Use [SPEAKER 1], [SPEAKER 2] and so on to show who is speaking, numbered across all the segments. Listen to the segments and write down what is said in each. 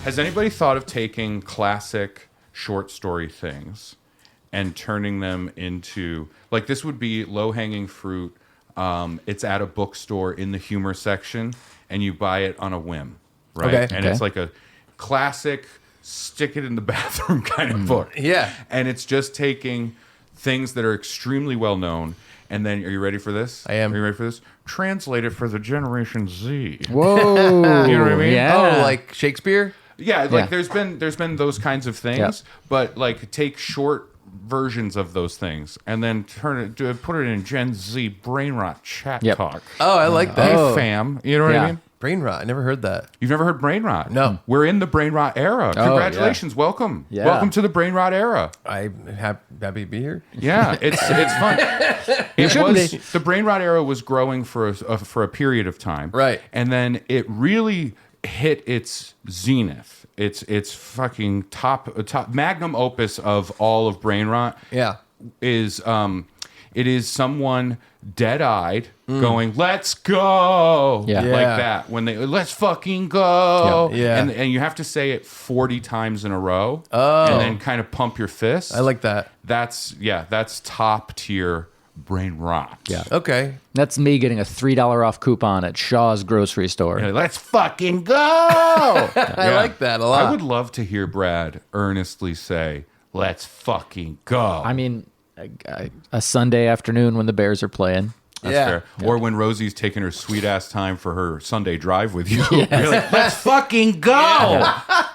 [SPEAKER 1] Has anybody thought of taking classic short story things and turning them into, like, this would be low-hanging fruit. It's at a bookstore in the humor section, and you buy it on a whim, right?
[SPEAKER 2] Okay.
[SPEAKER 1] And it's like a classic, stick it in the bathroom kind of book.
[SPEAKER 2] Yeah.
[SPEAKER 1] And it's just taking things that are extremely well-known, and then, are you ready for this?
[SPEAKER 2] I am.
[SPEAKER 1] Are you ready for this? Translate it for the Generation Z.
[SPEAKER 3] Whoa.
[SPEAKER 1] You know what I mean?
[SPEAKER 3] Yeah.
[SPEAKER 2] Oh, like Shakespeare?
[SPEAKER 1] Yeah, like
[SPEAKER 3] Yeah.
[SPEAKER 1] there's been those kinds of things, but like take short versions of those things and then put it in Gen Z brain rot chat talk.
[SPEAKER 2] Oh, I like that.
[SPEAKER 1] Hey fam, you know what I mean?
[SPEAKER 2] Brain rot. I never heard that.
[SPEAKER 1] You've never heard brain rot?
[SPEAKER 2] No.
[SPEAKER 1] We're in the brain rot era.
[SPEAKER 3] Oh,
[SPEAKER 1] Congratulations, welcome.
[SPEAKER 3] Yeah.
[SPEAKER 1] Welcome to the brain rot era.
[SPEAKER 2] I'm happy to be here.
[SPEAKER 1] Yeah, it's fun. The brain rot era was growing for a period of time,
[SPEAKER 2] Right.
[SPEAKER 1] And then it really hit its zenith. It's fucking top magnum opus of all of brain rot.
[SPEAKER 2] Yeah.
[SPEAKER 1] It is someone dead-eyed going, "Let's go,"
[SPEAKER 3] Yeah.
[SPEAKER 1] like
[SPEAKER 2] Yeah.
[SPEAKER 1] that. When they let's fucking go,
[SPEAKER 2] Yeah.
[SPEAKER 1] and you have to say it 40 times in a row,
[SPEAKER 2] Oh.
[SPEAKER 1] and then kind of pump your fist.
[SPEAKER 2] I like that.
[SPEAKER 1] That's top tier brain rot.
[SPEAKER 3] Yeah.
[SPEAKER 2] Okay.
[SPEAKER 3] That's me getting a $3 off coupon at Shaw's grocery store.
[SPEAKER 1] Like, let's fucking go.
[SPEAKER 2] I like that a lot.
[SPEAKER 1] I would love to hear Brad earnestly say, "Let's fucking go."
[SPEAKER 3] I mean, a Sunday afternoon when the Bears are playing.
[SPEAKER 1] That's
[SPEAKER 2] Yeah.
[SPEAKER 1] fair. Or when Rosie's taking her sweet ass time for her Sunday drive with you. You're like, let's fucking go.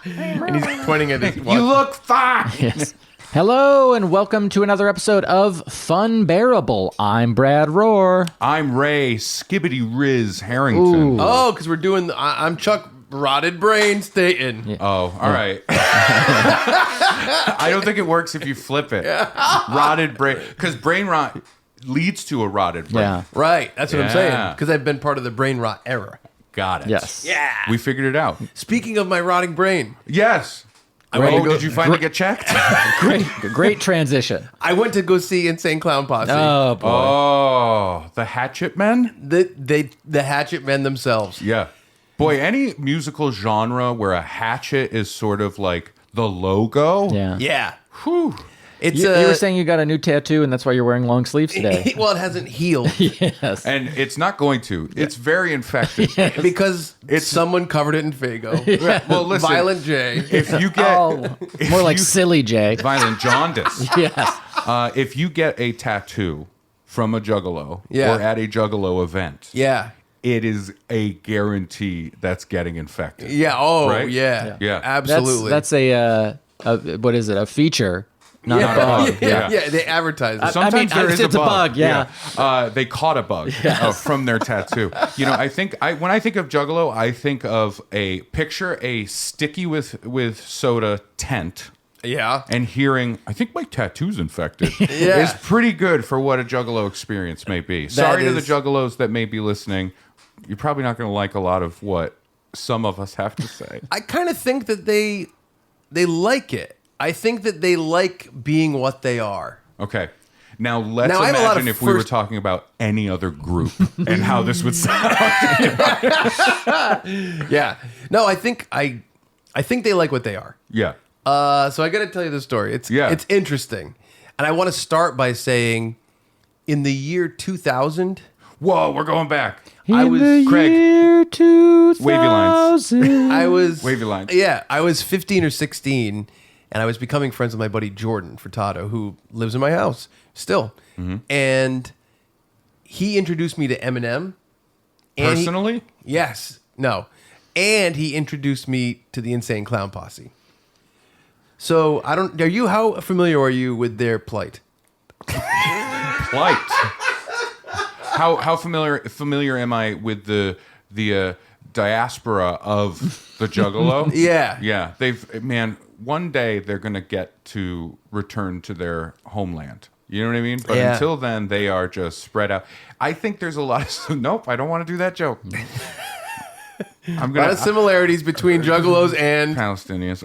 [SPEAKER 2] And he's pointing at his watch.
[SPEAKER 1] You look fine.
[SPEAKER 3] Yes. Hello and welcome to another episode of Funbearable. I'm Brad Rohr.
[SPEAKER 1] I'm Ray Skibbity Riz Harrington.
[SPEAKER 2] Oh, because we're doing. I'm Chuck Rotted Brain Staten. Yeah.
[SPEAKER 1] Oh, all right. I don't think it works if you flip it. Rotted brain. Because brain rot leads to a rotted brain.
[SPEAKER 3] Yeah.
[SPEAKER 2] Right. That's what I'm saying.
[SPEAKER 1] Yeah.
[SPEAKER 2] Because I've been part of the brain rot era.
[SPEAKER 1] Got it.
[SPEAKER 3] Yes.
[SPEAKER 2] Yeah.
[SPEAKER 1] We figured it out.
[SPEAKER 2] Speaking of my rotting brain,
[SPEAKER 1] Yes.
[SPEAKER 2] went to go-
[SPEAKER 1] Did you finally get checked?
[SPEAKER 3] Great transition.
[SPEAKER 2] I went to go see Insane Clown Posse.
[SPEAKER 3] Oh, boy.
[SPEAKER 1] Oh, the Hatchet Men?
[SPEAKER 2] The Hatchet Men themselves.
[SPEAKER 1] Yeah. Boy, any musical genre where a hatchet is sort of like the logo.
[SPEAKER 3] Yeah.
[SPEAKER 2] Yeah.
[SPEAKER 1] Whew.
[SPEAKER 2] It's
[SPEAKER 3] You were saying you got a new tattoo and that's why you're wearing long sleeves today.
[SPEAKER 2] well, it hasn't healed
[SPEAKER 3] Yes.
[SPEAKER 1] And it's not going to. It's very infected.
[SPEAKER 2] because someone covered it in Faygo.
[SPEAKER 1] Well, listen.
[SPEAKER 2] Violent J.
[SPEAKER 1] If you get
[SPEAKER 3] More like silly Jay.
[SPEAKER 1] violent jaundice,
[SPEAKER 3] Yes.
[SPEAKER 1] if you get a tattoo from a Juggalo
[SPEAKER 2] Yeah.
[SPEAKER 1] or at a Juggalo event,
[SPEAKER 2] Yeah.
[SPEAKER 1] it is a guarantee that's getting infected.
[SPEAKER 2] Yeah. Oh,
[SPEAKER 1] Right?
[SPEAKER 2] yeah.
[SPEAKER 1] Yeah.
[SPEAKER 2] Absolutely.
[SPEAKER 3] That's a what is it? A feature, not a bug.
[SPEAKER 2] Yeah. They advertise it.
[SPEAKER 1] Sometimes there is
[SPEAKER 3] it's a bug, yeah.
[SPEAKER 1] They caught a bug from their tattoo. You know, when I think of Juggalo, I think of a sticky with soda tent.
[SPEAKER 2] Yeah.
[SPEAKER 1] And hearing, I think my tattoo's infected,
[SPEAKER 2] Yeah.
[SPEAKER 1] is pretty good for what a Juggalo experience may be. Sorry to the
[SPEAKER 2] is-
[SPEAKER 1] Juggalos that may be listening. You're probably not going to like a lot of what some of us have to say.
[SPEAKER 2] I kind of think that they like it. I think that they like being what they are.
[SPEAKER 1] Okay. Now, let's
[SPEAKER 2] Now, I have a lot
[SPEAKER 1] imagine
[SPEAKER 2] of
[SPEAKER 1] if we were
[SPEAKER 2] first-
[SPEAKER 1] talking about any other group and how this would sound.
[SPEAKER 2] Yeah. No, I think they like what they are.
[SPEAKER 1] Yeah.
[SPEAKER 2] So I got to tell you the story. It's
[SPEAKER 1] Yeah.
[SPEAKER 2] it's interesting, and I want to start by saying, in the year 2000,
[SPEAKER 1] Whoa, we're going back.
[SPEAKER 2] I was
[SPEAKER 1] Craig.
[SPEAKER 3] Year 2000.
[SPEAKER 1] Wavy lines.
[SPEAKER 2] I was
[SPEAKER 1] Wavy lines.
[SPEAKER 2] Yeah, I was 15 or 16, and I was becoming friends with my buddy Jordan Furtado, who lives in my house still, and he introduced me to Eminem. And
[SPEAKER 1] Personally?
[SPEAKER 2] Yes. No. And he introduced me to the Insane Clown Posse. So how familiar are you with their plight?
[SPEAKER 1] Plight. How familiar am I with the diaspora of the Juggalo?
[SPEAKER 2] Yeah.
[SPEAKER 1] Yeah. One day they're gonna get to return to their homeland. You know what I mean? But
[SPEAKER 2] Yeah.
[SPEAKER 1] until then, they are just spread out. I think there's a lot of nope. I don't want to do that joke. I'm
[SPEAKER 2] A lot of similarities between Juggalos and
[SPEAKER 1] Palestinians.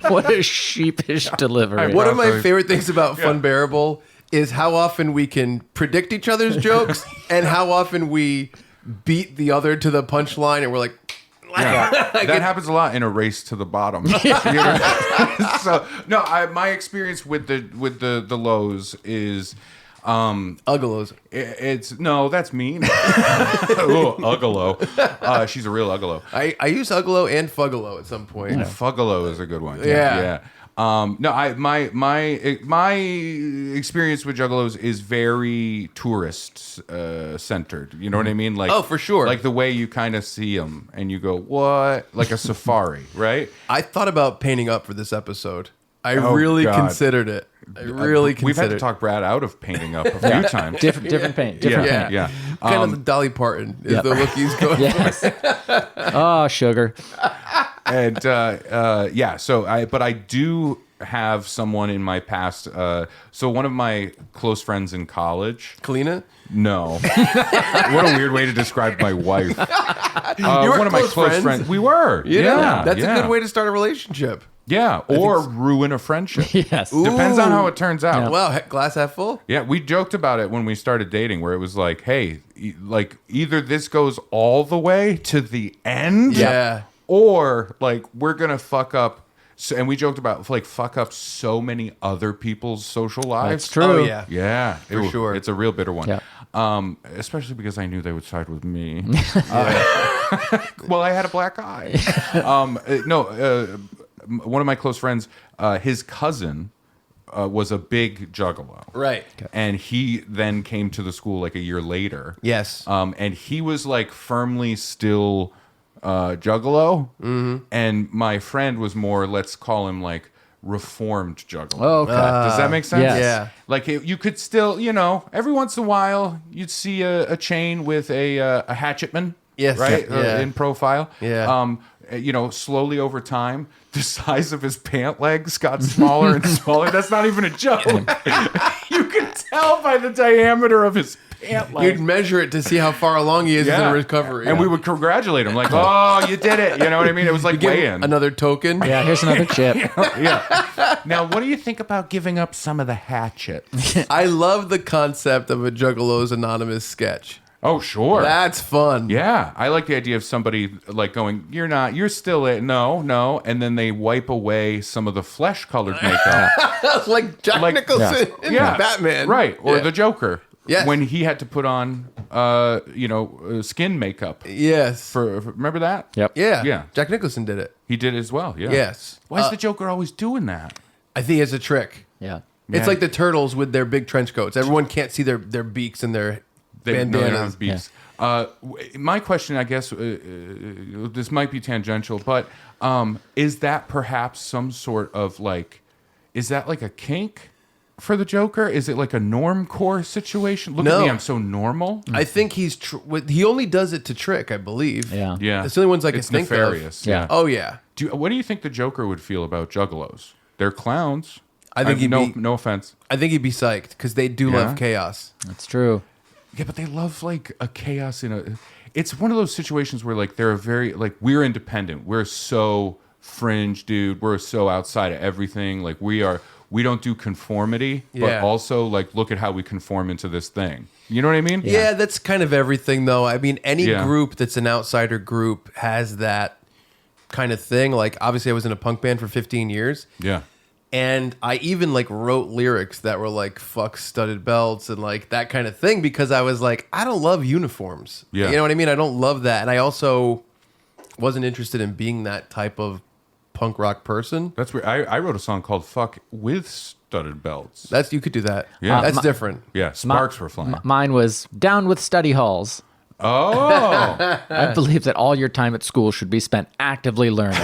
[SPEAKER 3] What a sheepish delivery.
[SPEAKER 2] one of my
[SPEAKER 1] Absolutely.
[SPEAKER 2] favorite things about Funbearable is how often we can predict each other's jokes and how often we beat the other to the punchline, and we're like,
[SPEAKER 1] That happens a lot in a race to the bottom. You know? So no, my experience with the lows is
[SPEAKER 2] Juggalos.
[SPEAKER 1] it's no, that's mean. Ooh, Juggalo. She's a real Juggalo.
[SPEAKER 2] I use Juggalo and Fuggalo at some point.
[SPEAKER 1] Fuggalo is a good one.
[SPEAKER 2] Yeah.
[SPEAKER 1] No, my experience with Juggalos is very tourist centered. You know what I mean? Like,
[SPEAKER 2] Oh, for sure.
[SPEAKER 1] Like the way you kind of see them and you go, what? Like a safari, right?
[SPEAKER 2] I thought about painting up for this episode. I
[SPEAKER 1] Oh,
[SPEAKER 2] really
[SPEAKER 1] God.
[SPEAKER 2] considered it. I really considered
[SPEAKER 1] We've had to
[SPEAKER 2] it.
[SPEAKER 1] talk Brad out of painting up a few times.
[SPEAKER 3] Different paint. Different
[SPEAKER 1] Yeah,
[SPEAKER 3] paint.
[SPEAKER 1] yeah.
[SPEAKER 2] Kind of the Dolly Parton is
[SPEAKER 3] Yep.
[SPEAKER 2] the look he's going
[SPEAKER 3] Yes. Oh, sugar.
[SPEAKER 1] And so I do have someone in my past. So one of my close friends in college.
[SPEAKER 2] Kalina?
[SPEAKER 1] No, what a weird way to describe my wife.
[SPEAKER 2] were
[SPEAKER 1] One of my
[SPEAKER 2] close
[SPEAKER 1] close
[SPEAKER 2] friends?
[SPEAKER 1] friends. We were. Yeah,
[SPEAKER 2] That's
[SPEAKER 1] yeah.
[SPEAKER 2] a good way to start a relationship.
[SPEAKER 1] Yeah, or ruin a friendship.
[SPEAKER 3] Yes.
[SPEAKER 1] Depends on how it turns out.
[SPEAKER 2] Well, glass half full?
[SPEAKER 1] Yeah, we joked about it when we started dating, where it was like, hey, like either this goes all the way to the end,
[SPEAKER 2] Yeah.
[SPEAKER 1] or like we're gonna fuck up. So, and we joked about like fuck up so many other people's social lives.
[SPEAKER 3] That's true.
[SPEAKER 2] Oh, yeah.
[SPEAKER 1] Yeah,
[SPEAKER 2] For sure.
[SPEAKER 1] It's a real bitter one.
[SPEAKER 3] Yeah.
[SPEAKER 1] Especially because I knew they would side with me. Well, I had a black eye. One of my close friends, his cousin was a big juggalo.
[SPEAKER 2] Right.
[SPEAKER 1] And he then came to the school like a year later.
[SPEAKER 2] Yes.
[SPEAKER 1] And he was like firmly still juggalo. Mm-hmm. And my friend was more, let's call him like reformed juggalo.
[SPEAKER 3] Oh, okay.
[SPEAKER 1] Does that make sense?
[SPEAKER 3] Yes.
[SPEAKER 2] Yeah.
[SPEAKER 1] Like you could still, every once in a while you'd see a chain with a hatchetman.
[SPEAKER 2] Yes.
[SPEAKER 1] Right?
[SPEAKER 2] Yeah.
[SPEAKER 1] In profile.
[SPEAKER 2] Yeah.
[SPEAKER 1] Slowly over time, the size of his pant legs got smaller and smaller. That's not even a joke. You can tell by the diameter of his pant legs.
[SPEAKER 2] You'd measure it to see how far along he is in the recovery.
[SPEAKER 1] And we would congratulate him, like, oh, you did it. You know what I mean? It was like
[SPEAKER 2] give
[SPEAKER 1] weigh-in.
[SPEAKER 2] another token.
[SPEAKER 3] Yeah, here's another chip.
[SPEAKER 1] Yeah. Now, what do you think about giving up some of the hatchet?
[SPEAKER 2] I love the concept of a Juggalos Anonymous sketch.
[SPEAKER 1] Oh, sure.
[SPEAKER 2] That's fun.
[SPEAKER 1] Yeah, I like the idea of somebody like going, you're still it. No. And then they wipe away some of the flesh-colored makeup.
[SPEAKER 2] Like Jack
[SPEAKER 1] Like-
[SPEAKER 2] Nicholson in Batman.
[SPEAKER 1] Right. Or
[SPEAKER 2] Yeah.
[SPEAKER 1] the Joker.
[SPEAKER 2] Yes.
[SPEAKER 1] When he had to put on, skin makeup.
[SPEAKER 2] Yes.
[SPEAKER 1] Remember that?
[SPEAKER 3] Yep.
[SPEAKER 2] Yeah.
[SPEAKER 1] Yeah.
[SPEAKER 2] Jack Nicholson did it.
[SPEAKER 1] He did as well, yeah.
[SPEAKER 2] Yes.
[SPEAKER 1] Why is the Joker always doing that?
[SPEAKER 2] I think it's a trick.
[SPEAKER 3] Yeah.
[SPEAKER 2] It's
[SPEAKER 1] Man.
[SPEAKER 2] like the turtles with their big trench coats. Everyone can't see their beaks and their bandanas.
[SPEAKER 1] Beats. My question, I guess, this might be tangential, but is that perhaps some sort of like, is that like a kink for the Joker? Is it like a normcore situation? Look at
[SPEAKER 2] No.
[SPEAKER 1] me, I'm so normal.
[SPEAKER 2] I think he only does it to trick, I believe.
[SPEAKER 3] Yeah.
[SPEAKER 1] Yeah,
[SPEAKER 2] It's the only ones I can
[SPEAKER 1] it's
[SPEAKER 2] think of.
[SPEAKER 1] nefarious.
[SPEAKER 3] Yeah.
[SPEAKER 2] Oh, yeah.
[SPEAKER 1] What do you think the Joker would feel about Juggalos? They're clowns.
[SPEAKER 2] I think he'd be-
[SPEAKER 1] no offense.
[SPEAKER 2] I think he'd be psyched because they do
[SPEAKER 1] Yeah?
[SPEAKER 2] love chaos.
[SPEAKER 3] That's true.
[SPEAKER 1] Yeah, but they love like a chaos in a. It's one of those situations where like they're a very like we're independent. We're so fringe, dude. We're so outside of everything. Like we don't do conformity, but
[SPEAKER 2] Yeah.
[SPEAKER 1] also like look at how we conform into this thing. You know what I mean?
[SPEAKER 2] Yeah, that's kind of everything, though. I mean, any
[SPEAKER 1] Yeah.
[SPEAKER 2] group that's an outsider group has that kind of thing. Like, obviously, I was in a punk band for 15 years.
[SPEAKER 1] Yeah.
[SPEAKER 2] And I even like wrote lyrics that were like fuck studded belts and like that kind of thing because I was like, I don't love uniforms.
[SPEAKER 1] Yeah.
[SPEAKER 2] You know what I mean? I don't love that. And I also wasn't interested in being that type of punk rock person.
[SPEAKER 1] That's where I wrote a song called "Fuck with Studded Belts."
[SPEAKER 2] You could do that.
[SPEAKER 1] Yeah.
[SPEAKER 2] That's different.
[SPEAKER 1] Yeah, sparks were flying.
[SPEAKER 3] Mine was down with study halls.
[SPEAKER 1] Oh,
[SPEAKER 3] I believe that all your time at school should be spent actively learning.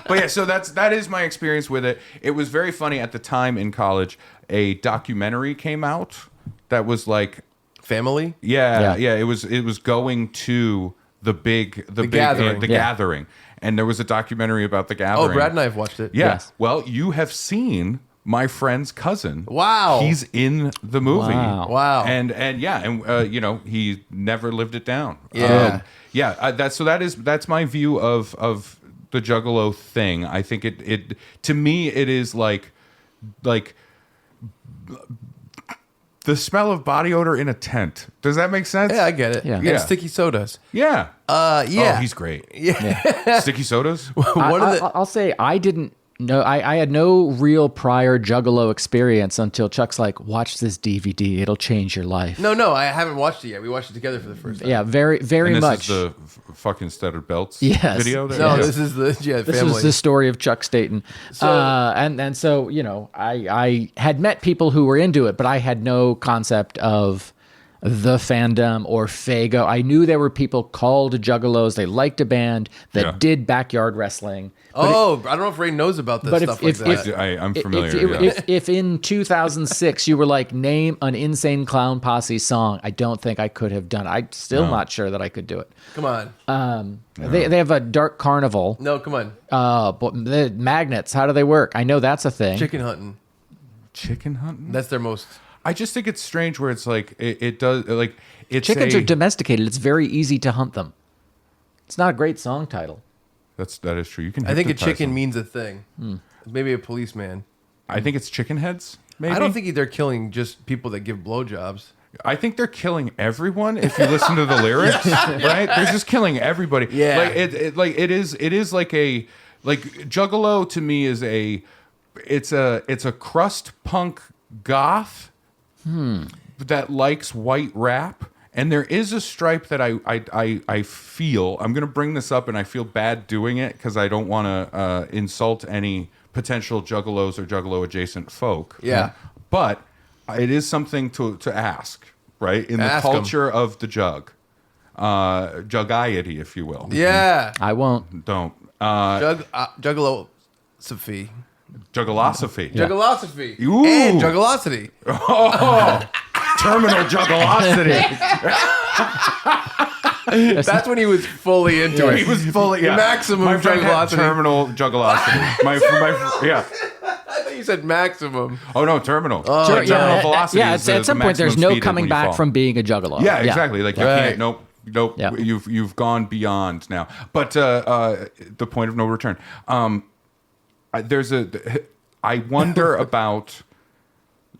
[SPEAKER 1] but yeah, so that is my experience with it. It was very funny at the time in college. A documentary came out that was like,
[SPEAKER 2] Family?
[SPEAKER 1] yeah.
[SPEAKER 3] Yeah.
[SPEAKER 1] It was going to the
[SPEAKER 2] Gathering.
[SPEAKER 1] Gathering, and there was a documentary about the Gathering.
[SPEAKER 2] Oh, Brad and I have watched it.
[SPEAKER 1] Yeah.
[SPEAKER 3] Yes.
[SPEAKER 1] Well, you have seen my friend's cousin.
[SPEAKER 2] Wow.
[SPEAKER 1] He's in the movie.
[SPEAKER 2] Wow.
[SPEAKER 1] And he never lived it down.
[SPEAKER 2] Yeah.
[SPEAKER 1] That's my view of the Juggalo thing. I think it to me it is like the smell of body odor in a tent. Does that make sense?
[SPEAKER 2] Yeah, I get it.
[SPEAKER 3] Yeah.
[SPEAKER 2] And
[SPEAKER 1] Yeah.
[SPEAKER 2] sticky sodas.
[SPEAKER 1] Yeah.
[SPEAKER 2] Yeah.
[SPEAKER 1] Oh, he's great.
[SPEAKER 2] Yeah.
[SPEAKER 1] Sticky sodas?
[SPEAKER 2] One of the
[SPEAKER 3] I'll say I didn't know. I had no real prior Juggalo experience until Chuck's like, watch this DVD. It'll change your life.
[SPEAKER 2] No, I haven't watched it yet. We watched it together for the first time.
[SPEAKER 3] Yeah, very, very
[SPEAKER 1] And this
[SPEAKER 3] much.
[SPEAKER 1] is the fucking studded belts
[SPEAKER 3] Yes.
[SPEAKER 1] video? There?
[SPEAKER 2] No,
[SPEAKER 1] Yeah.
[SPEAKER 2] this is the
[SPEAKER 3] This
[SPEAKER 2] family.
[SPEAKER 3] was the story of Chuck Staten. And so, you know, I had met people who were into it, but I had no concept of the fandom or Fago. I knew there were people called Juggalos. They liked a band that
[SPEAKER 1] Yeah.
[SPEAKER 3] did backyard wrestling.
[SPEAKER 2] I don't know if Ray knows about this
[SPEAKER 3] But
[SPEAKER 2] stuff
[SPEAKER 3] if-
[SPEAKER 2] like
[SPEAKER 3] if-
[SPEAKER 2] that.
[SPEAKER 1] I'm familiar.
[SPEAKER 3] If in 2006 you were like, name an Insane Clown Posse song, I don't think I could have done it. I'm still not sure that I could do it.
[SPEAKER 2] Come on.
[SPEAKER 3] They have a Dark Carnival.
[SPEAKER 2] No, come on.
[SPEAKER 3] But the magnets, how do they work? I know that's a thing.
[SPEAKER 2] Chicken hunting.
[SPEAKER 1] Chicken hunting?
[SPEAKER 2] That's their most...
[SPEAKER 1] I just think it's strange where it's like, it does, like, it's
[SPEAKER 3] Chickens are domesticated. It's very easy to hunt them. It's not a great song title.
[SPEAKER 1] that is true. You can
[SPEAKER 2] I think a
[SPEAKER 1] hypnotize
[SPEAKER 2] chicken
[SPEAKER 1] them.
[SPEAKER 2] means a thing. Maybe a policeman.
[SPEAKER 1] I think it's chicken heads, maybe?
[SPEAKER 2] I don't think they're killing just people that give blowjobs.
[SPEAKER 1] I think they're killing everyone if you listen to the lyrics, right? They're just killing everybody.
[SPEAKER 2] Yeah.
[SPEAKER 1] Like it is like a like Juggalo to me is it's a crust punk goth that likes white rap. And there is a stripe that I feel. I'm going to bring this up, and I feel bad doing it because I don't want to insult any potential Juggalos or Juggalo adjacent folk.
[SPEAKER 2] Yeah.
[SPEAKER 1] But it is something to ask, right? In the
[SPEAKER 2] Ask 'em.
[SPEAKER 1] culture of the jug, juggiety, if you will.
[SPEAKER 2] Yeah.
[SPEAKER 3] I won't.
[SPEAKER 1] Don't
[SPEAKER 2] Juggalo Sophie.
[SPEAKER 1] juggalosophy.
[SPEAKER 2] Juggalosophy.
[SPEAKER 1] Ooh.
[SPEAKER 2] And Juggalosity.
[SPEAKER 1] Terminal juggalosity.
[SPEAKER 2] That's when he was fully into it.
[SPEAKER 1] He was fully
[SPEAKER 2] Maximum
[SPEAKER 1] My friend had
[SPEAKER 2] juggalosity.
[SPEAKER 1] terminal juggalosity. my yeah.
[SPEAKER 2] I thought you said maximum.
[SPEAKER 1] Oh no, terminal.
[SPEAKER 3] Sure,
[SPEAKER 1] terminal velocity.
[SPEAKER 3] Yeah,
[SPEAKER 1] is
[SPEAKER 3] at some
[SPEAKER 1] the
[SPEAKER 3] point, there's
[SPEAKER 1] maximum
[SPEAKER 3] no
[SPEAKER 1] speed when
[SPEAKER 3] coming
[SPEAKER 1] you
[SPEAKER 3] back
[SPEAKER 1] fall.
[SPEAKER 3] from being a Juggalo.
[SPEAKER 1] Yeah, exactly. Like you
[SPEAKER 2] Right.
[SPEAKER 1] can't. Nope.
[SPEAKER 3] Yeah.
[SPEAKER 1] You've gone beyond now. But the point of no return. I wonder about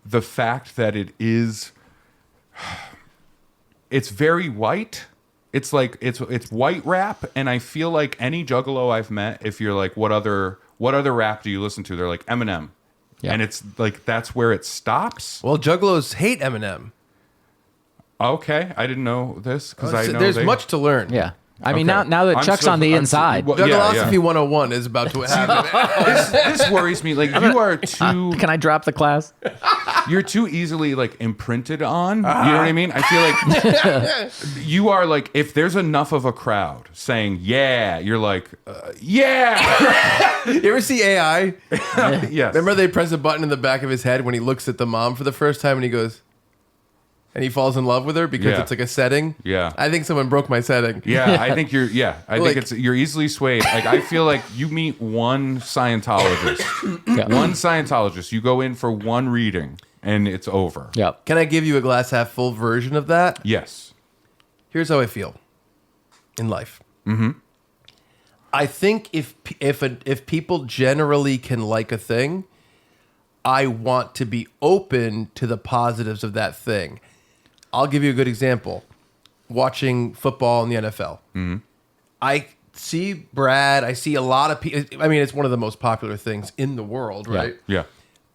[SPEAKER 1] the fact that it's very white. It's like it's white rap, and I feel like any Juggalo I've met, if you're like, what other rap do you listen to? They're like Eminem,
[SPEAKER 3] Yeah.
[SPEAKER 1] and it's like that's where it stops.
[SPEAKER 2] Well, Juggalos hate Eminem.
[SPEAKER 1] Okay, I didn't know this because I know
[SPEAKER 2] There's
[SPEAKER 1] they,
[SPEAKER 2] much to learn.
[SPEAKER 3] Yeah. I mean,
[SPEAKER 1] Okay.
[SPEAKER 3] now that
[SPEAKER 1] I'm
[SPEAKER 3] Chuck's
[SPEAKER 1] so-
[SPEAKER 3] on the
[SPEAKER 1] I'm so-
[SPEAKER 3] inside.
[SPEAKER 1] well,
[SPEAKER 2] Juggalosophy 101 is about to happen.
[SPEAKER 1] this worries me. Like you are too,
[SPEAKER 3] Can I drop the class?
[SPEAKER 1] you're too easily like imprinted on. You know what I mean? I feel like you are like if there's enough of a crowd saying yeah, you're like yeah,
[SPEAKER 2] You ever see AI?
[SPEAKER 1] yes.
[SPEAKER 2] Remember they press a button in the back of his head when he looks at the mom for the first time and he goes, and he falls in love with her because
[SPEAKER 1] Yeah.
[SPEAKER 2] it's like a setting?
[SPEAKER 1] Yeah.
[SPEAKER 2] I think someone broke my setting.
[SPEAKER 1] Yeah, I think you're. Yeah, I
[SPEAKER 2] Like-
[SPEAKER 1] think you're easily swayed. Like I feel like you meet one Scientologist, one Scientologist. You go in for one reading, and it's over.
[SPEAKER 3] Yep.
[SPEAKER 2] Can I give you a glass half full version of that?
[SPEAKER 1] Yes.
[SPEAKER 2] Here's how I feel in life. I think if people generally can like a thing, I want to be open to the positives of that thing. I'll give you a good example. Watching football in the NFL. I see Brad. I see a lot of people. I mean, it's one of the most popular things in the world, right?
[SPEAKER 1] Yeah.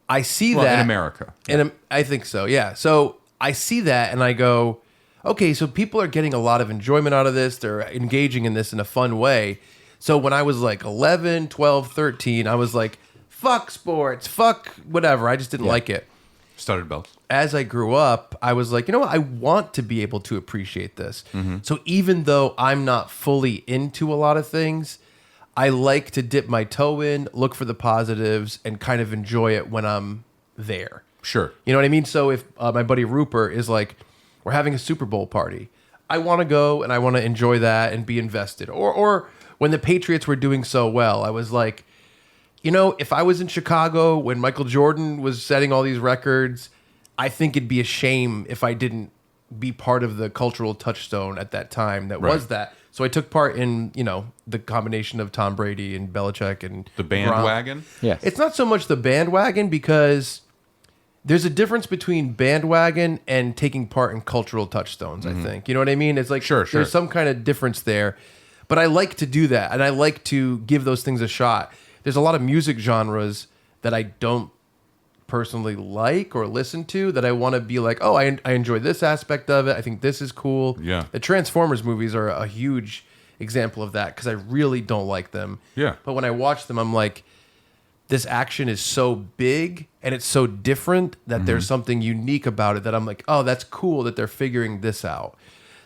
[SPEAKER 2] I see
[SPEAKER 1] Well,
[SPEAKER 2] that
[SPEAKER 1] in America.
[SPEAKER 2] and I think so, yeah. So I see that and I go, okay, so people are getting a lot of enjoyment out of this. They're engaging in this in a fun way. So when I was like 11, 12, 13, I was like, fuck sports, fuck whatever. I just didn't like it.
[SPEAKER 1] Studded belts.
[SPEAKER 2] As I grew up, I was like, you know what? I want to be able to appreciate this. So even though I'm not fully into a lot of things, I like to dip my toe in, look for the positives, and kind of enjoy it when I'm there.
[SPEAKER 1] Sure.
[SPEAKER 2] You know what I mean? So if my buddy Rupert is like, we're having a Super Bowl party, I want to go and I want to enjoy that and be invested. Or when the Patriots were doing so well, I was like, you know, if I was in Chicago when Michael Jordan was setting all these records, I think it'd be a shame if I didn't be part of the cultural touchstone at that time that was that. So I took part in, you know, the combination of Tom Brady and Belichick and
[SPEAKER 1] The
[SPEAKER 2] Gronk.
[SPEAKER 1] bandwagon.
[SPEAKER 3] Yes.
[SPEAKER 2] It's not so much the bandwagon because there's a difference between bandwagon and taking part in cultural touchstones, I think. You know what I mean? It's like
[SPEAKER 1] Sure.
[SPEAKER 2] there's some kind of difference there. But I like to do that, and I like to give those things a shot. There's a lot of music genres that I don't personally like or listen to that I want to be like, oh, I enjoy this aspect of it. I think this is cool.
[SPEAKER 1] Yeah.
[SPEAKER 2] The Transformers movies are a huge example of that because I really don't like them.
[SPEAKER 1] Yeah.
[SPEAKER 2] But when I watch them, I'm like, this action is so big and it's so different that there's something unique about it that I'm like, oh, that's cool that they're figuring this out.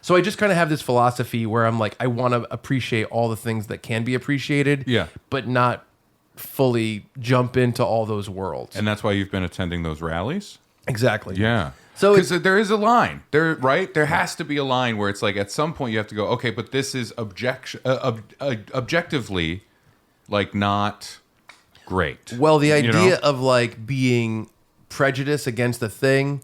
[SPEAKER 2] So I just kind of have this philosophy where I'm like, I want to appreciate all the things that can be appreciated, but not fully jump into all those worlds.
[SPEAKER 1] And that's why you've been attending those ralies?
[SPEAKER 2] Exactly.
[SPEAKER 1] Yeah.
[SPEAKER 2] So
[SPEAKER 1] because there is a line there, right? There has to be a line where it's like at some point you have to go, okay, but this is objectively like not great.
[SPEAKER 2] Well, the idea
[SPEAKER 1] you know?
[SPEAKER 2] of like being prejudiced against a thing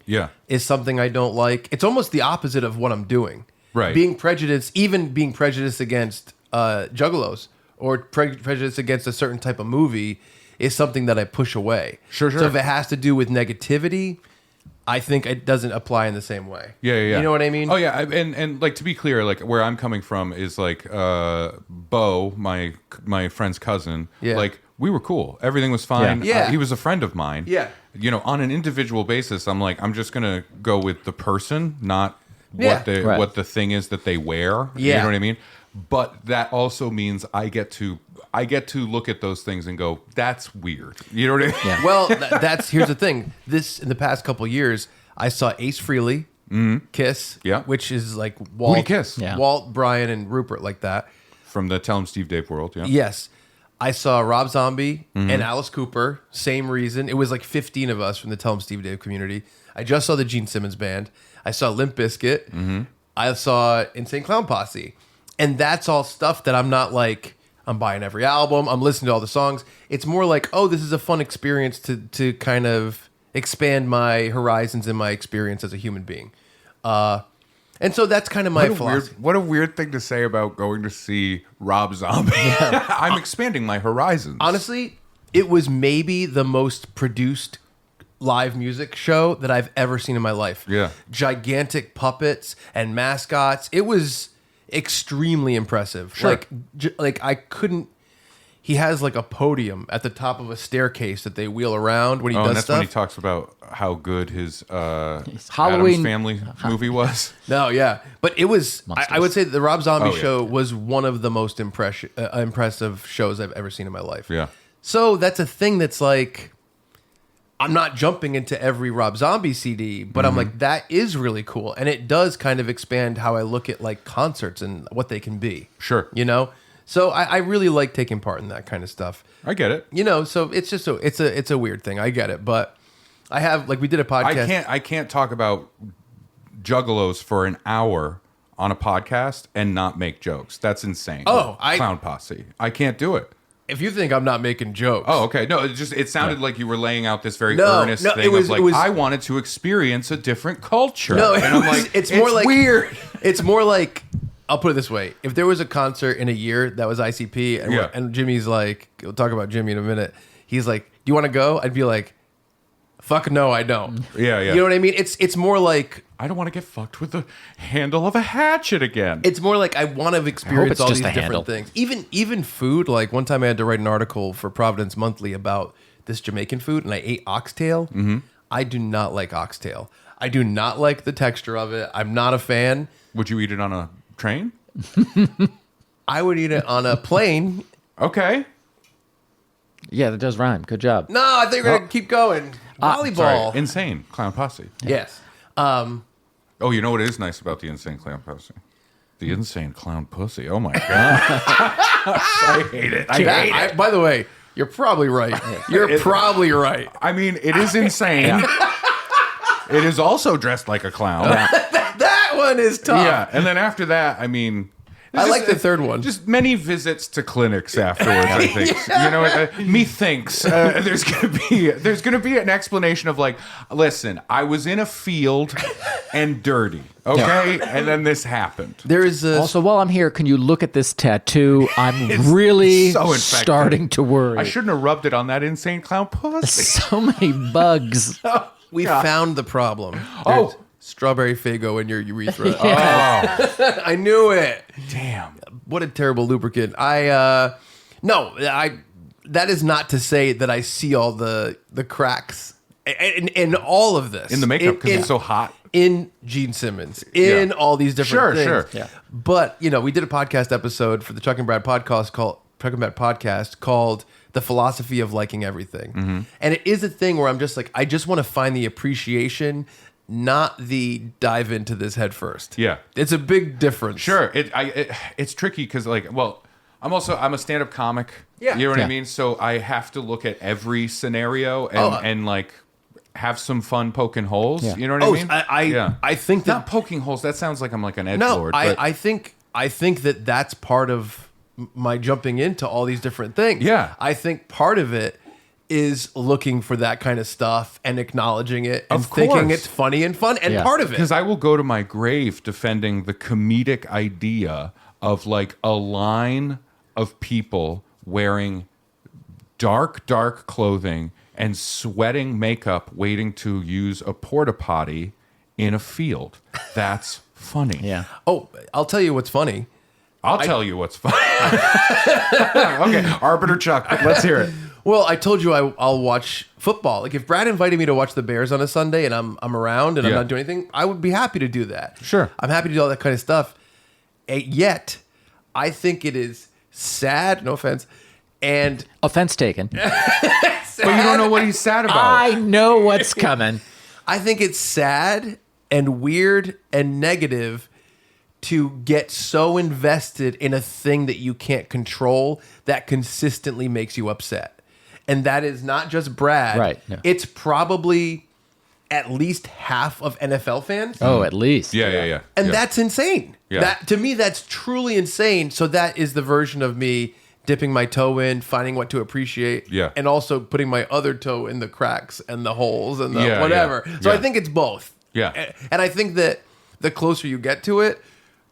[SPEAKER 2] is something I don't like. It's almost the opposite of what I'm doing.
[SPEAKER 1] Right.
[SPEAKER 2] Being prejudiced, even being prejudiced against Juggalos or prejudiced against a certain type of movie is something that I push away.
[SPEAKER 1] Sure.
[SPEAKER 2] So if it has to do with negativity, I think it doesn't apply in the same way.
[SPEAKER 1] Yeah.
[SPEAKER 2] You know what I mean?
[SPEAKER 1] Oh yeah, and like to be clear, like where I'm coming from is like Bo, my friend's cousin.
[SPEAKER 2] Yeah.
[SPEAKER 1] Like we were cool, everything was fine.
[SPEAKER 2] Yeah.
[SPEAKER 1] He was a friend of mine.
[SPEAKER 2] Yeah.
[SPEAKER 1] You know, on an individual basis, I'm like, I'm just gonna go with the person, not
[SPEAKER 2] Yeah.
[SPEAKER 1] what the thing is that they wear.
[SPEAKER 2] Yeah.
[SPEAKER 1] You know what I mean? But that also means I get to look at those things and go, that's weird. You know what I mean?
[SPEAKER 3] Yeah.
[SPEAKER 2] Well, here's the thing. In the past couple of years, I saw Ace Frehley, Kiss, which is like Walt,
[SPEAKER 1] Who do you kiss?
[SPEAKER 3] Yeah.
[SPEAKER 2] Walt, Brian, and Rupert, like that.
[SPEAKER 1] From the Tell 'em Steve Dave world, yeah.
[SPEAKER 2] Yes. I saw Rob Zombie and Alice Cooper. Same reason. It was like 15 of us from the Tell 'em Steve Dave community. I just saw the Gene Simmons band. I saw Limp Bizkit. I saw Insane Clown Posse. And that's all stuff that I'm not like, I'm buying every album. I'm listening to all the songs. It's more like, oh, this is a fun experience to kind of expand my horizons and my experience as a human being. And so that's kind of my philosophy.
[SPEAKER 1] What a weird thing to say about going to see Rob Zombie. I'm expanding my horizons.
[SPEAKER 2] Honestly, it was maybe the most produced live music show that I've ever seen in my life.
[SPEAKER 1] Yeah.
[SPEAKER 2] Gigantic puppets and mascots. It was extremely impressive.
[SPEAKER 1] Sure.
[SPEAKER 2] Like I couldn't. He has like a podium at the top of a staircase that they wheel around when he does
[SPEAKER 1] and that's
[SPEAKER 2] stuff.
[SPEAKER 1] when he talks about how good his
[SPEAKER 3] Halloween
[SPEAKER 1] Addams Family movie was.
[SPEAKER 2] No, yeah, but it was. I would say the Rob Zombie
[SPEAKER 1] Oh, yeah.
[SPEAKER 2] show was one of the most impressive shows I've ever seen in my life.
[SPEAKER 1] Yeah.
[SPEAKER 2] So that's a thing that's like, I'm not jumping into every Rob Zombie CD, but I'm like, that is really cool, and it does kind of expand how I look at like concerts and what they can be.
[SPEAKER 1] Sure.
[SPEAKER 2] You know. So I really like taking part in that kind of stuff.
[SPEAKER 1] I get it.
[SPEAKER 2] You know, so it's just it's a weird thing. I get it, but I have we did a podcast.
[SPEAKER 1] I can't talk about Juggalos for an hour on a podcast and not make jokes. That's insane. Clown Posse. I can't do it.
[SPEAKER 2] If you think I'm not making jokes,
[SPEAKER 1] Oh, okay. No, it sounded like you were laying out this very earnest thing
[SPEAKER 2] it was,
[SPEAKER 1] of like, I wanted to experience a different culture.
[SPEAKER 2] No,
[SPEAKER 1] and I'm like,
[SPEAKER 2] it's more like
[SPEAKER 1] weird.
[SPEAKER 2] It's more like, I'll put it this way: if there was a concert in a year that was ICP, and Jimmy's like, we'll talk about Jimmy in a minute. He's like, "Do you want to go?" I'd be like, "Fuck no, I don't."
[SPEAKER 1] Yeah.
[SPEAKER 2] You know what I mean? It's more like,
[SPEAKER 1] I don't want to get fucked with the handle of a hatchet again.
[SPEAKER 2] it's more like I want to experience
[SPEAKER 3] it's
[SPEAKER 2] all
[SPEAKER 3] just
[SPEAKER 2] these
[SPEAKER 3] a handle.
[SPEAKER 2] different things. Even food. Like one time, I had to write an article for Providence Monthly about this Jamaican food, and I ate oxtail. I do not like oxtail. I do not like the texture of it. I'm not a fan.
[SPEAKER 1] Would you eat it on a train?
[SPEAKER 2] I would eat it on a plane.
[SPEAKER 1] Okay.
[SPEAKER 3] Yeah, that does rhyme. Good job.
[SPEAKER 2] No, I think we're gonna keep going. Volleyball.
[SPEAKER 1] Sorry. Insane Clown Posse.
[SPEAKER 2] Yes.
[SPEAKER 1] Oh, you know what is nice about the Insane Clown Posse? The Insane Clown Pussy. Oh my god. I hate it. I hate it.
[SPEAKER 2] By the way, you're probably right. You're probably right.
[SPEAKER 1] I mean, it is insane. It is also dressed like a clown.
[SPEAKER 2] That one is tough.
[SPEAKER 1] Yeah, and then after that, I mean,
[SPEAKER 2] I like the third one.
[SPEAKER 1] Just many visits to clinics afterwards. I think you know. Methinks there's gonna be an explanation of like, listen, I was in a field and dirty, okay, and then this happened.
[SPEAKER 2] There is
[SPEAKER 3] Also, while I'm here, can you look at this tattoo? I'm really
[SPEAKER 1] so infected.
[SPEAKER 3] starting to worry.
[SPEAKER 1] I shouldn't have rubbed it on that Insane Clown Pussy.
[SPEAKER 3] So many bugs.
[SPEAKER 2] We found the problem.
[SPEAKER 1] Oh.
[SPEAKER 2] There's strawberry Faygo in your urethra.
[SPEAKER 1] Oh,
[SPEAKER 2] I knew it.
[SPEAKER 1] damn.
[SPEAKER 2] What a terrible lubricant. That is not to say that I see all the cracks in all of this.
[SPEAKER 1] In the makeup because it's so hot.
[SPEAKER 2] In Gene Simmons, in all these different things.
[SPEAKER 1] Sure.
[SPEAKER 3] Yeah.
[SPEAKER 2] But, we did a podcast episode for the Chuck and Brad podcast called The Philosophy of Liking Everything.
[SPEAKER 1] Mm-hmm.
[SPEAKER 2] And it is a thing where I'm just like, I just want to find the appreciation, not the dive into this head first.
[SPEAKER 1] Yeah.
[SPEAKER 2] It's a big difference.
[SPEAKER 1] Sure. It's tricky because, I'm a stand-up comic.
[SPEAKER 2] Yeah.
[SPEAKER 1] You know what
[SPEAKER 3] Yeah.
[SPEAKER 1] I mean? So I have to look at every scenario and have some fun poking holes.
[SPEAKER 3] Yeah.
[SPEAKER 1] You know what I mean?
[SPEAKER 2] I think that
[SPEAKER 1] Not poking holes. That sounds like I'm like an edgelord.
[SPEAKER 2] no,
[SPEAKER 1] but
[SPEAKER 2] I think that that's part of my jumping into all these different things.
[SPEAKER 1] Yeah.
[SPEAKER 2] I think part of it is looking for that kind of stuff and acknowledging it and
[SPEAKER 1] Of
[SPEAKER 2] thinking
[SPEAKER 1] course.
[SPEAKER 2] it's funny and fun. And
[SPEAKER 3] Yeah.
[SPEAKER 2] part of it,
[SPEAKER 1] because I will go to my grave defending the comedic idea of like a line of people wearing dark clothing and sweating makeup waiting to use a porta potty in a field. That's funny.
[SPEAKER 3] Yeah.
[SPEAKER 2] oh, I'll tell you what's funny.
[SPEAKER 1] I'll tell you what's funny. Okay, Arbiter Chuck, let's hear it.
[SPEAKER 2] Well, I told you I'll watch football. Like if Brad invited me to watch the Bears on a Sunday and I'm around and I'm
[SPEAKER 1] Yeah.
[SPEAKER 2] not doing anything, I would be happy to do that.
[SPEAKER 1] Sure.
[SPEAKER 2] I'm happy to do all that kind of stuff. Yet, I think it is sad, no offense, and
[SPEAKER 3] Offense taken.
[SPEAKER 1] But you don't know what he's sad about.
[SPEAKER 3] I know what's coming.
[SPEAKER 2] I think it's sad and weird and negative to get so invested in a thing that you can't control that consistently makes you upset. And that is not just Brad.
[SPEAKER 3] Right, yeah.
[SPEAKER 2] It's probably at least half of NFL fans.
[SPEAKER 3] Oh, at least.
[SPEAKER 1] Yeah.
[SPEAKER 2] And
[SPEAKER 1] Yeah.
[SPEAKER 2] that's insane.
[SPEAKER 1] Yeah.
[SPEAKER 2] That to me, that's truly insane. So that is the version of me dipping my toe in, finding what to appreciate,
[SPEAKER 1] Yeah.
[SPEAKER 2] and also putting my other toe in the cracks and the holes and the
[SPEAKER 1] Yeah,
[SPEAKER 2] whatever.
[SPEAKER 1] yeah,
[SPEAKER 2] So
[SPEAKER 1] yeah.
[SPEAKER 2] I think it's both.
[SPEAKER 1] Yeah.
[SPEAKER 2] And I think that the closer you get to it,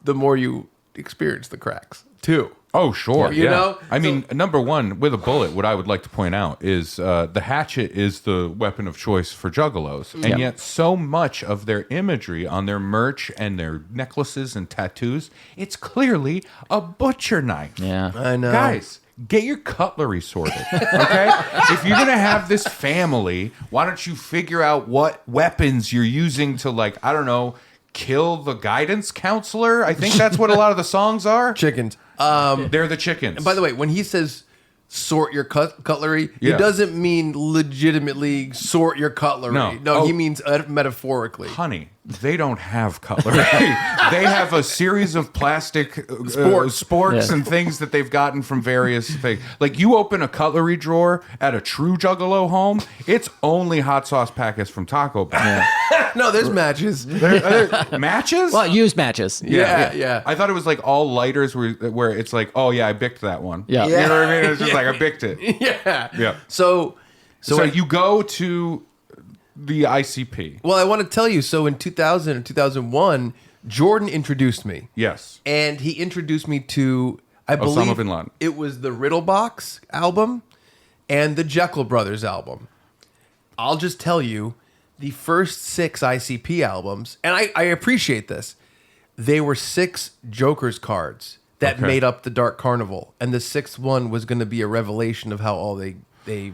[SPEAKER 2] the more you experience the cracks too.
[SPEAKER 1] Oh, sure.
[SPEAKER 2] You
[SPEAKER 1] yeah.
[SPEAKER 2] know?
[SPEAKER 1] I mean, number one, with a bullet, what I would like to point out is the hatchet is the weapon of choice for juggalos. And
[SPEAKER 3] Yeah.
[SPEAKER 1] yet so much of their imagery on their merch and their necklaces and tattoos, it's clearly a butcher knife.
[SPEAKER 3] Yeah.
[SPEAKER 2] I know.
[SPEAKER 1] Guys, get your cutlery sorted, okay? If you're going to have this family, why don't you figure out what weapons you're using to, like, I don't know, kill the guidance counselor? I think that's what a lot of the songs are.
[SPEAKER 2] Chickens.
[SPEAKER 1] They're the chickens.
[SPEAKER 2] By the way, when he says sort your cutlery,
[SPEAKER 1] Yeah.
[SPEAKER 2] he doesn't mean legitimately sort your cutlery.
[SPEAKER 1] No.
[SPEAKER 2] No,
[SPEAKER 1] Oh.
[SPEAKER 2] he means metaphorically.
[SPEAKER 1] Honey, they don't have cutlery. They have a series of plastic sporks
[SPEAKER 3] Yeah.
[SPEAKER 1] and things that they've gotten from various things. Like you open a cutlery drawer at a true Juggalo home, it's only hot sauce packets from Taco Bell.
[SPEAKER 2] No, there's matches.
[SPEAKER 1] Matches?
[SPEAKER 3] Well, used matches.
[SPEAKER 2] Yeah.
[SPEAKER 1] I thought it was like all lighters where it's like, oh yeah, I bicked that one.
[SPEAKER 3] Yeah.
[SPEAKER 1] You know what I mean? It's just like I bicked it.
[SPEAKER 2] Yeah.
[SPEAKER 1] Yeah.
[SPEAKER 2] So
[SPEAKER 1] You go to the ICP.
[SPEAKER 2] well, I want to tell you. So in 2000 or 2001, Jordan introduced me,
[SPEAKER 1] Yes.
[SPEAKER 2] and he introduced me to, I believe,
[SPEAKER 1] Osama bin Laden.
[SPEAKER 2] it was the Riddle Box album and the Jekyll Brothers album. I'll just tell you, the first 6 ICP albums, and I appreciate this, they were 6 Joker's cards that
[SPEAKER 1] Okay.
[SPEAKER 2] made up the Dark Carnival, and the 6th one was going to be a revelation of how all they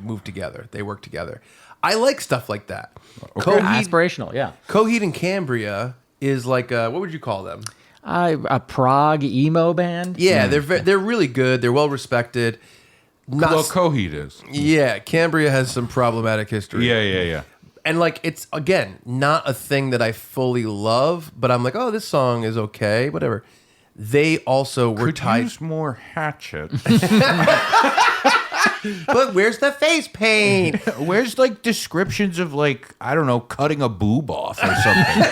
[SPEAKER 2] moved together, they worked together. I like stuff like that.
[SPEAKER 3] Aspirational, yeah.
[SPEAKER 2] Coheed and Cambria is like what would you call them?
[SPEAKER 3] A prog emo band.
[SPEAKER 2] Yeah, they're really good. They're well respected. Not
[SPEAKER 1] Well, Coheed is.
[SPEAKER 2] yeah, Cambria has some problematic history.
[SPEAKER 1] Yeah.
[SPEAKER 2] And like it's again not a thing that I fully love, but I'm like, oh, this song is okay, whatever. They also were
[SPEAKER 1] Could
[SPEAKER 2] tied.
[SPEAKER 1] use more hatchet.
[SPEAKER 2] But where's the face paint?
[SPEAKER 1] Where's like descriptions of like, I don't know, cutting a boob off or something?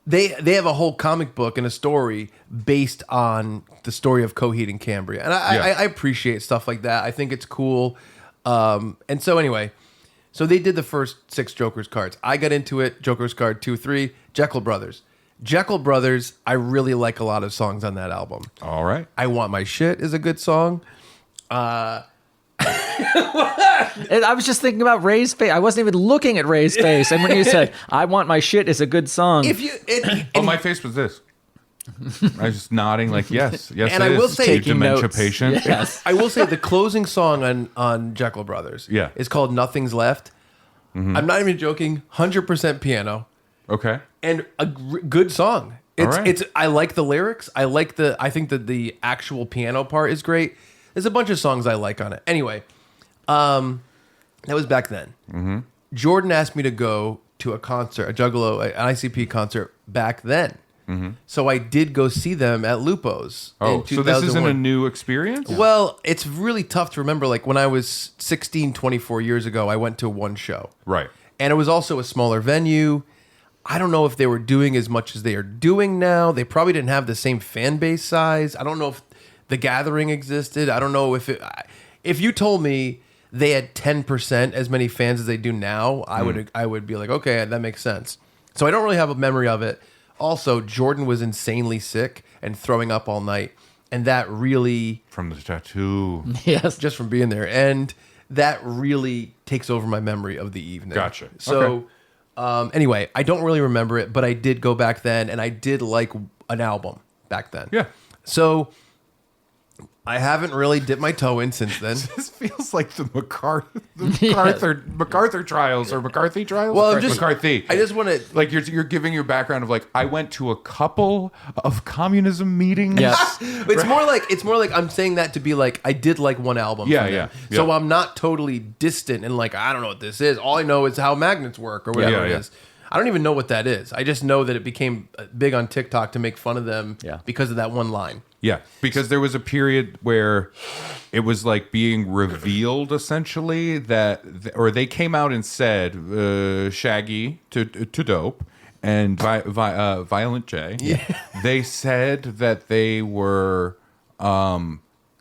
[SPEAKER 2] They have a whole comic book and a story based on the story of Coheed and Cambria, and I appreciate stuff like that. I think it's cool. And so anyway, so they did the first 6 Joker's cards. I got into it. Joker's card 2, 3, Jekyll Brothers. Jekyll Brothers, I really like a lot of songs on that album.
[SPEAKER 1] All right.
[SPEAKER 2] I Want My Shit is a good song.
[SPEAKER 3] And I was just thinking about Ray's face. I wasn't even looking at Ray's face. And when you said, "I Want My Shit" is a good song,
[SPEAKER 1] My face was this. I was just nodding like, yes,
[SPEAKER 2] And
[SPEAKER 1] it
[SPEAKER 2] I will
[SPEAKER 1] is.
[SPEAKER 2] say-
[SPEAKER 1] You dementia
[SPEAKER 3] notes.
[SPEAKER 1] patient.
[SPEAKER 3] Yes.
[SPEAKER 2] I will say the closing song on Juggalo Brothers
[SPEAKER 1] Yeah.
[SPEAKER 2] is called Nothing's Left. I'm not even joking. 100% piano
[SPEAKER 1] Okay.
[SPEAKER 2] and a good song. It's
[SPEAKER 1] All right.
[SPEAKER 2] it's I like the lyrics. I think that the actual piano part is great. There's a bunch of songs I like on it. Anyway, that was back then. Jordan asked me to go to a concert, a Juggalo, an ICP concert back then. So I did go see them at Lupo's.
[SPEAKER 1] Oh,
[SPEAKER 2] in
[SPEAKER 1] so this isn't
[SPEAKER 2] 2001.
[SPEAKER 1] a new experience?
[SPEAKER 2] Well, it's really tough to remember. Like when I was 16, 24 years ago, I went to one show.
[SPEAKER 1] Right.
[SPEAKER 2] And it was also a smaller venue. I don't know if they were doing as much as they are doing now. They probably didn't have the same fan base size. I don't know if the gathering existed. I don't know if you told me they had 10% as many fans as they do now, I would be like, okay, that makes sense. So I don't really have a memory of it. Also, Jordan was insanely sick and throwing up all night. And that really,
[SPEAKER 1] From the tattoo.
[SPEAKER 3] yes,
[SPEAKER 2] just from being there, and that really takes over my memory of the evening.
[SPEAKER 1] Gotcha.
[SPEAKER 2] So, anyway, I don't really remember it, but I did go back then, and I did like an album back then.
[SPEAKER 1] Yeah.
[SPEAKER 2] So, I haven't really dipped my toe in since then.
[SPEAKER 1] This feels like the MacArthur trials or McCarthy trials.
[SPEAKER 2] Well, I'm just
[SPEAKER 1] McCarthy.
[SPEAKER 2] I just want to.
[SPEAKER 1] Like you're giving your background of like I went to a couple of communism meetings.
[SPEAKER 3] yes.
[SPEAKER 2] It's more like I'm saying that to be like I did like one album.
[SPEAKER 1] Yeah,
[SPEAKER 2] from them.
[SPEAKER 1] yeah.
[SPEAKER 2] So I'm not totally distant and like I don't know what this is. All I know is how magnets work or whatever it
[SPEAKER 1] Yeah.
[SPEAKER 2] is. I don't even know what that is. I just know that it became big on TikTok to make fun of them because of that one line.
[SPEAKER 1] Yeah, because there was a period where it was like being revealed essentially that, or they came out and said Shaggy to Dope and Violent J. Yeah. They said that they were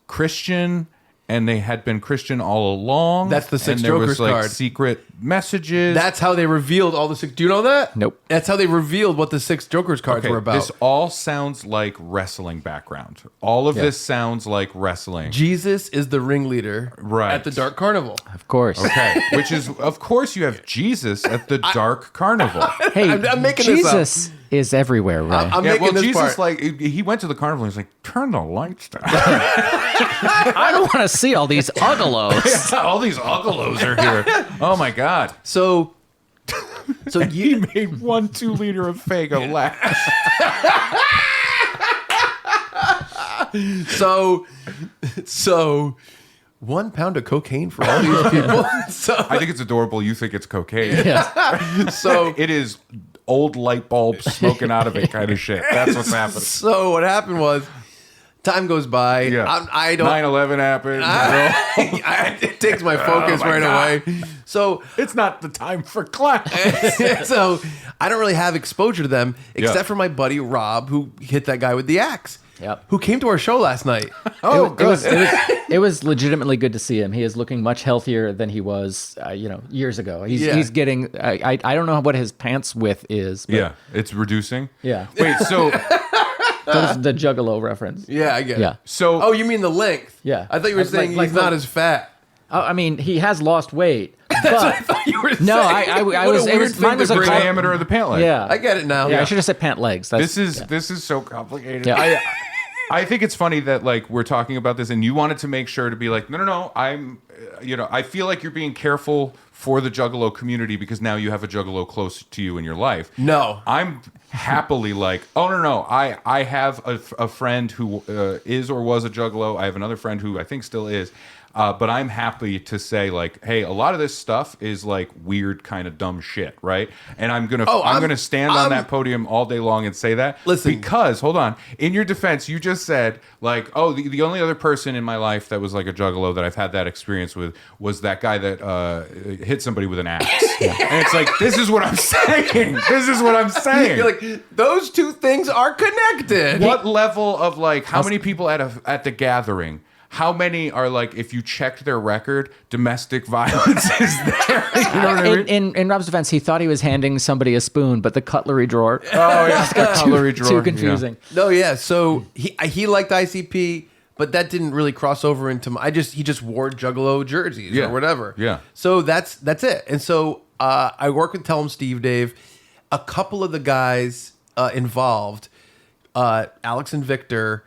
[SPEAKER 1] Christian and they had been Christian all along.
[SPEAKER 2] That's the Six
[SPEAKER 1] and there was
[SPEAKER 2] Jokers
[SPEAKER 1] like
[SPEAKER 2] card.
[SPEAKER 1] secret messages.
[SPEAKER 2] That's how they revealed all the six. Do you know that?
[SPEAKER 3] Nope.
[SPEAKER 2] That's how they revealed what the six Jokers cards
[SPEAKER 1] Okay,
[SPEAKER 2] were about.
[SPEAKER 1] This all sounds like wrestling background. All of this sounds like wrestling.
[SPEAKER 2] Jesus is the ringleader
[SPEAKER 1] Right.
[SPEAKER 2] at the Dark Carnival.
[SPEAKER 3] Of course.
[SPEAKER 1] Okay, which is, of course, you have Jesus at the Dark Carnival.
[SPEAKER 3] Hey,
[SPEAKER 2] I'm making this up.
[SPEAKER 3] Jesus is everywhere, right?
[SPEAKER 2] I'm
[SPEAKER 1] Yeah,
[SPEAKER 2] making
[SPEAKER 1] well,
[SPEAKER 2] this
[SPEAKER 1] Jesus,
[SPEAKER 2] part.
[SPEAKER 1] like, he went to the carnival and he's like, turn the lights down.
[SPEAKER 3] I don't want to see all these uggalos.
[SPEAKER 1] All these Juggalos are here. Oh, my God.
[SPEAKER 2] So
[SPEAKER 1] He made 1 2-liter of Faygo last.
[SPEAKER 2] so 1 pound of cocaine for all these people. So
[SPEAKER 1] I think it's adorable. You think it's cocaine.
[SPEAKER 3] Yes.
[SPEAKER 2] so
[SPEAKER 1] It is old light bulbs smoking out of it kind of shit. That's what's happening.
[SPEAKER 2] so what happened was time goes by.
[SPEAKER 1] Yeah.
[SPEAKER 2] I don't.
[SPEAKER 1] 9/11 happened.
[SPEAKER 2] It takes my focus
[SPEAKER 1] my
[SPEAKER 2] right
[SPEAKER 1] God.
[SPEAKER 2] away. So
[SPEAKER 1] It's not the time for class.
[SPEAKER 2] so I don't really have exposure to them except
[SPEAKER 1] Yeah.
[SPEAKER 2] for my buddy Rob, who hit that guy with the axe.
[SPEAKER 3] Yep.
[SPEAKER 2] Who came to our show last night?
[SPEAKER 3] It was legitimately good to see him. He is looking much healthier than he was, years ago. He's getting. I don't know what his pants width is. But
[SPEAKER 1] Yeah, it's reducing.
[SPEAKER 3] Yeah.
[SPEAKER 1] Wait, so
[SPEAKER 3] That was the Juggalo reference.
[SPEAKER 2] Yeah, I get
[SPEAKER 3] Yeah.
[SPEAKER 2] it.
[SPEAKER 1] so
[SPEAKER 2] Oh, you mean the length?
[SPEAKER 3] Yeah.
[SPEAKER 2] I thought you were
[SPEAKER 3] Like-
[SPEAKER 2] saying
[SPEAKER 3] like
[SPEAKER 2] he's not as fat.
[SPEAKER 3] I mean, he has lost weight, but
[SPEAKER 2] You were
[SPEAKER 3] no,
[SPEAKER 2] saying.
[SPEAKER 3] I
[SPEAKER 2] What a
[SPEAKER 3] was. It
[SPEAKER 2] weird
[SPEAKER 3] was
[SPEAKER 2] thing
[SPEAKER 3] mine
[SPEAKER 2] to
[SPEAKER 3] was a
[SPEAKER 2] bring up.
[SPEAKER 1] diameter of the pant leg.
[SPEAKER 3] Yeah.
[SPEAKER 2] I get it now.
[SPEAKER 3] Yeah, I should have said pant legs. That's,
[SPEAKER 1] This is so complicated.
[SPEAKER 3] Yeah.
[SPEAKER 1] I think it's funny that like we're talking about this and you wanted to make sure to be like, no, I'm, I feel like you're being careful for the Juggalo community because now you have a Juggalo close to you in your life.
[SPEAKER 2] No.
[SPEAKER 1] I'm happily like, oh no, I have a friend who is or was a Juggalo. I have another friend who I think still is. But I'm happy to say, like, hey, a lot of this stuff is like weird, kind of dumb shit, right? And I'm gonna stand on that podium all day long and say that.
[SPEAKER 2] Listen.
[SPEAKER 1] Because hold on, in your defense, you just said like, oh, the only other person in my life that was like a Juggalo that I've had that experience with was that guy that hit somebody with an axe. And it's like, this is what I'm saying. This is what I'm saying.
[SPEAKER 2] You're like, those two things are connected.
[SPEAKER 1] What level of like how many people at the gathering? How many are like if you checked their record, domestic violence is there? You know what I mean?
[SPEAKER 3] in Rob's defense, he thought he was handing somebody a spoon, but the cutlery drawer.
[SPEAKER 1] Oh yeah, cutlery drawer.
[SPEAKER 3] Too confusing.
[SPEAKER 2] No, yeah. So he liked ICP, but that didn't really cross over into my. He just wore Juggalo jerseys
[SPEAKER 1] Yeah.
[SPEAKER 2] or whatever.
[SPEAKER 1] Yeah.
[SPEAKER 2] So that's it. And so I work with Tell 'em Steve Dave. A couple of the guys involved, Alex and Victor,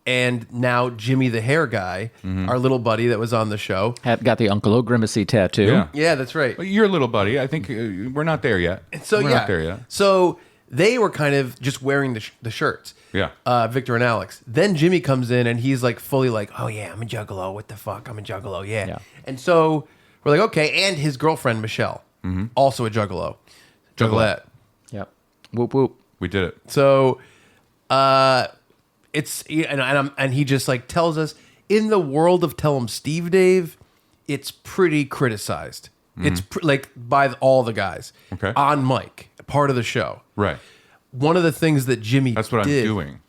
[SPEAKER 2] and now Jimmy the hair guy, our little buddy that was on the show.
[SPEAKER 3] Got the Uncle O Grimacy tattoo.
[SPEAKER 1] Yeah.
[SPEAKER 2] Yeah, that's right.
[SPEAKER 1] Well, you're a little buddy. I think we're not there yet.
[SPEAKER 2] So
[SPEAKER 1] we're
[SPEAKER 2] yeah,
[SPEAKER 1] not there yet.
[SPEAKER 2] so they were kind of just wearing the shirts.
[SPEAKER 1] Yeah.
[SPEAKER 2] Victor and Alex. Then Jimmy comes in and he's like fully like, oh yeah, I'm a Juggalo. What the fuck? I'm a Juggalo. Yeah.
[SPEAKER 3] Yeah.
[SPEAKER 2] And so we're like, okay. And his girlfriend Michelle, also a Juggalo. Juggalette.
[SPEAKER 3] Yep. Whoop whoop.
[SPEAKER 1] We did it.
[SPEAKER 2] So, it's and he just like tells us in the world of Tell 'em Steve Dave, it's pretty criticized. It's like by all the guys.
[SPEAKER 1] Okay.
[SPEAKER 2] On mic, part of the show.
[SPEAKER 1] Right.
[SPEAKER 2] One of the things that Jimmy
[SPEAKER 1] That's what
[SPEAKER 2] did,
[SPEAKER 1] I'm doing.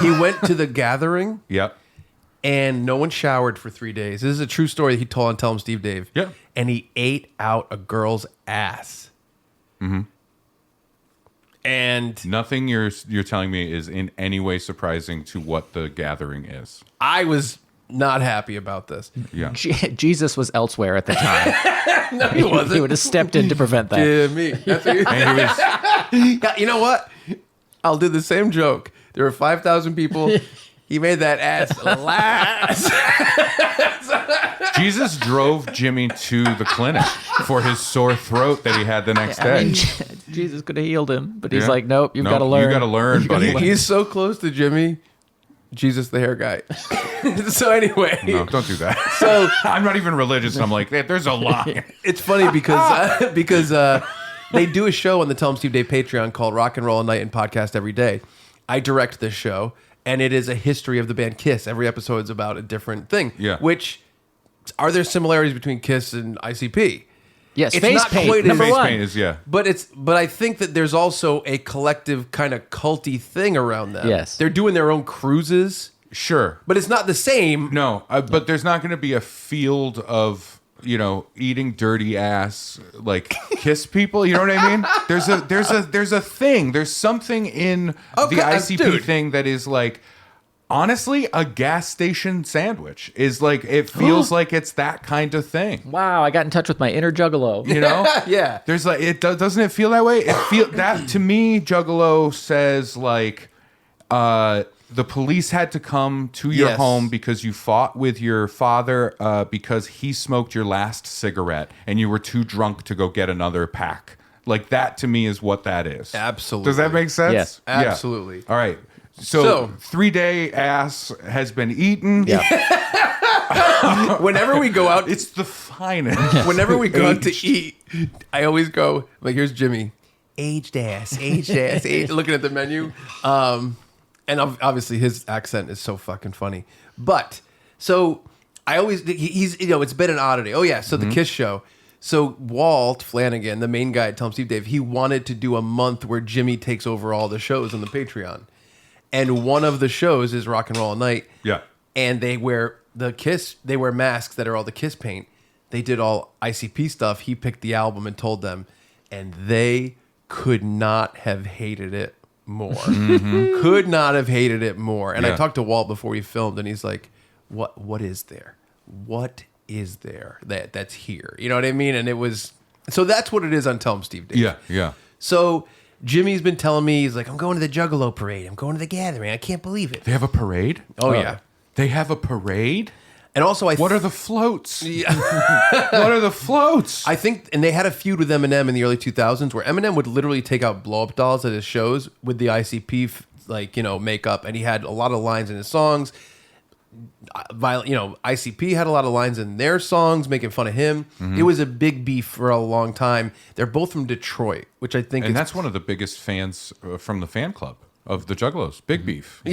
[SPEAKER 2] he went to the gathering
[SPEAKER 1] Yep.
[SPEAKER 2] and no one showered for 3 days. This is a true story that he told on Tell 'em Steve Dave.
[SPEAKER 1] Yeah.
[SPEAKER 2] And he ate out a girl's ass. And
[SPEAKER 1] Nothing you're telling me is in any way surprising to what the gathering is.
[SPEAKER 2] I was not happy about this.
[SPEAKER 1] Yeah.
[SPEAKER 3] Jesus was elsewhere at the time.
[SPEAKER 2] No, he wasn't.
[SPEAKER 3] He would have stepped in to prevent that.
[SPEAKER 2] Jimmy. That's what
[SPEAKER 1] And he was,
[SPEAKER 2] yeah, you know what? I'll do the same joke. There were 5,000 people. He made that ass last.
[SPEAKER 1] Jesus drove Jimmy to the clinic for his sore throat that he had the next day.
[SPEAKER 3] I mean, Jesus could have healed him, but he's
[SPEAKER 1] Yeah.
[SPEAKER 3] like, nope, you've
[SPEAKER 1] Nope,
[SPEAKER 3] got to learn.
[SPEAKER 1] You got to learn, buddy.
[SPEAKER 2] He's so close to Jimmy. Jesus the hair guy. So anyway.
[SPEAKER 1] No, don't do that.
[SPEAKER 2] So
[SPEAKER 1] I'm not even religious, and I'm like, there's a line.
[SPEAKER 2] it's funny because they do a show on the Tell 'em Steve Dave Patreon called Rock and Roll All Night and Podcast Every Day. I direct this show, and it is a history of the band Kiss. Every episode is about a different thing.
[SPEAKER 1] Yeah.
[SPEAKER 2] Which, are there similarities between Kiss and ICP?
[SPEAKER 3] Yes,
[SPEAKER 2] It's
[SPEAKER 3] face
[SPEAKER 2] not
[SPEAKER 3] paint,
[SPEAKER 2] quite as-
[SPEAKER 3] number
[SPEAKER 1] Face
[SPEAKER 3] one.
[SPEAKER 1] paint is, yeah.
[SPEAKER 2] But I think that there's also a collective kind of culty thing around them.
[SPEAKER 3] Yes.
[SPEAKER 2] They're doing their own cruises,
[SPEAKER 1] Sure.
[SPEAKER 2] but it's not the same.
[SPEAKER 1] No, but there's not going to be a field of, eating dirty ass, like, Kiss people. You know what I mean? There's a thing. There's something in
[SPEAKER 2] Okay,
[SPEAKER 1] the ICP
[SPEAKER 2] dude.
[SPEAKER 1] thing that is like, honestly, a gas station sandwich is like, it feels like it's that kind of thing.
[SPEAKER 3] Wow, I got in touch with my inner Juggalo.
[SPEAKER 1] You know?
[SPEAKER 2] Yeah.
[SPEAKER 1] There's like, doesn't it feel that way? It feel that to me, Juggalo says like, the police had to come to your
[SPEAKER 2] Yes.
[SPEAKER 1] home because you fought with your father because he smoked your last cigarette and you were too drunk to go get another pack. Like that to me is what that is.
[SPEAKER 2] Absolutely.
[SPEAKER 1] Does that make sense?
[SPEAKER 3] Yes.
[SPEAKER 1] Yeah.
[SPEAKER 2] Absolutely.
[SPEAKER 1] All right. So 3-day ass has been eaten.
[SPEAKER 3] Yeah.
[SPEAKER 2] Whenever we go out,
[SPEAKER 1] It's the finest.
[SPEAKER 2] whenever we go out to eat, I always go like, "Here's Jimmy, aged ass, looking at the menu." And obviously his accent is so fucking funny. But so I always he's it's been an oddity. Oh yeah, so the Kiss show. So Walt Flanagan, the main guy at Tell 'em Steve Dave, he wanted to do a month where Jimmy takes over all the shows on the Patreon, and one of the shows is Rock and Roll All Night.
[SPEAKER 1] Yeah.
[SPEAKER 2] And they wear they wear masks that are all the Kiss paint. They did all ICP stuff. He picked the album and told them, and they could not have hated it more. Could not have hated it more. And I
[SPEAKER 1] Yeah.
[SPEAKER 2] talked to Walt before we filmed, and he's like, What is there? What is there that's here? You know what I mean? And it was so that's what it is on Tell 'em Steve Dave.
[SPEAKER 1] Yeah. Yeah.
[SPEAKER 2] So Jimmy's been telling me, he's like, I'm going to the Juggalo parade. I'm going to the gathering. I can't believe it.
[SPEAKER 1] They have a parade?
[SPEAKER 2] Oh, yeah.
[SPEAKER 1] They have a parade?
[SPEAKER 2] And also,
[SPEAKER 1] What are the floats? What are the floats?
[SPEAKER 2] I think, and they had a feud with Eminem in the early 2000s where Eminem would literally take out blow-up dolls at his shows with the ICP, makeup, and he had a lot of lines in his songs. ICP had a lot of lines in their songs making fun of him. It was a big beef for a long time. They're both from Detroit, which I think
[SPEAKER 1] And
[SPEAKER 2] is
[SPEAKER 1] that's one of the biggest fans from the fan club of the Juggalos. Big Beef.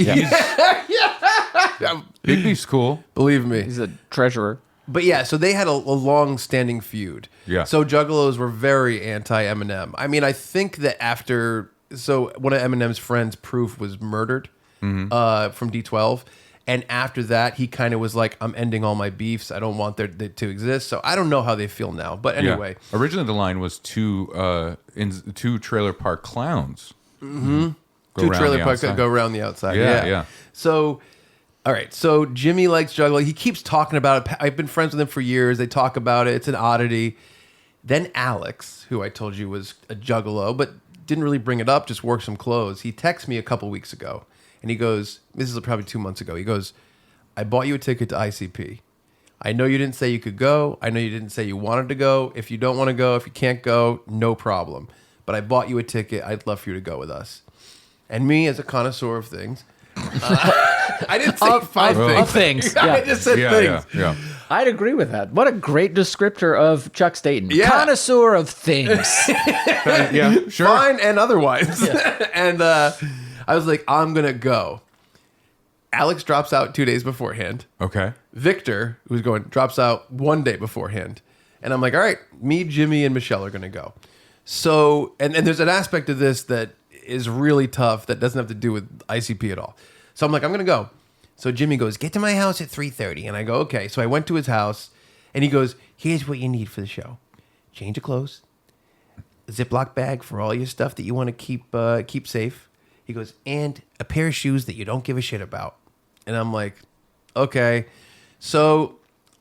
[SPEAKER 1] Big Beef's cool.
[SPEAKER 2] believe me.
[SPEAKER 3] He's a treasurer.
[SPEAKER 2] But yeah, so they had a long-standing feud.
[SPEAKER 1] Yeah.
[SPEAKER 2] So Juggalos were very anti-Eminem. I mean, I think that one of Eminem's friends, Proof, was murdered from D12. And after that, he kind of was like, I'm ending all my beefs. I don't want there to exist. So I don't know how they feel now. But anyway.
[SPEAKER 1] Yeah. Originally, the line was two trailer park clowns. Mm-hmm.
[SPEAKER 2] Two trailer parks that go around the outside.
[SPEAKER 1] Yeah, yeah.
[SPEAKER 2] So All right, so Jimmy likes Juggalo. He keeps talking about it. I've been friends with him for years. They talk about it. It's an oddity. Then Alex, who I told you was a Juggalo, but didn't really bring it up, just wore some clothes. He texted me a couple weeks ago, and he goes, this is probably 2 months ago. He goes, I bought you a ticket to ICP. I know you didn't say you could go. I know you didn't say you wanted to go. If you don't want to go, if you can't go, no problem. But I bought you a ticket. I'd love for you to go with us. And me, as a connoisseur of things, I didn't say five things.
[SPEAKER 3] Of things.
[SPEAKER 2] I
[SPEAKER 3] Yeah.
[SPEAKER 2] just said things.
[SPEAKER 1] Yeah.
[SPEAKER 3] I'd agree with that. What a great descriptor of Chuck Staten.
[SPEAKER 2] Yeah.
[SPEAKER 3] Connoisseur of things.
[SPEAKER 1] Yeah, sure.
[SPEAKER 2] Fine and otherwise. And I was like, I'm going to go. Alex drops out 2 days beforehand.
[SPEAKER 1] Okay.
[SPEAKER 2] Victor, who's going, drops out 1 day beforehand. And I'm like, all right, me, Jimmy, and Michelle are going to go. So, and there's an aspect of this that is really tough that doesn't have to do with ICP at all. So I'm like, I'm going to go. So Jimmy goes, get to my house at 3:30. And I go, okay. So I went to his house, and he goes, here's what you need for the show. Change of clothes, a Ziploc bag for all your stuff that you want to keep safe. He goes, and a pair of shoes that you don't give a shit about. And I'm like, okay. So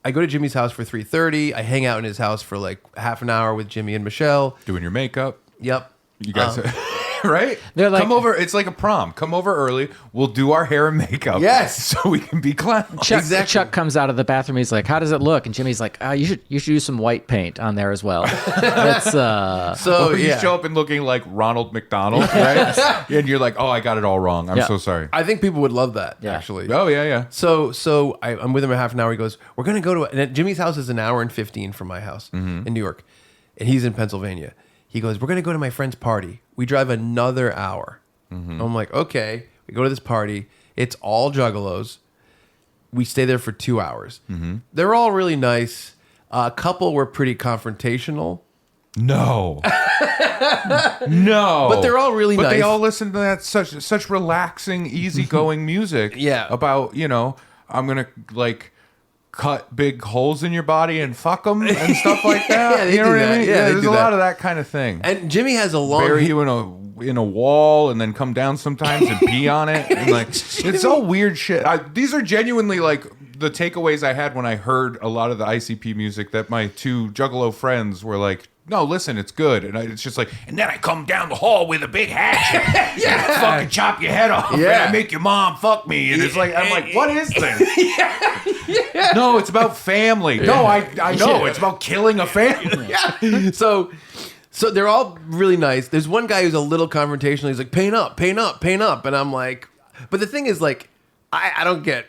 [SPEAKER 2] I go to Jimmy's house for 3:30. I hang out in his house for like half an hour with Jimmy and Michelle.
[SPEAKER 1] Doing your makeup.
[SPEAKER 2] Yep.
[SPEAKER 1] You guys, right?
[SPEAKER 3] They're like-
[SPEAKER 1] come over. It's like a prom. Come over early. We'll do our hair and makeup.
[SPEAKER 2] Yes.
[SPEAKER 1] So we can be clowns.
[SPEAKER 3] Chuck comes out of the bathroom. He's like, how does it look? And Jimmy's like, you should use some white paint on there as well. That's
[SPEAKER 2] So
[SPEAKER 1] Or you
[SPEAKER 2] yeah.
[SPEAKER 1] show up and looking like Ronald McDonald, right? And you're like, oh, I got it all wrong. I'm
[SPEAKER 3] Yeah.
[SPEAKER 1] so sorry.
[SPEAKER 2] I think people would love that,
[SPEAKER 3] Yeah.
[SPEAKER 2] actually.
[SPEAKER 1] Oh, yeah.
[SPEAKER 2] So I'm with him a half an hour. He goes, we're going to go to... And Jimmy's house is an hour and 15 from my house in New York. And he's in Pennsylvania. He goes, we're going to go to my friend's party. We drive another hour. I'm like, okay. We go to this party. It's all Juggalos. We stay there for 2 hours. They're all really nice. A couple were pretty confrontational.
[SPEAKER 1] No. No.
[SPEAKER 2] But they're all really
[SPEAKER 1] But
[SPEAKER 2] nice.
[SPEAKER 1] they all listen to that such relaxing, easygoing music.
[SPEAKER 2] Yeah.
[SPEAKER 1] About, I'm going to like cut big holes in your body and fuck them and stuff like that.
[SPEAKER 2] Yeah, they
[SPEAKER 1] you know
[SPEAKER 2] do
[SPEAKER 1] what
[SPEAKER 2] that.
[SPEAKER 1] I mean?
[SPEAKER 2] Yeah, they
[SPEAKER 1] there's
[SPEAKER 2] do
[SPEAKER 1] a lot
[SPEAKER 2] that.
[SPEAKER 1] of that kind of thing.
[SPEAKER 2] And Jimmy has a long...
[SPEAKER 1] Bury you in a wall and then come down sometimes and pee on it. And like it's all weird shit. These are genuinely like the takeaways I had when I heard a lot of the ICP music that my two Juggalo friends were like, no, listen, it's good. And it's just like, and then I come down the hall with a big hatchet. And I fucking chop your head off.
[SPEAKER 2] Yeah.
[SPEAKER 1] And I make your mom fuck me. And it's like, I'm like, what is this? No, it's about family. No, I know. It's about killing a family.
[SPEAKER 2] So they're all really nice. There's one guy who's a little confrontational. He's like, paint up. And I'm like, but the thing is, like, I don't get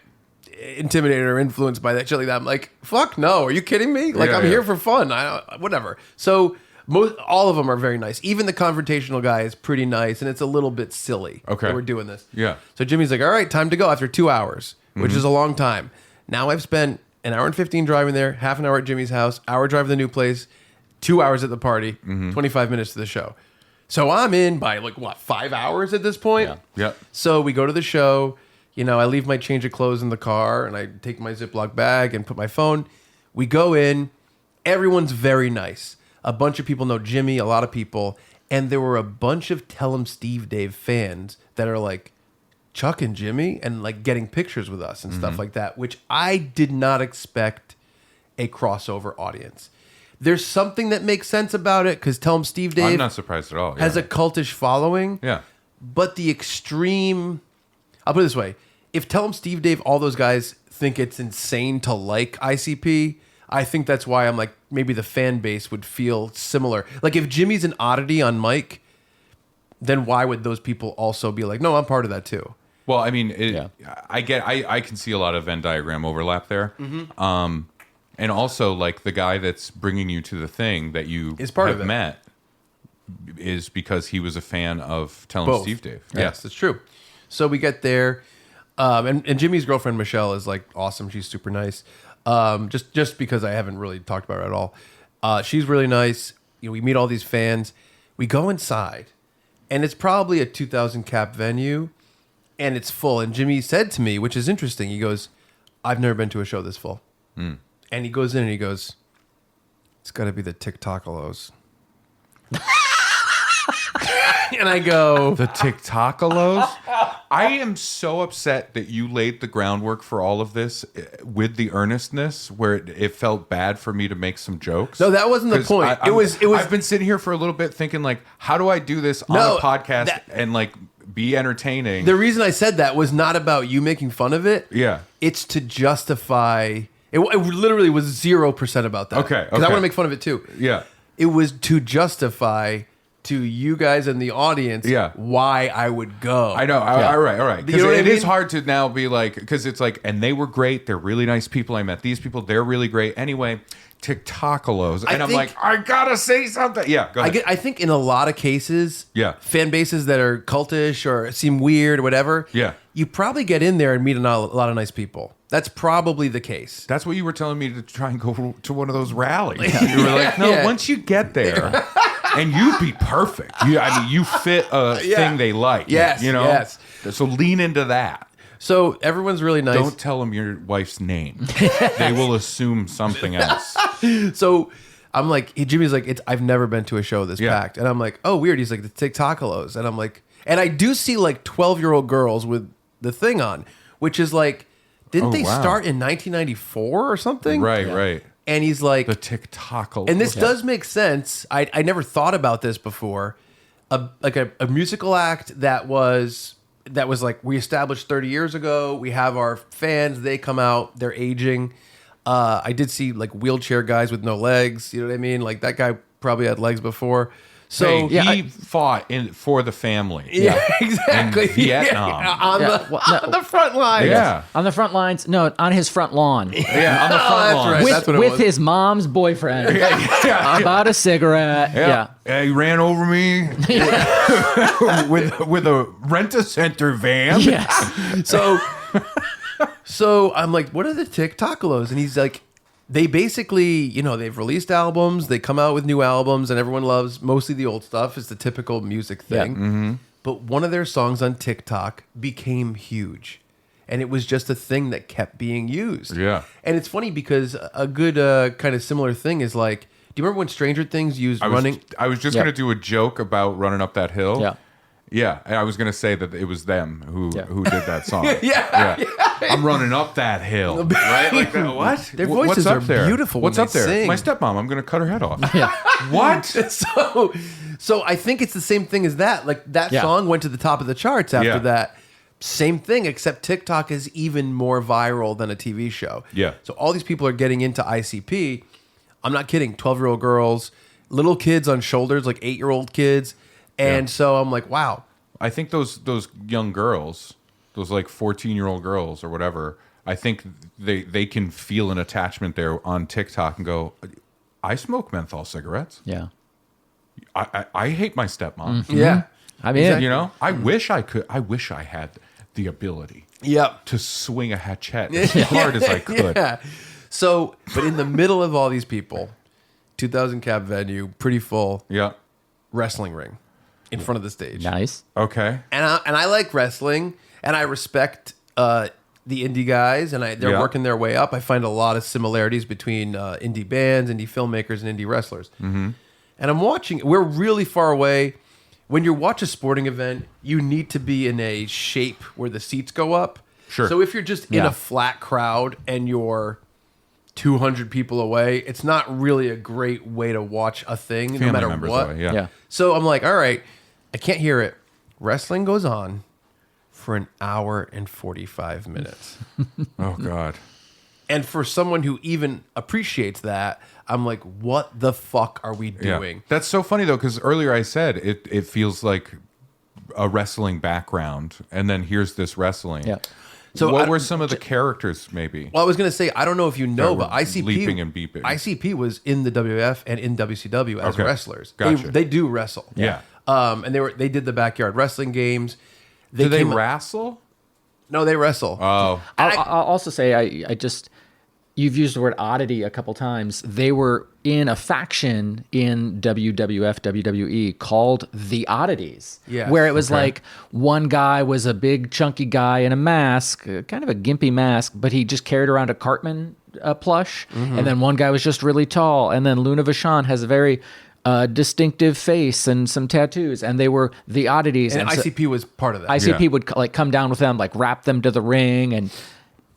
[SPEAKER 2] intimidated or influenced by that shit like that. I'm like, fuck no. Are you kidding me? Like,
[SPEAKER 1] Yeah,
[SPEAKER 2] I'm
[SPEAKER 1] yeah.
[SPEAKER 2] here for fun. Whatever. So all of them are very nice. Even the confrontational guy is pretty nice, and it's a little bit silly
[SPEAKER 1] Okay.
[SPEAKER 2] that we're doing this.
[SPEAKER 1] Yeah.
[SPEAKER 2] So Jimmy's like, all right, time to go after 2 hours, which is a long time. Now I've spent an hour and 15 driving there, half an hour at Jimmy's house, hour drive to the new place, 2 hours at the party, 25 minutes to the show. So I'm in by 5 hours at this point?
[SPEAKER 1] Yeah.
[SPEAKER 2] So we go to the show. I leave my change of clothes in the car, and I take my Ziploc bag and put my phone. We go in. Everyone's very nice. A bunch of people know Jimmy, a lot of people. And there were a bunch of Tell 'em Steve Dave fans that are like, Chuck and Jimmy, and like getting pictures with us and stuff like that, which I did not expect a crossover audience. There's something that makes sense about it, because Tell 'em Steve Dave
[SPEAKER 1] I'm not surprised at all.
[SPEAKER 2] has a cultish following.
[SPEAKER 1] Yeah.
[SPEAKER 2] But the extreme... I'll put it this way. If Tell 'em Steve Dave, all those guys think it's insane to like ICP, I think that's why I'm like, maybe the fan base would feel similar. Like, if Jimmy's an oddity on mic, then why would those people also be like, no, I'm part of that too?
[SPEAKER 1] Well, I mean,
[SPEAKER 3] Yeah.
[SPEAKER 1] I can see a lot of Venn diagram overlap there. And also, like, the guy that's bringing you to the thing that you
[SPEAKER 2] Is part
[SPEAKER 1] have
[SPEAKER 2] of it.
[SPEAKER 1] met is because he was a fan of Tell 'em
[SPEAKER 2] Both.
[SPEAKER 1] Steve Dave.
[SPEAKER 2] Yes, that's true. So we get there, and Jimmy's girlfriend Michelle is like awesome. She's super nice. Just because I haven't really talked about her at all. She's really nice. We meet all these fans. We go inside, and it's probably a 2,000 cap venue, and it's full. And Jimmy said to me, which is interesting, he goes, "I've never been to a show this full." And he goes in and he goes, "It's got to be the TikTokalos." And I go,
[SPEAKER 1] The TikTokalos? I am so upset that you laid the groundwork for all of this with the earnestness where it felt bad for me to make some jokes.
[SPEAKER 2] No, that wasn't the
[SPEAKER 1] 'Cause
[SPEAKER 2] point.
[SPEAKER 1] I,
[SPEAKER 2] It was.
[SPEAKER 1] I've been sitting here for a little bit thinking, like, how do I do this on
[SPEAKER 2] No,
[SPEAKER 1] a podcast
[SPEAKER 2] that-
[SPEAKER 1] and, like, be entertaining?
[SPEAKER 2] The reason I said that was not about you making fun of it.
[SPEAKER 1] Yeah.
[SPEAKER 2] It's to justify. It literally was 0% about that.
[SPEAKER 1] Okay,
[SPEAKER 2] Because I
[SPEAKER 1] okay.
[SPEAKER 2] want to make fun of it too.
[SPEAKER 1] Yeah.
[SPEAKER 2] It was to justify to you guys and the audience why I would go.
[SPEAKER 1] I know. All right. Because
[SPEAKER 2] You know what
[SPEAKER 1] it
[SPEAKER 2] I
[SPEAKER 1] is
[SPEAKER 2] mean?
[SPEAKER 1] hard to now be like, because it's like, and they were great. They're really nice people. I met these people. They're really great. Anyway, TikTokalos. And I'm
[SPEAKER 2] think-
[SPEAKER 1] like, I gotta say something. Yeah, go ahead.
[SPEAKER 2] I think in a lot of cases,
[SPEAKER 1] Yeah.
[SPEAKER 2] fan bases that are cultish or seem weird or whatever,
[SPEAKER 1] Yeah.
[SPEAKER 2] you probably get in there and meet a lot of nice people. That's probably the case.
[SPEAKER 1] That's what you were telling me to try and go to one of those rallies. You were like, no,
[SPEAKER 2] Yeah.
[SPEAKER 1] once you get there, and you'd be perfect. I mean, you fit a thing they like.
[SPEAKER 2] Yes,
[SPEAKER 1] you know.
[SPEAKER 2] yes.
[SPEAKER 1] So lean into that.
[SPEAKER 2] So everyone's really nice.
[SPEAKER 1] Don't tell them your wife's name. They will assume something else.
[SPEAKER 2] So I'm like, Jimmy's like, I've never been to a show this
[SPEAKER 1] Yeah.
[SPEAKER 2] packed. And I'm like, oh, weird. He's like, the TikTokalos. And I'm like, and I do see like 12-year-old girls with the thing on, which is like, didn't
[SPEAKER 1] Oh,
[SPEAKER 2] they
[SPEAKER 1] wow.
[SPEAKER 2] start in 1994 or something?
[SPEAKER 1] Right, right.
[SPEAKER 2] And he's like,
[SPEAKER 1] The TikTokalos.
[SPEAKER 2] and this does make sense. I never thought about this before. A musical act that was like, we established 30 years ago. We have our fans. They come out. They're aging. I did see like wheelchair guys with no legs. You know what I mean? Like that guy probably had legs before. So
[SPEAKER 1] Hey, he fought for the family.
[SPEAKER 2] yeah, exactly.
[SPEAKER 1] In Vietnam.
[SPEAKER 2] On,
[SPEAKER 3] Yeah,
[SPEAKER 2] the,
[SPEAKER 3] well, no.
[SPEAKER 2] on the front line.
[SPEAKER 1] Yeah.
[SPEAKER 3] On the front lines, no, on his front lawn.
[SPEAKER 1] Yeah, on the front
[SPEAKER 2] that's
[SPEAKER 1] lawn.
[SPEAKER 2] right.
[SPEAKER 3] With,
[SPEAKER 2] That's what it
[SPEAKER 3] with
[SPEAKER 2] was.
[SPEAKER 3] his mom's boyfriend.
[SPEAKER 1] Yeah.
[SPEAKER 3] About a cigarette. Yeah.
[SPEAKER 1] He ran over me with a rent-a-center van.
[SPEAKER 3] Yes.
[SPEAKER 2] So I'm like, what are the TikTokalos? And he's like, they basically, they've released albums, they come out with new albums, and everyone loves mostly the old stuff. It's the typical music thing.
[SPEAKER 3] Yeah.
[SPEAKER 1] Mm-hmm.
[SPEAKER 2] But one of their songs on TikTok became huge. And it was just a thing that kept being used.
[SPEAKER 1] Yeah.
[SPEAKER 2] And it's funny because a good kind of similar thing is like, do you remember when Stranger Things used running?
[SPEAKER 1] I was just
[SPEAKER 3] Yeah.
[SPEAKER 1] going to do a joke about running up that hill.
[SPEAKER 3] Yeah.
[SPEAKER 1] Yeah, and I was going to say that it was them who did that song.
[SPEAKER 2] Yeah.
[SPEAKER 1] I'm running up that hill. Right? Like that. What?
[SPEAKER 2] Their
[SPEAKER 1] What's
[SPEAKER 2] voices
[SPEAKER 1] up
[SPEAKER 2] are
[SPEAKER 1] there?
[SPEAKER 2] beautiful
[SPEAKER 1] What's
[SPEAKER 2] when
[SPEAKER 1] up
[SPEAKER 2] they
[SPEAKER 1] there?
[SPEAKER 2] sing.
[SPEAKER 1] My stepmom. I'm going to cut her head off.
[SPEAKER 3] Yeah.
[SPEAKER 1] What?
[SPEAKER 2] So I think it's the same thing as that. Like that
[SPEAKER 3] Yeah.
[SPEAKER 2] song went to the top of the charts after
[SPEAKER 1] Yeah.
[SPEAKER 2] that. Same thing, except TikTok is even more viral than a TV show.
[SPEAKER 1] Yeah.
[SPEAKER 2] So all these people are getting into ICP. I'm not kidding. 12-year-old girls, little kids on shoulders, like 8-year-old kids. And so I'm like, wow.
[SPEAKER 1] I think those young girls, those like 14-year-old girls or whatever, I think they can feel an attachment there on TikTok and go, I smoke menthol cigarettes.
[SPEAKER 3] Yeah.
[SPEAKER 1] I hate my stepmom.
[SPEAKER 2] Yeah.
[SPEAKER 3] I mean,
[SPEAKER 1] You know, I wish I could. I wish I had the ability
[SPEAKER 2] Yep.
[SPEAKER 1] to swing a hatchet as hard as I could.
[SPEAKER 2] Yeah. So, but in the middle of all these people, 2,000 cap venue, pretty full,
[SPEAKER 1] Yeah.
[SPEAKER 2] wrestling ring in front of the stage.
[SPEAKER 3] nice.
[SPEAKER 1] Okay.
[SPEAKER 2] And I like wrestling, and I respect the indie guys, and they're
[SPEAKER 1] Yeah.
[SPEAKER 2] working their way up. I find a lot of similarities between indie bands, indie filmmakers, and indie wrestlers. Mm-hmm. And I'm watching. We're really far away. When you watch a sporting event, you need to be in a shape where the seats go up.
[SPEAKER 1] Sure.
[SPEAKER 2] So if you're just in
[SPEAKER 3] Yeah.
[SPEAKER 2] a flat crowd and you're 200 people away, it's not really a great way to watch a thing, no
[SPEAKER 1] Family
[SPEAKER 2] matter
[SPEAKER 1] members
[SPEAKER 2] what.
[SPEAKER 1] away, yeah.
[SPEAKER 3] Yeah.
[SPEAKER 2] So I'm like, all right, I can't hear it. Wrestling goes on for an hour and 45 minutes.
[SPEAKER 1] Oh God.
[SPEAKER 2] And for someone who even appreciates that, I'm like, what the fuck are we doing?
[SPEAKER 1] Yeah. That's so funny though, because earlier I said it feels like a wrestling background, and then here's this wrestling.
[SPEAKER 3] Yeah.
[SPEAKER 2] So
[SPEAKER 1] what
[SPEAKER 2] I-
[SPEAKER 1] were some of the characters? Maybe.
[SPEAKER 2] Well, I was going to say, I don't know if you know,
[SPEAKER 1] That
[SPEAKER 2] but
[SPEAKER 1] were
[SPEAKER 2] ICP,
[SPEAKER 1] leaping and beeping.
[SPEAKER 2] ICP was in the WF and in WCW as
[SPEAKER 1] Okay.
[SPEAKER 2] wrestlers.
[SPEAKER 1] Gotcha.
[SPEAKER 2] They do wrestle.
[SPEAKER 1] Yeah.
[SPEAKER 2] And they did the backyard wrestling games.
[SPEAKER 1] Do they
[SPEAKER 2] came-
[SPEAKER 1] wrestle?
[SPEAKER 2] No, they wrestle.
[SPEAKER 1] Oh.
[SPEAKER 3] I'll also say I just you've used the word oddity a couple times. They were in a faction in WWF WWE called the Oddities,
[SPEAKER 2] Yes.
[SPEAKER 3] where it was
[SPEAKER 1] Okay.
[SPEAKER 3] like one guy was a big chunky guy in a mask, kind of a gimpy mask, but he just carried around a Cartman plush, and then one guy was just really tall, and then Luna Vachon has a very a distinctive face and some tattoos, and they were the oddities.
[SPEAKER 2] And
[SPEAKER 3] so
[SPEAKER 2] ICP was part of that.
[SPEAKER 3] ICP would like come down with them, like wrap them to the ring, and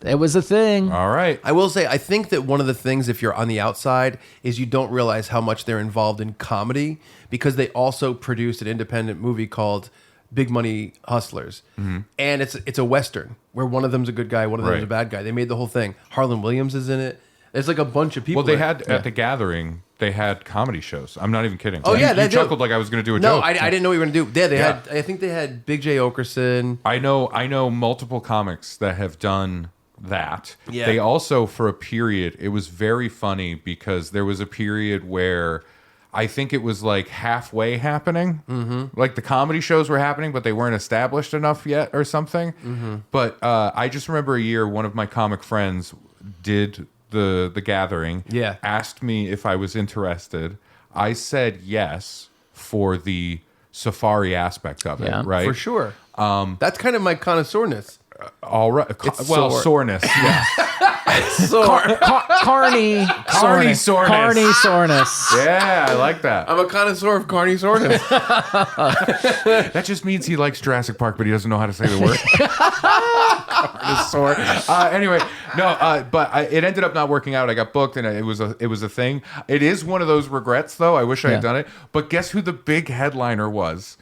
[SPEAKER 3] it was a thing.
[SPEAKER 1] All right.
[SPEAKER 2] I will say, I think that one of the things, if you're on the outside, is you don't realize how much they're involved in comedy, because they also produced an independent movie called Big Money Hustlers. And it's a Western where one of them's a good guy, one of them's
[SPEAKER 1] Right.
[SPEAKER 2] a bad guy. They made the whole thing. Harlan Williams is in it. There's like a bunch of people.
[SPEAKER 1] Well, they
[SPEAKER 2] that-
[SPEAKER 1] had at the gathering. They had comedy shows. I'm not even kidding.
[SPEAKER 2] Oh, yeah,
[SPEAKER 1] you
[SPEAKER 2] they do.
[SPEAKER 1] chuckled like I was going to do a
[SPEAKER 2] No,
[SPEAKER 1] joke.
[SPEAKER 2] I didn't know what you were going to do. Yeah, they
[SPEAKER 1] Yeah.
[SPEAKER 2] had. I think they had Big J. Okerson.
[SPEAKER 1] I know multiple comics that have done that.
[SPEAKER 2] Yeah.
[SPEAKER 1] They also, for a period, it was very funny because there was a period where I think it was like halfway happening. Like the comedy shows were happening, but they weren't established enough yet or something. But I just remember a year one of my comic friends did the gathering.
[SPEAKER 2] Yeah.
[SPEAKER 1] Asked me if I was interested. I said yes for the safari aspect of it.
[SPEAKER 3] Yeah,
[SPEAKER 1] right.
[SPEAKER 2] For sure. That's kind of my connoisseurness.
[SPEAKER 1] All right. Well,
[SPEAKER 2] sore.
[SPEAKER 1] soreness. Yeah.
[SPEAKER 3] Carny
[SPEAKER 1] soreness.
[SPEAKER 3] Carny soreness.
[SPEAKER 1] Yeah, I like that.
[SPEAKER 2] I'm a connoisseur of carny soreness.
[SPEAKER 1] That just means he likes Jurassic Park, but he doesn't know how to say the word. Carnosaur. Anyway, no, but it ended up not working out. I got booked, and it was a thing. It is one of those regrets, though. I wish I had done it. But guess who the big headliner was?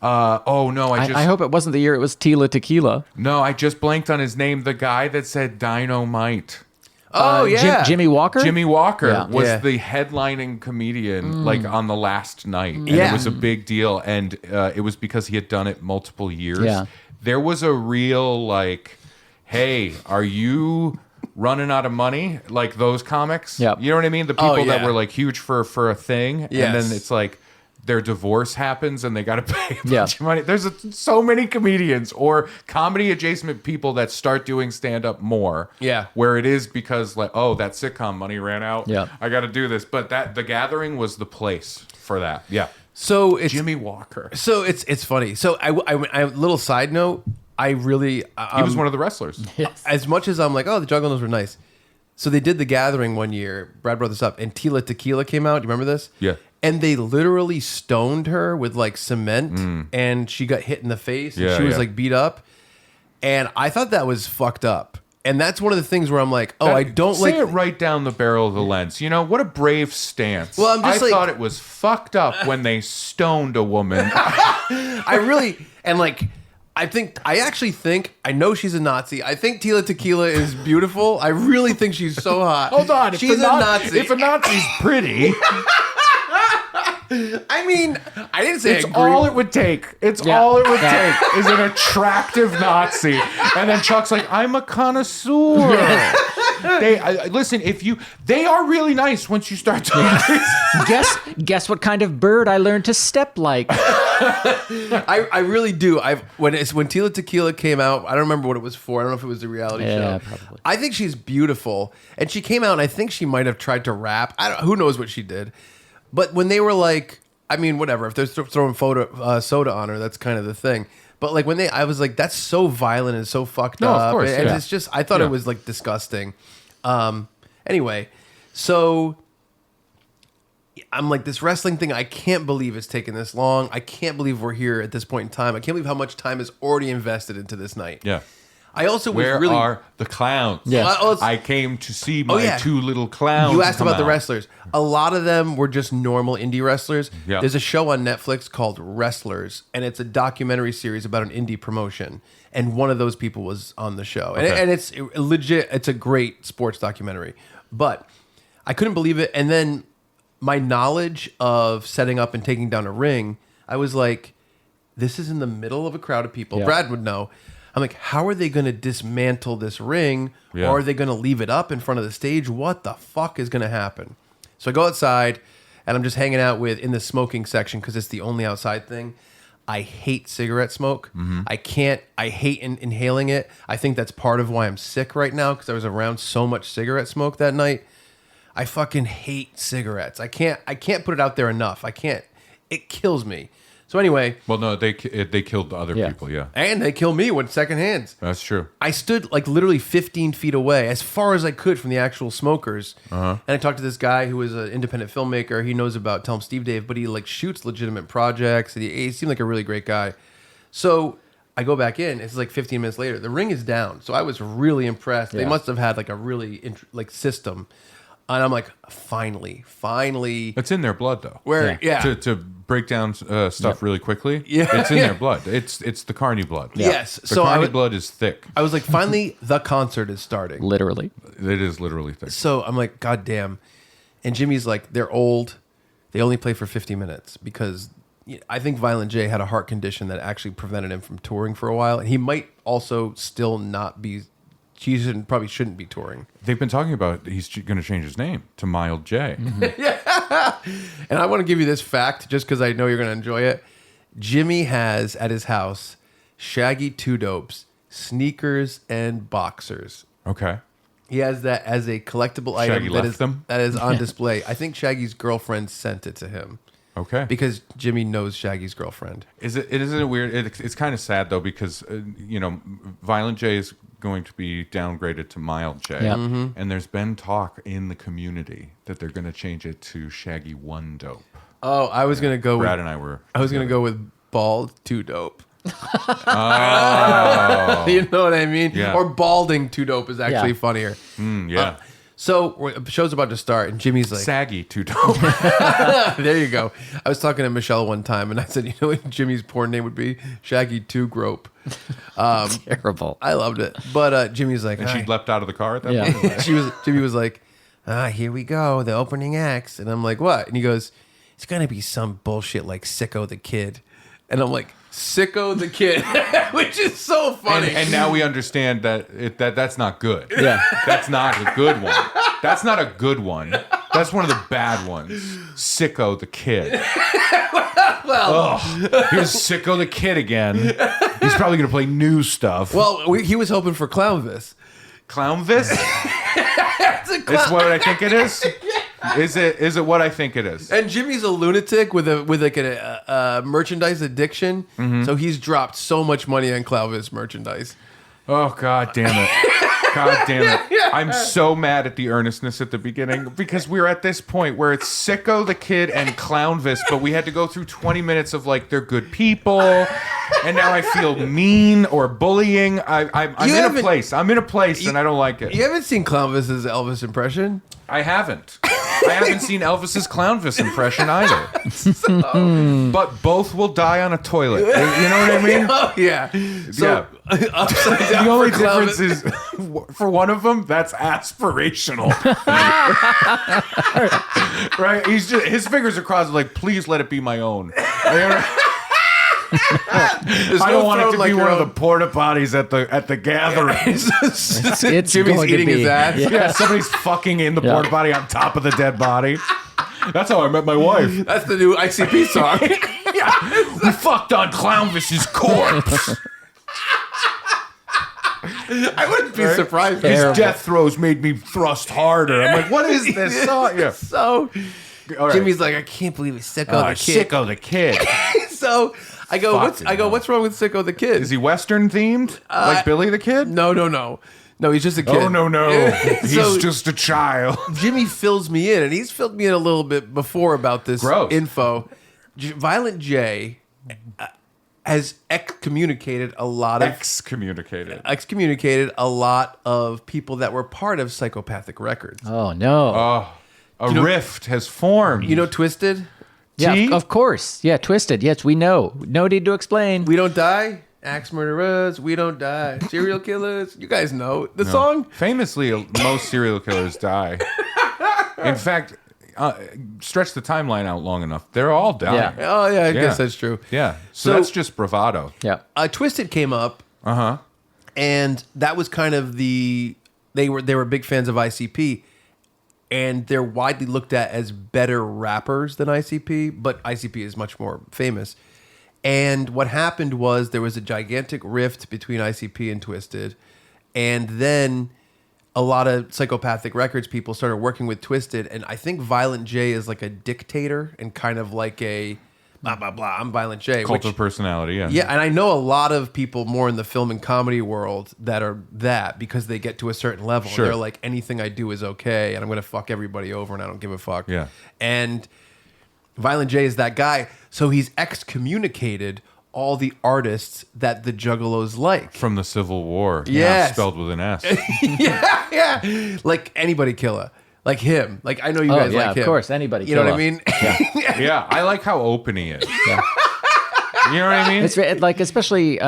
[SPEAKER 1] Oh no,
[SPEAKER 3] I hope it wasn't the year it was Tila Tequila.
[SPEAKER 1] No, I just blanked on his name. The guy that said Dynamite.
[SPEAKER 2] Oh, yeah.
[SPEAKER 3] Jimmy Walker.
[SPEAKER 1] Jimmy Walker
[SPEAKER 3] Yeah.
[SPEAKER 1] was
[SPEAKER 2] Yeah.
[SPEAKER 1] the headlining comedian, like on the last night, and
[SPEAKER 2] Yeah.
[SPEAKER 1] it was a big deal. And it was because he had done it multiple years.
[SPEAKER 3] Yeah.
[SPEAKER 1] There was a real like, hey, are you running out of money? Like those comics.
[SPEAKER 3] Yep.
[SPEAKER 1] You know what I mean? The people that
[SPEAKER 2] yeah.
[SPEAKER 1] were like huge for a thing,
[SPEAKER 2] Yes.
[SPEAKER 1] and then it's like their divorce happens and they got to pay a bunch
[SPEAKER 3] Yeah.
[SPEAKER 1] of money. There's so many comedians or comedy adjacent people that start doing stand up more.
[SPEAKER 2] Yeah.
[SPEAKER 1] Where it is because like, oh, that sitcom money ran out.
[SPEAKER 3] Yeah.
[SPEAKER 1] I got to do this. But the gathering was the place for that. Yeah.
[SPEAKER 2] So it's
[SPEAKER 1] Jimmy Walker.
[SPEAKER 2] so it's funny. So I little side note. I really
[SPEAKER 1] He was one of the wrestlers.
[SPEAKER 2] as much as I'm like, oh, the Juggalos were nice. So they did the gathering one year. Brad brought this up, and Tila Tequila came out. Do you remember this?
[SPEAKER 1] Yeah.
[SPEAKER 2] And they literally stoned her with like cement, and she got hit in the face, and
[SPEAKER 1] Yeah,
[SPEAKER 2] she was
[SPEAKER 1] yeah.
[SPEAKER 2] like beat up. And I thought that was fucked up. And that's one of the things where I'm like, oh, I don't
[SPEAKER 1] say
[SPEAKER 2] like
[SPEAKER 1] it right down the barrel of the lens. You know what a brave stance.
[SPEAKER 2] Well, I'm just
[SPEAKER 1] I
[SPEAKER 2] like-
[SPEAKER 1] thought it was fucked up when they stoned a woman.
[SPEAKER 2] I really and like I actually think I know she's a Nazi. I think Tila Tequila is beautiful. I really think she's so hot.
[SPEAKER 1] Hold on, if
[SPEAKER 2] she's a Nazi.
[SPEAKER 1] If a Nazi's pretty,
[SPEAKER 2] I mean, I didn't say
[SPEAKER 1] it's
[SPEAKER 2] I agree.
[SPEAKER 1] all it would take. It's
[SPEAKER 3] Yeah.
[SPEAKER 1] all it would
[SPEAKER 3] Yeah.
[SPEAKER 1] take is an attractive Nazi. And then Chuck's like, I'm a connoisseur. Listen, they are really nice once you start talking.
[SPEAKER 3] Guess what kind of bird I learned to step like.
[SPEAKER 2] I really do. When Tila Tequila came out, I don't remember what it was for. I don't know if it was a reality
[SPEAKER 3] Yeah,
[SPEAKER 2] show.
[SPEAKER 3] probably.
[SPEAKER 2] I think she's beautiful, and she came out, and I think she might have tried to rap. Who knows what she did? But when they were like, I mean, whatever. If they're throwing soda on her, that's kind of the thing. But like I was like, that's so violent and so fucked
[SPEAKER 1] No,
[SPEAKER 2] up.
[SPEAKER 1] of course,
[SPEAKER 2] and
[SPEAKER 1] yeah.
[SPEAKER 2] it's just, I thought
[SPEAKER 1] Yeah.
[SPEAKER 2] it was like disgusting. Anyway, so I'm like, this wrestling thing, I can't believe it's taken this long. I can't believe we're here at this point in time. I can't believe how much time is already invested into this night.
[SPEAKER 1] Yeah.
[SPEAKER 2] I also was
[SPEAKER 1] Where
[SPEAKER 2] really.
[SPEAKER 1] are the clowns?
[SPEAKER 3] Yes.
[SPEAKER 1] I came to see my
[SPEAKER 2] yeah.
[SPEAKER 1] two little clowns.
[SPEAKER 2] You asked
[SPEAKER 1] come
[SPEAKER 2] about the
[SPEAKER 1] out.
[SPEAKER 2] wrestlers. A lot of them were just normal indie wrestlers.
[SPEAKER 1] Yeah.
[SPEAKER 2] There's a show on Netflix called Wrestlers, and it's a documentary series about an indie promotion. And one of those people was on the show.
[SPEAKER 1] Okay.
[SPEAKER 2] And it's legit. It's a great sports documentary. But I couldn't believe it. And then my knowledge of setting up and taking down a ring, I was like, this is in the middle of a crowd of people.
[SPEAKER 3] Yeah.
[SPEAKER 2] Brad would know. I'm like, how are they going to dismantle this ring?
[SPEAKER 1] Yeah.
[SPEAKER 2] Or are they going to leave it up in front of the stage? What the fuck is going to happen? So I go outside, and I'm just hanging out in the smoking section because it's the only outside thing. I hate cigarette smoke. I hate inhaling it. I think that's part of why I'm sick right now, because I was around so much cigarette smoke that night. I fucking hate cigarettes. I can't put it out there enough. I can't. It kills me. So So anyway,
[SPEAKER 1] Well, no, they killed the other people. Yeah,
[SPEAKER 2] and they kill me with second hands.
[SPEAKER 1] that's true.
[SPEAKER 2] I stood like literally 15 feet away, as far as I could from the actual smokers. And I talked to this guy who is an independent filmmaker. He knows about Tell Him Steve Dave, but he like shoots legitimate projects. And he seemed like a really great guy. So I go back in. It's like 15 minutes later. The ring is down. So I was really impressed. They must have had like a really system. And I'm like, finally.
[SPEAKER 1] It's in their blood, though.
[SPEAKER 2] Where, yeah.
[SPEAKER 1] To break down stuff really quickly,
[SPEAKER 2] Yeah.
[SPEAKER 1] it's in their blood. It's the carny blood.
[SPEAKER 2] Yeah. Yes.
[SPEAKER 1] The
[SPEAKER 2] So
[SPEAKER 1] carny blood is thick.
[SPEAKER 2] I was like, finally, the concert is starting.
[SPEAKER 3] Literally.
[SPEAKER 1] It is literally thick.
[SPEAKER 2] So I'm like, God damn. And Jimmy's like, they're old. They only play for 50 minutes because I think Violent J had a heart condition that actually prevented him from touring for a while. And he might also still not be, probably shouldn't be touring.
[SPEAKER 1] They've been talking about he's going to change his name to Mild J.
[SPEAKER 2] And I want to give you this fact just because I know you're going to enjoy it. Jimmy has at his house Shaggy 2 Dopes, sneakers, and boxers.
[SPEAKER 1] Okay.
[SPEAKER 2] He has that as a collectible
[SPEAKER 1] Shaggy
[SPEAKER 2] item
[SPEAKER 1] left them?
[SPEAKER 2] that is on display. I think Shaggy's girlfriend sent it to him.
[SPEAKER 1] Okay.
[SPEAKER 2] Because Jimmy knows Shaggy's girlfriend.
[SPEAKER 1] Isn't it weird? It's kind of sad though because Violent J is going to be downgraded to Mild J,
[SPEAKER 3] Yeah.
[SPEAKER 1] and there's been talk in the community that they're going to change it to Shaggy 1 Dope.
[SPEAKER 2] Oh, I was gonna go.
[SPEAKER 1] Brad and I were.
[SPEAKER 2] I was gonna go with Bald 2 Dope.
[SPEAKER 1] Oh.
[SPEAKER 2] You know what I mean?
[SPEAKER 1] Yeah.
[SPEAKER 2] Or Balding 2 Dope is actually
[SPEAKER 3] Yeah.
[SPEAKER 2] funnier.
[SPEAKER 1] Yeah.
[SPEAKER 2] So the show's about to start, and Jimmy's like,
[SPEAKER 1] Saggy 2 Dope.
[SPEAKER 2] there you go. I was talking to Michelle one time, and I said, you know what Jimmy's porn name would be? Shaggy 2 Grope.
[SPEAKER 3] Terrible.
[SPEAKER 2] I loved it. But Jimmy's like,
[SPEAKER 1] And she leapt out of the car at that
[SPEAKER 3] Yeah.
[SPEAKER 1] point.
[SPEAKER 2] Jimmy was like, here we go, the opening acts. And I'm like, what? And he goes, it's gonna be some bullshit like Sicko the Kid. And I'm like, Sicko the Kid, which is so funny.
[SPEAKER 1] And now we understand that that's not good.
[SPEAKER 3] Yeah.
[SPEAKER 1] That's not a good one. That's not a good one. That's one of the bad ones. Sicko the Kid. Here's Sicko the Kid again. He's probably going to play new stuff.
[SPEAKER 2] Well, he was hoping for Clownvis.
[SPEAKER 1] Clownvis? It's what I think it is? Is it what I think it is?
[SPEAKER 2] And Jimmy's a lunatic with a merchandise addiction, so he's dropped so much money on Clownvis merchandise.
[SPEAKER 1] Oh, God damn it. God damn it. I'm so mad at the earnestness at the beginning because we're at this point where it's Sicko the Kid and Clownvis, but we had to go through 20 minutes of like, they're good people, and now I feel mean or bullying. I'm in a place. I'm in a place, and I don't like it.
[SPEAKER 2] You haven't seen Clownvis's Elvis impression?
[SPEAKER 1] I haven't. I haven't seen Elvis's Clownvis impression either. But both will die on a toilet. You know what I mean?
[SPEAKER 2] Oh, yeah. So, upside down
[SPEAKER 1] The only
[SPEAKER 2] for
[SPEAKER 1] difference
[SPEAKER 2] Clownvis.
[SPEAKER 1] is, for one of them, that's aspirational. Right? His fingers are crossed like, please let it be my own. I don't want it to be one of the porta potties at the gathering.
[SPEAKER 3] It's
[SPEAKER 2] Jimmy's
[SPEAKER 3] going to
[SPEAKER 2] eating
[SPEAKER 3] be.
[SPEAKER 2] his ass.
[SPEAKER 1] Yeah, somebody's fucking in the porta potty on top of the dead body. That's how I met my wife.
[SPEAKER 2] That's the new ICP song.
[SPEAKER 1] We fucked on Clownvis's corpse.
[SPEAKER 2] I wouldn't be surprised.
[SPEAKER 1] His
[SPEAKER 3] Terrible.
[SPEAKER 1] death throes made me thrust harder. I'm like, what is this song? Yeah.
[SPEAKER 2] So
[SPEAKER 1] All right.
[SPEAKER 2] Jimmy's like, I can't believe it's Sicko the Kid.
[SPEAKER 1] Sicko the Kid.
[SPEAKER 2] So I go, what's wrong with Sicko the Kid?
[SPEAKER 1] Is he Western themed? Like Billy the Kid?
[SPEAKER 2] No. No, he's just a kid.
[SPEAKER 1] Oh, no. He's
[SPEAKER 2] So-
[SPEAKER 1] just a child.
[SPEAKER 2] Jimmy fills me in, and he's filled me in a little bit before about this
[SPEAKER 1] Gross.
[SPEAKER 2] info. Violent J has excommunicated a lot of people that were part of Psychopathic Records.
[SPEAKER 3] Oh, no.
[SPEAKER 1] A rift has formed.
[SPEAKER 2] You know Twisted?
[SPEAKER 3] yeah,
[SPEAKER 1] T?
[SPEAKER 3] of course. Yeah, Twisted. Yes, we know. No need to explain.
[SPEAKER 2] We Don't Die? Axe murderers, we don't die. Serial killers, you guys know the song.
[SPEAKER 1] Famously, most serial killers die. In fact, stretch the timeline out long enough, they're all dying.
[SPEAKER 3] Yeah.
[SPEAKER 2] Oh yeah, I guess that's true.
[SPEAKER 1] Yeah. So that's just bravado.
[SPEAKER 3] Yeah.
[SPEAKER 2] Twisted came up, and that was kind of they were big fans of ICP, and they're widely looked at as better rappers than ICP, but ICP is much more famous. And what happened was there was a gigantic rift between ICP and Twisted, and then a lot of Psychopathic Records people started working with Twisted, and I think Violent J is like a dictator and kind of like a blah, blah, blah. I'm Violent J.
[SPEAKER 1] Cult of personality, yeah.
[SPEAKER 2] Yeah, and I know a lot of people more in the film and comedy world that are that because they get to a certain level.
[SPEAKER 1] Sure.
[SPEAKER 2] They're like, anything I do is okay, and I'm going to fuck everybody over, and I don't give a fuck.
[SPEAKER 1] Yeah.
[SPEAKER 2] And Violent J is that guy, so he's excommunicated all the artists that the Juggalos like.
[SPEAKER 1] From the Civil War.
[SPEAKER 2] Yes.
[SPEAKER 1] Spelled with an S.
[SPEAKER 2] yeah. Like anybody killer. Like him. Like I know you guys like him.
[SPEAKER 3] Of course, anybody
[SPEAKER 2] You know
[SPEAKER 3] killer.
[SPEAKER 2] what I mean?
[SPEAKER 1] Yeah, I like how open he is. You know what I mean?
[SPEAKER 3] It's like especially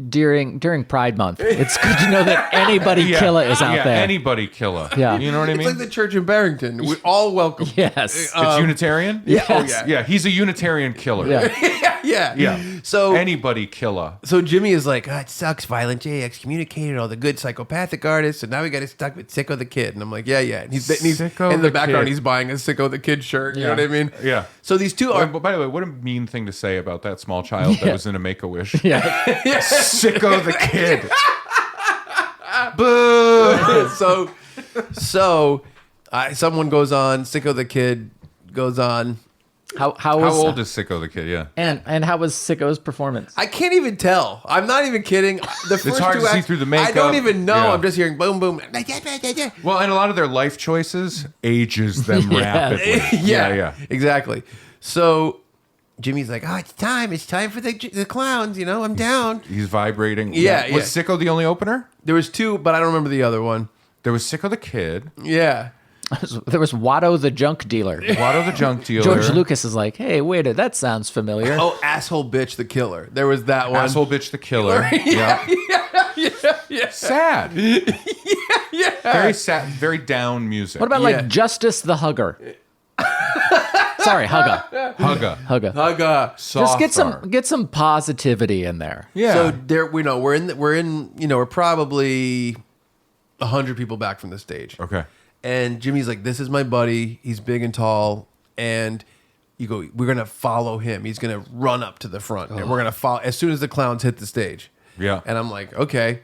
[SPEAKER 3] during Pride Month. It's good to know that anybody killer is out there.
[SPEAKER 1] Anybody killer.
[SPEAKER 3] Yeah.
[SPEAKER 1] You know what I
[SPEAKER 2] It's
[SPEAKER 1] mean?
[SPEAKER 2] like the church in Barrington. We're all welcome.
[SPEAKER 3] Yes.
[SPEAKER 1] It's Unitarian?
[SPEAKER 3] Yes.
[SPEAKER 2] Oh, yeah.
[SPEAKER 1] Yeah, he's a Unitarian killer.
[SPEAKER 3] Yeah.
[SPEAKER 2] Yeah. So
[SPEAKER 1] Anybody killer.
[SPEAKER 2] So Jimmy is like, it sucks. Violent J excommunicated all the good psychopathic artists, and now we got stuck with Sicko the Kid. And I'm like, yeah. And he's
[SPEAKER 1] Sicko
[SPEAKER 2] in the
[SPEAKER 1] the
[SPEAKER 2] background.
[SPEAKER 1] Kid.
[SPEAKER 2] He's buying a Sicko the Kid shirt. You know
[SPEAKER 3] Yeah.
[SPEAKER 2] what I mean?
[SPEAKER 1] Yeah.
[SPEAKER 2] So these two are.
[SPEAKER 1] By the way, what a mean thing to say about that small child that was in a Make-A-Wish.
[SPEAKER 3] Yeah.
[SPEAKER 1] Sicko the Kid. Boo!
[SPEAKER 2] Someone goes on. Sicko the Kid goes on.
[SPEAKER 3] How
[SPEAKER 1] How old is Sicko the Kid? Yeah.
[SPEAKER 3] and how was Sicko's performance?
[SPEAKER 2] I can't even tell. I'm not even kidding. The first
[SPEAKER 1] hard
[SPEAKER 2] two
[SPEAKER 1] to see
[SPEAKER 2] acts,
[SPEAKER 1] through the
[SPEAKER 2] I don't
[SPEAKER 1] makeup.
[SPEAKER 2] even know.
[SPEAKER 1] Yeah.
[SPEAKER 2] I'm just hearing boom, boom.
[SPEAKER 1] Well, and a lot of their life choices ages them rapidly. Yeah.
[SPEAKER 2] Exactly. So Jimmy's like, it's time. It's time for the clowns. You know, I'm down.
[SPEAKER 1] He's vibrating.
[SPEAKER 2] Yeah,
[SPEAKER 1] Was Sicko the only opener?
[SPEAKER 2] There was two, but I don't remember the other one.
[SPEAKER 1] There was Sicko the Kid.
[SPEAKER 2] Yeah.
[SPEAKER 3] There was Watto the junk dealer.
[SPEAKER 1] Watto the Junk Dealer.
[SPEAKER 3] George Lucas is like, hey, wait, that sounds familiar.
[SPEAKER 2] Oh, asshole bitch the killer. There was that one.
[SPEAKER 1] Asshole Bitch the Killer. Yeah. Sad.
[SPEAKER 2] Yeah.
[SPEAKER 1] Very sad. Very down music.
[SPEAKER 3] What about
[SPEAKER 2] Yeah.
[SPEAKER 3] like Justice the Hugger? Sorry, Hugga.
[SPEAKER 1] Hugga?
[SPEAKER 2] Hugga.
[SPEAKER 3] Just get
[SPEAKER 1] Soft
[SPEAKER 3] get some positivity in there.
[SPEAKER 1] Yeah.
[SPEAKER 2] So there, we're probably 100 people back from the stage.
[SPEAKER 1] Okay.
[SPEAKER 2] And Jimmy's like, this is my buddy. He's big and tall. And you go, we're going to follow him. He's going to run up to the front. And we're going to follow as soon as the clowns hit the stage.
[SPEAKER 1] Yeah.
[SPEAKER 2] And I'm like, okay.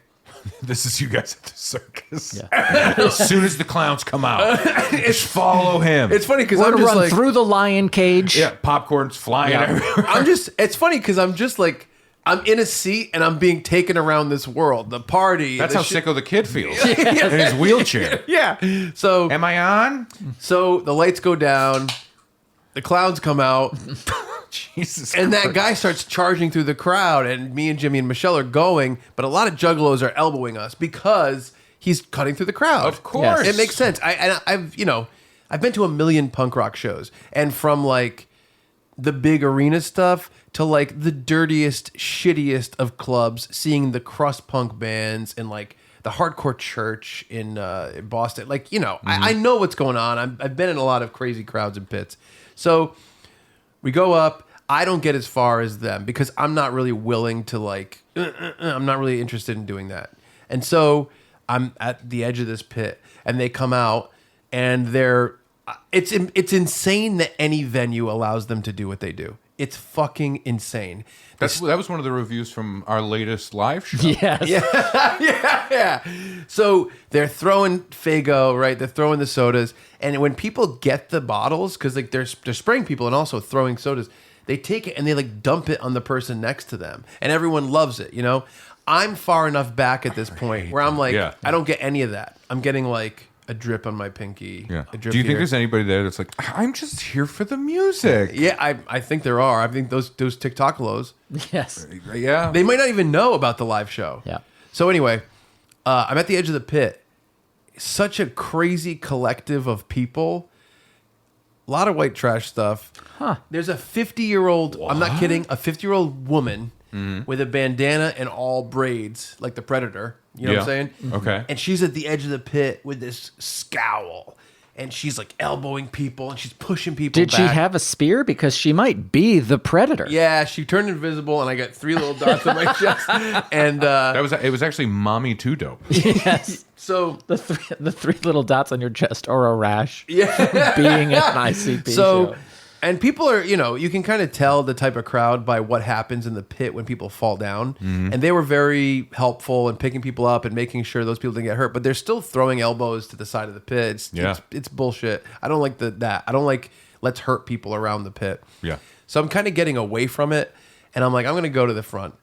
[SPEAKER 1] This is you guys at the circus.
[SPEAKER 3] Yeah.
[SPEAKER 1] As soon as the clowns come out, just follow him.
[SPEAKER 2] It's funny because
[SPEAKER 3] We're
[SPEAKER 2] I'm
[SPEAKER 3] gonna
[SPEAKER 2] just
[SPEAKER 3] run
[SPEAKER 2] like,
[SPEAKER 3] through the lion cage.
[SPEAKER 1] yeah, popcorn's flying everywhere.
[SPEAKER 2] it's funny because I'm just like, I'm in a seat and I'm being taken around this world. The party.
[SPEAKER 1] That's
[SPEAKER 2] the
[SPEAKER 1] how
[SPEAKER 2] shit-
[SPEAKER 1] Sicko the Kid feels in his wheelchair.
[SPEAKER 2] Yeah. So,
[SPEAKER 1] Am I on?
[SPEAKER 2] so the lights go down. The clowns come out.
[SPEAKER 1] Jesus.
[SPEAKER 2] And that guy starts charging through the crowd, and me and Jimmy and Michelle are going, but a lot of juggalos are elbowing us because he's cutting through the crowd.
[SPEAKER 1] Of course.
[SPEAKER 2] It makes sense. I've been to a million punk rock shows, and from like the big arena stuff to like the dirtiest, shittiest of clubs, seeing the crust punk bands and like the hardcore church in Boston. Like, I know what's going on. I've been in a lot of crazy crowds and pits. So we go up. I don't get as far as them because I'm not really willing to like, I'm not really interested in doing that. And so I'm at the edge of this pit and they come out and it's insane that any venue allows them to do what they do. It's fucking insane.
[SPEAKER 1] That was one of the reviews from our latest live show.
[SPEAKER 3] Yes.
[SPEAKER 2] Yeah. So they're throwing Faygo, right? They're throwing the sodas. And when people get the bottles, because like they're spraying people and also throwing sodas, they take it and they like dump it on the person next to them. And everyone loves it, I'm far enough back at this point where I'm like,
[SPEAKER 1] Yeah.
[SPEAKER 2] I don't get any of that. I'm getting like a drip on my pinky.
[SPEAKER 1] Yeah.
[SPEAKER 2] A
[SPEAKER 1] Do
[SPEAKER 2] drip
[SPEAKER 1] you think
[SPEAKER 2] here.
[SPEAKER 1] there's anybody there that's like, I'm just here for the music?
[SPEAKER 2] Yeah, I think there are. I think those TikTok-los,
[SPEAKER 3] Yes.
[SPEAKER 1] Yeah.
[SPEAKER 2] they might not even know about the live show.
[SPEAKER 3] Yeah.
[SPEAKER 2] So anyway, I'm at the edge of the pit. Such a crazy collective of people. A lot of white trash stuff.
[SPEAKER 3] Huh.
[SPEAKER 2] There's a 50-year-old, I'm not kidding, a 50-year-old woman with a bandana and all braids, like the Predator. You know what I'm saying?
[SPEAKER 1] Okay.
[SPEAKER 2] And she's at the edge of the pit with this scowl. And she's like elbowing people and she's pushing people
[SPEAKER 3] Did
[SPEAKER 2] back.
[SPEAKER 3] she have a spear? Because she might be the predator.
[SPEAKER 2] Yeah, she turned invisible and I got 3 little dots on my chest. And
[SPEAKER 1] It was actually Mommy Too Dope.
[SPEAKER 3] Yes.
[SPEAKER 2] so
[SPEAKER 3] The three little dots on your chest or a rash.
[SPEAKER 2] yeah.
[SPEAKER 3] Being an ICP
[SPEAKER 2] So
[SPEAKER 3] show.
[SPEAKER 2] and people are, you can kind of tell the type of crowd by what happens in the pit when people fall down. And they were very helpful and picking people up and making sure those people didn't get hurt. But they're still throwing elbows to the side of the pit. It's bullshit. I don't like that. I don't like let's hurt people around the pit.
[SPEAKER 1] Yeah.
[SPEAKER 2] So I'm kind of getting away from it, and I'm like, I'm gonna go to the front.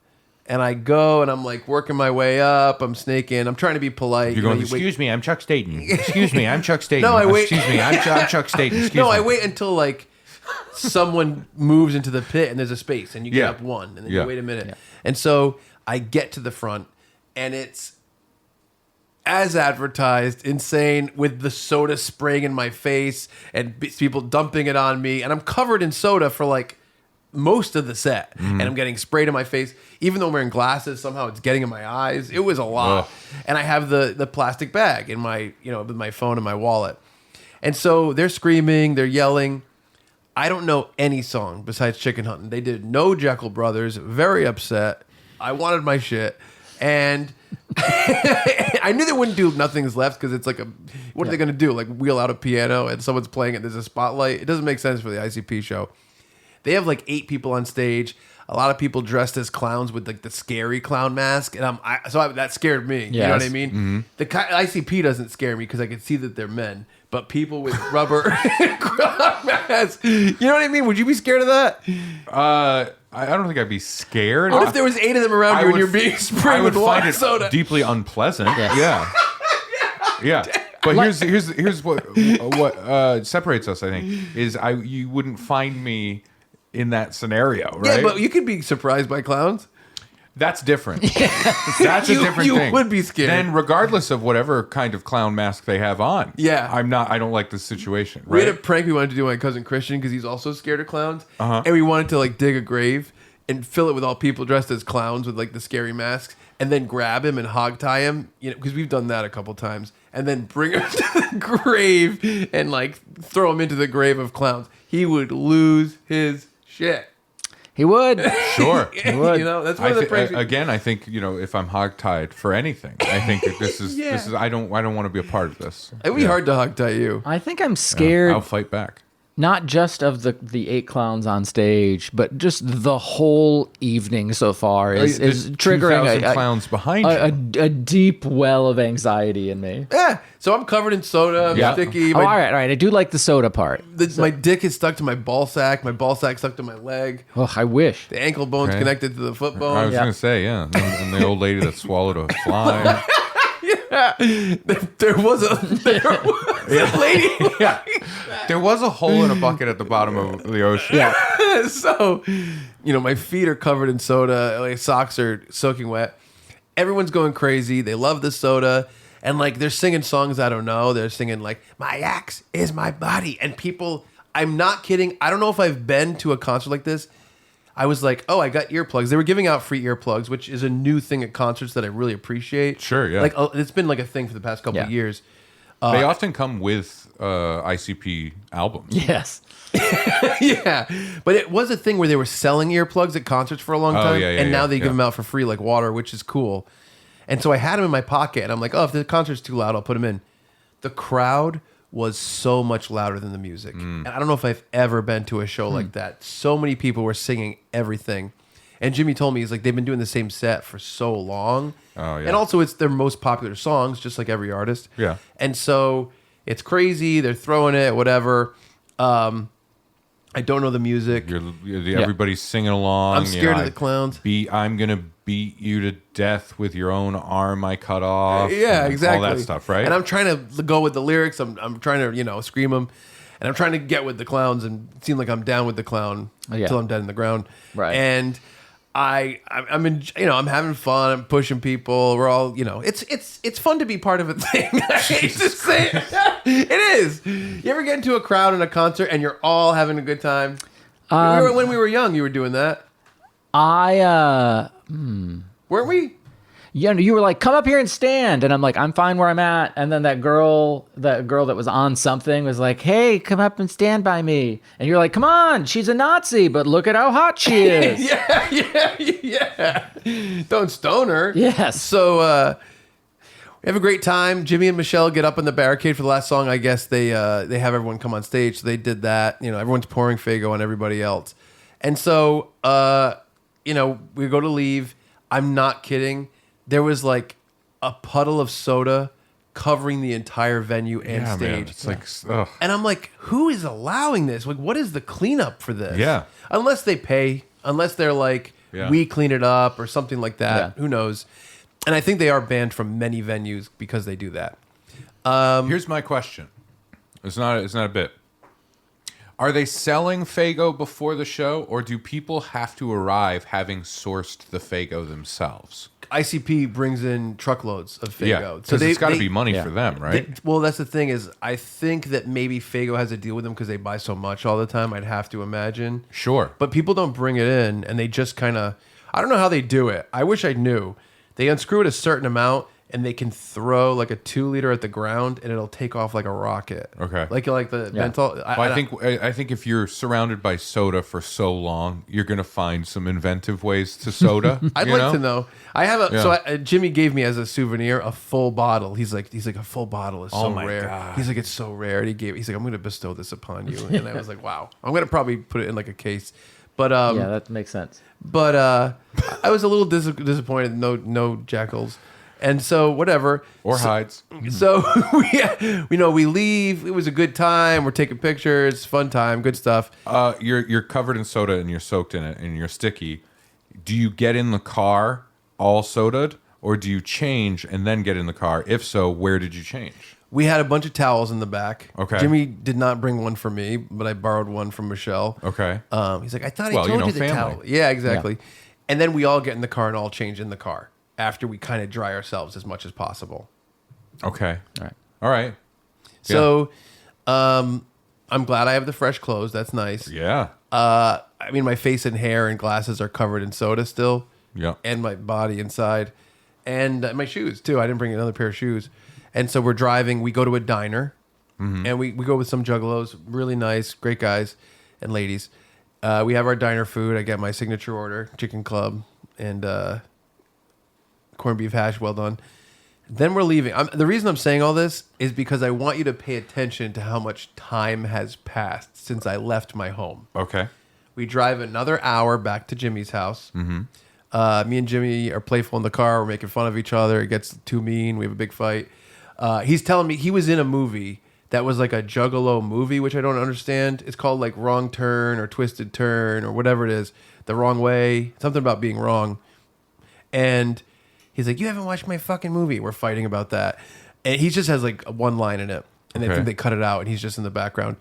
[SPEAKER 2] And I go, and I'm like working my way up. I'm snaking. I'm trying to be polite.
[SPEAKER 1] You're going,
[SPEAKER 4] Excuse me, I'm Chuck Staten. Excuse me, I'm Chuck Staten.
[SPEAKER 2] No, I wait.
[SPEAKER 4] Excuse me, I'm Chuck Staten. Excuse
[SPEAKER 2] No,
[SPEAKER 4] me.
[SPEAKER 2] I wait until like someone moves into the pit and there's a space, and you get
[SPEAKER 1] Yeah.
[SPEAKER 2] up one, and then
[SPEAKER 1] Yeah.
[SPEAKER 2] you wait a minute. And so I get to the front, and it's as advertised, insane, with the soda spraying in my face and people dumping it on me, and I'm covered in soda for like most of the set, and I'm getting sprayed in my face. Even though I'm wearing glasses, somehow it's getting in my eyes. It was a lot.
[SPEAKER 1] Ugh.
[SPEAKER 2] And I have the plastic bag in my, with my phone and my wallet. And so they're screaming, they're yelling. I don't know any song besides Chicken Hunting. They did no Jekyll Brothers. Very upset. I wanted my shit. And I knew they wouldn't do Nothing's Left because it's like what are they going to do? Like wheel out a piano and someone's playing it. There's a spotlight. It doesn't make sense for the ICP show. They have like 8 people on stage. A lot of people dressed as clowns with like the scary clown mask, and that scared me. You know what I
[SPEAKER 3] Yes.
[SPEAKER 2] mean?
[SPEAKER 1] Mm-hmm.
[SPEAKER 2] The ICP doesn't scare me because I can see that they're men, but people with rubber clown masks. You know what I mean? Would you be scared of that?
[SPEAKER 1] I don't think I'd be scared.
[SPEAKER 2] What if there was 8 of them around you and you're being
[SPEAKER 1] I
[SPEAKER 2] sprayed
[SPEAKER 1] would
[SPEAKER 2] with
[SPEAKER 1] find
[SPEAKER 2] water
[SPEAKER 1] it
[SPEAKER 2] soda?
[SPEAKER 1] deeply unpleasant.
[SPEAKER 3] Yes.
[SPEAKER 1] Yeah. But here's what separates us. I think is you wouldn't find me in that scenario, right?
[SPEAKER 2] Yeah, but you could be surprised by clowns.
[SPEAKER 1] That's different. That's a different
[SPEAKER 2] you
[SPEAKER 1] thing.
[SPEAKER 2] would be scared.
[SPEAKER 1] Then, regardless of whatever kind of clown mask they have on,
[SPEAKER 2] Yeah.
[SPEAKER 1] I don't like this situation.
[SPEAKER 2] We
[SPEAKER 1] Right?
[SPEAKER 2] had a prank we wanted to do on my cousin Christian because he's also scared of clowns,
[SPEAKER 1] Uh-huh.
[SPEAKER 2] and we wanted to like dig a grave and fill it with all people dressed as clowns with like the scary masks, and then grab him and hog tie him, because we've done that a couple times, and then bring him to the grave and like throw him into the grave of clowns. He would lose his shit.
[SPEAKER 3] He would.
[SPEAKER 1] Sure.
[SPEAKER 3] would.
[SPEAKER 2] That's one of the pranks.
[SPEAKER 1] Again, I think if I'm hogtied for anything, I think that this is
[SPEAKER 2] Yeah.
[SPEAKER 1] I don't want to be a part of this.
[SPEAKER 2] It'd be hard to hog tie you.
[SPEAKER 3] I think I'm scared.
[SPEAKER 1] I'll fight back.
[SPEAKER 3] Not just of the 8 clowns on stage, but just the whole evening so far is
[SPEAKER 1] There's
[SPEAKER 3] triggering
[SPEAKER 1] 2,000 clowns behind you.
[SPEAKER 3] a deep well of anxiety in me.
[SPEAKER 2] Yeah. So I'm covered in soda. I'm
[SPEAKER 1] Yeah.
[SPEAKER 2] sticky.
[SPEAKER 3] Oh, all right. I do like the soda part.
[SPEAKER 2] My dick is stuck to my ball sack. My ball sack stuck to my leg.
[SPEAKER 3] Oh, I wish.
[SPEAKER 2] The ankle bone's
[SPEAKER 1] Okay.
[SPEAKER 2] connected to the foot
[SPEAKER 1] I
[SPEAKER 2] bone.
[SPEAKER 1] was going to say, yeah. And the old lady that swallowed a fly.
[SPEAKER 2] There was a lady.
[SPEAKER 1] Yeah. There was a hole in a bucket at the bottom of the ocean.
[SPEAKER 3] Yeah.
[SPEAKER 2] So, my feet are covered in soda. My socks are soaking wet. Everyone's going crazy. They love the soda. And like they're singing songs I don't know. They're singing like "My axe is my body." And people, I'm not kidding. I don't know if I've been to a concert like this. I was like, oh, I got earplugs. They were giving out free earplugs, which is a new thing at concerts that I really appreciate.
[SPEAKER 1] Sure, yeah.
[SPEAKER 2] Like it's been like a thing for the past couple of years.
[SPEAKER 1] They often come with ICP albums.
[SPEAKER 3] Yes.
[SPEAKER 2] Yeah, but it was a thing where they were selling earplugs at concerts for a long time,
[SPEAKER 1] yeah,
[SPEAKER 2] and now
[SPEAKER 1] yeah,
[SPEAKER 2] they give them out for free like water, which is cool. And so I had them in my pocket, and I'm like, oh, if the concert's too loud, I'll put them in. The crowd was so much louder than the music. And I don't know if I've ever been to a show like that. So many people were singing everything. And Jimmy told me, he's like, they've been doing the same set for so long.
[SPEAKER 1] Oh, yeah.
[SPEAKER 2] And also it's their most popular songs, just like every artist.
[SPEAKER 1] Yeah.
[SPEAKER 2] And so it's crazy. They're throwing it, whatever. I don't know the music.
[SPEAKER 1] Everybody's singing along.
[SPEAKER 2] I'm scared of the clowns.
[SPEAKER 1] I'm gonna beat you to death with your own arm I cut off.
[SPEAKER 2] Yeah,
[SPEAKER 1] and
[SPEAKER 2] exactly.
[SPEAKER 1] All that stuff, right?
[SPEAKER 2] And I'm trying to go with the lyrics. I'm trying to, scream them. And I'm trying to get with the clowns and seem like I'm down with the clown until I'm dead in the ground.
[SPEAKER 3] Right.
[SPEAKER 2] And I'm in, I'm having fun. I'm pushing people. We're all, it's fun to be part of a thing. I hate to say it. It is. You ever get into a crowd in a concert and you're all having a good time? When we were young, you were doing that. Weren't we?
[SPEAKER 3] Yeah, you were like, come up here and stand. And I'm like, I'm fine where I'm at. And then that girl that was on something was like, hey, come up and stand by me. And you're like, come on, she's a Nazi, but look at how hot she is.
[SPEAKER 2] Yeah. Don't stone her.
[SPEAKER 3] Yes.
[SPEAKER 2] So we have a great time. Jimmy and Michelle get up on the barricade for the last song. I guess they have everyone come on stage. So they did that. Everyone's pouring Faygo on everybody else. And so, we go to leave. I'm not kidding. There was like a puddle of soda covering the entire venue and
[SPEAKER 1] Yeah,
[SPEAKER 2] stage.
[SPEAKER 1] man. It's like, ugh.
[SPEAKER 2] And I'm like, who is allowing this? Like, what is the cleanup for this?
[SPEAKER 1] Yeah.
[SPEAKER 2] Unless they pay, unless they're like,
[SPEAKER 1] Yeah.
[SPEAKER 2] we clean it up or something like that.
[SPEAKER 3] Yeah.
[SPEAKER 2] Who knows? And I think they are banned from many venues because they do that.
[SPEAKER 1] Here's my question. It's not a bit. Are they selling Faygo before the show, or do people have to arrive having sourced the Faygo themselves?
[SPEAKER 2] ICP brings in truckloads of Faygo.
[SPEAKER 1] Yeah, because it's got to be money for them, right?
[SPEAKER 2] Well, that's the thing is, I think that maybe Faygo has a deal with them because they buy so much all the time. I'd have to imagine.
[SPEAKER 1] Sure.
[SPEAKER 2] But people don't bring it in, and they just kind of, I don't know how they do it. I wish I knew. They unscrew it a certain amount, and they can throw like a 2-liter at the ground, and it'll take off like a rocket.
[SPEAKER 1] Okay.
[SPEAKER 2] Like the menthol.
[SPEAKER 1] Well, I think if you're surrounded by soda for so long, you're gonna find some inventive ways to soda.
[SPEAKER 2] I'd like to know. I have a
[SPEAKER 1] Yeah.
[SPEAKER 2] Jimmy gave me as a souvenir a full bottle. He's like a full bottle is so
[SPEAKER 1] my
[SPEAKER 2] rare.
[SPEAKER 1] God.
[SPEAKER 2] He's like it's so rare. And he's like I'm going to bestow this upon you. And I was like wow. I'm going to probably put it in like a case. But
[SPEAKER 3] Yeah, that makes sense.
[SPEAKER 2] But I was a little disappointed. No jackals. And so whatever.
[SPEAKER 1] Or hides.
[SPEAKER 2] So we leave. It was a good time. We're taking pictures. Fun time. Good stuff.
[SPEAKER 1] You're covered in soda and you're soaked in it and you're sticky. Do you get in the car all sodaed, or do you change and then get in the car? If so, where did you change?
[SPEAKER 2] We had a bunch of towels in the back.
[SPEAKER 1] Okay.
[SPEAKER 2] Jimmy did not bring one for me, but I borrowed one from Michelle.
[SPEAKER 1] Okay.
[SPEAKER 2] He's like, I thought I
[SPEAKER 1] Well,
[SPEAKER 2] told
[SPEAKER 1] you know,
[SPEAKER 2] you the
[SPEAKER 1] family.
[SPEAKER 2] towel. Yeah, exactly. And then we all get in the car and all change in the car after we kind of dry ourselves as much as possible.
[SPEAKER 1] Okay.
[SPEAKER 3] All right.
[SPEAKER 1] All right.
[SPEAKER 2] So I'm glad I have the fresh clothes. That's nice.
[SPEAKER 1] Yeah.
[SPEAKER 2] I mean, my face and hair and glasses are covered in soda still.
[SPEAKER 1] Yeah.
[SPEAKER 2] And my body inside. And my shoes, too. I didn't bring another pair of shoes. And so we're driving. We go to a diner. And we go with some Juggalos. Really nice. Great guys and ladies. We have our diner food. I get my signature order, chicken club and corned beef hash, well done. Then we're leaving. The reason I'm saying all this is because I want you to pay attention to how much time has passed since I left my home.
[SPEAKER 1] Okay.
[SPEAKER 2] We drive another hour back to Jimmy's house. Me and Jimmy are playful in the car. We're making fun of each other. It gets too mean. We have a big fight. He's telling me he was in a movie that was like a Juggalo movie, which I don't understand. It's called like Wrong Turn or Twisted Turn or whatever it is. The Wrong Way. Something about being wrong. And he's like, you haven't watched my fucking movie. We're fighting about that. And he just has like one line in it. And I think they cut it out and he's just in the background.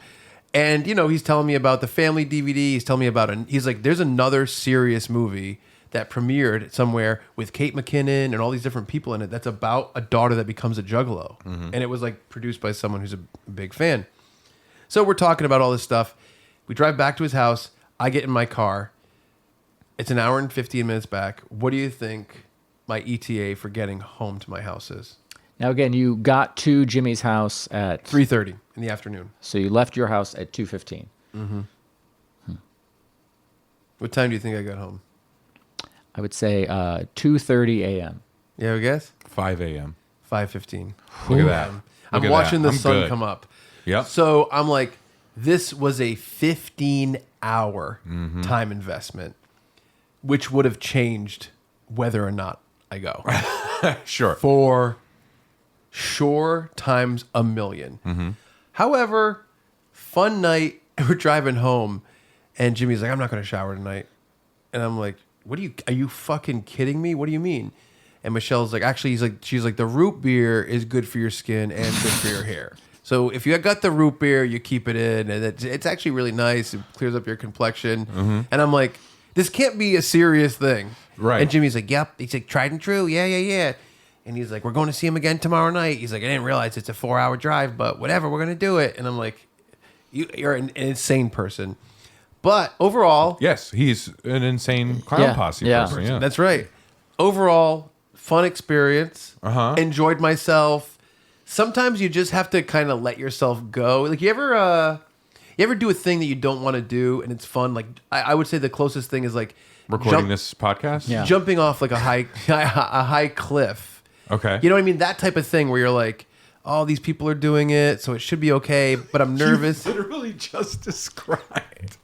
[SPEAKER 2] And, he's telling me about the family DVD. He's telling me about he's like, there's another serious movie that premiered somewhere with Kate McKinnon and all these different people in it that's about a daughter that becomes a Juggalo. And it was like produced by someone who's a big fan. So we're talking about all this stuff. We drive back to his house. I get in my car. It's an hour and 15 minutes back. What do you think my ETA for getting home to my house is?
[SPEAKER 3] Now, again, you got to Jimmy's house at
[SPEAKER 2] 3:30 in the afternoon.
[SPEAKER 3] So you left your house at 2:15.
[SPEAKER 2] What time do you think I got home?
[SPEAKER 3] I would say 2:30 a.m.
[SPEAKER 2] You have a guess?
[SPEAKER 1] 5 a.m.
[SPEAKER 2] 5:15.
[SPEAKER 1] Look at that.
[SPEAKER 2] I'm
[SPEAKER 1] Look at
[SPEAKER 2] watching
[SPEAKER 1] that.
[SPEAKER 2] the
[SPEAKER 1] I'm
[SPEAKER 2] sun
[SPEAKER 1] good.
[SPEAKER 2] come up.
[SPEAKER 1] Yep.
[SPEAKER 2] So I'm like, this was a 15-hour time investment, which would have changed whether or not I go.
[SPEAKER 1] Sure.
[SPEAKER 2] For sure, times a million. However, fun night. We're driving home, and Jimmy's like, I'm not going to shower tonight. And I'm like, are you fucking kidding me? What do you mean? And Michelle's like, actually, she's like, the root beer is good for your skin and good for your hair. So if you got the root beer, you keep it in, and it's actually really nice. It clears up your complexion. And I'm like, this can't be a serious thing.
[SPEAKER 1] Right.
[SPEAKER 2] And Jimmy's like, yep. He's like, tried and true. Yeah. And he's like, we're going to see him again tomorrow night. He's like, I didn't realize it's a 4-hour drive, but whatever, we're going to do it. And I'm like, you're an insane person. But overall,
[SPEAKER 1] Yes, he's an insane clown posse person. Yeah.
[SPEAKER 2] that's right. Overall, fun experience. Enjoyed myself. Sometimes you just have to kind of let yourself go. Like you ever do a thing that you don't want to do and it's fun? Like I would say the closest thing is like
[SPEAKER 1] Recording this podcast?
[SPEAKER 3] Yeah.
[SPEAKER 2] jumping off like a high cliff.
[SPEAKER 1] Okay.
[SPEAKER 2] You know what I mean? That type of thing where you're like, oh, these people are doing it, so it should be okay, but I'm nervous.
[SPEAKER 1] Literally just described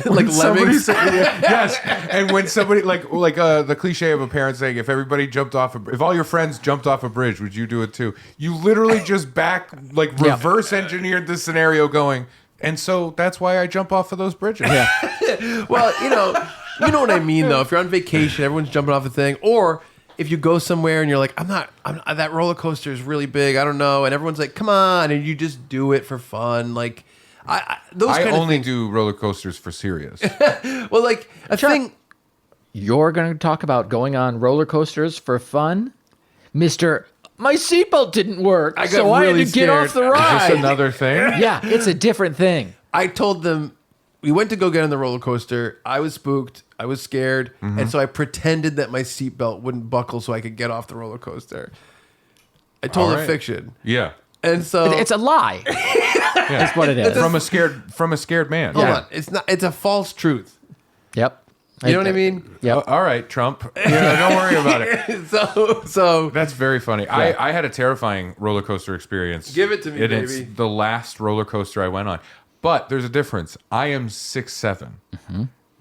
[SPEAKER 2] like
[SPEAKER 1] Somebody
[SPEAKER 2] lemmings.
[SPEAKER 1] yes, and when somebody like the cliche of a parent saying, if everybody jumped off, if all your friends jumped off a bridge, would you do it too? You literally just reverse engineered this scenario, going, and so that's why I jump off of those bridges.
[SPEAKER 3] Yeah.
[SPEAKER 2] Well, you know what I mean, though. If you're on vacation, everyone's jumping off a thing, or if you go somewhere and you're like, I'm not that roller coaster is really big, I don't know, and everyone's like, come on, and you just do it for fun, like those
[SPEAKER 1] I
[SPEAKER 2] kind of
[SPEAKER 1] only
[SPEAKER 2] things.
[SPEAKER 1] do roller coasters for serious.
[SPEAKER 2] Well, like a thing.
[SPEAKER 3] You're going to talk about going on roller coasters for fun? Mr. My seatbelt didn't work,
[SPEAKER 2] I got
[SPEAKER 3] so I
[SPEAKER 2] really
[SPEAKER 3] had to get off the
[SPEAKER 2] scared.
[SPEAKER 1] Is
[SPEAKER 3] ride.
[SPEAKER 1] this another thing?
[SPEAKER 3] Yeah, it's a different thing.
[SPEAKER 2] I told them we went to go get on the roller coaster. I was spooked. I was scared, and so I pretended that my seatbelt wouldn't buckle so I could get off the roller coaster. I told
[SPEAKER 1] All
[SPEAKER 2] a
[SPEAKER 1] right.
[SPEAKER 2] fiction,
[SPEAKER 1] Yeah.
[SPEAKER 2] and so
[SPEAKER 3] It's a lie. That's what it is.
[SPEAKER 1] From a scared man.
[SPEAKER 2] hold on. It's not. It's a false truth.
[SPEAKER 3] Yep.
[SPEAKER 2] You know what I mean?
[SPEAKER 3] Yep.
[SPEAKER 1] All right, Trump. Don't worry about it.
[SPEAKER 2] So
[SPEAKER 1] That's very funny. I had a terrifying roller coaster experience.
[SPEAKER 2] Give it to me,
[SPEAKER 1] It's
[SPEAKER 2] baby.
[SPEAKER 1] the last roller coaster I went on. But there's a difference. I am 6'7".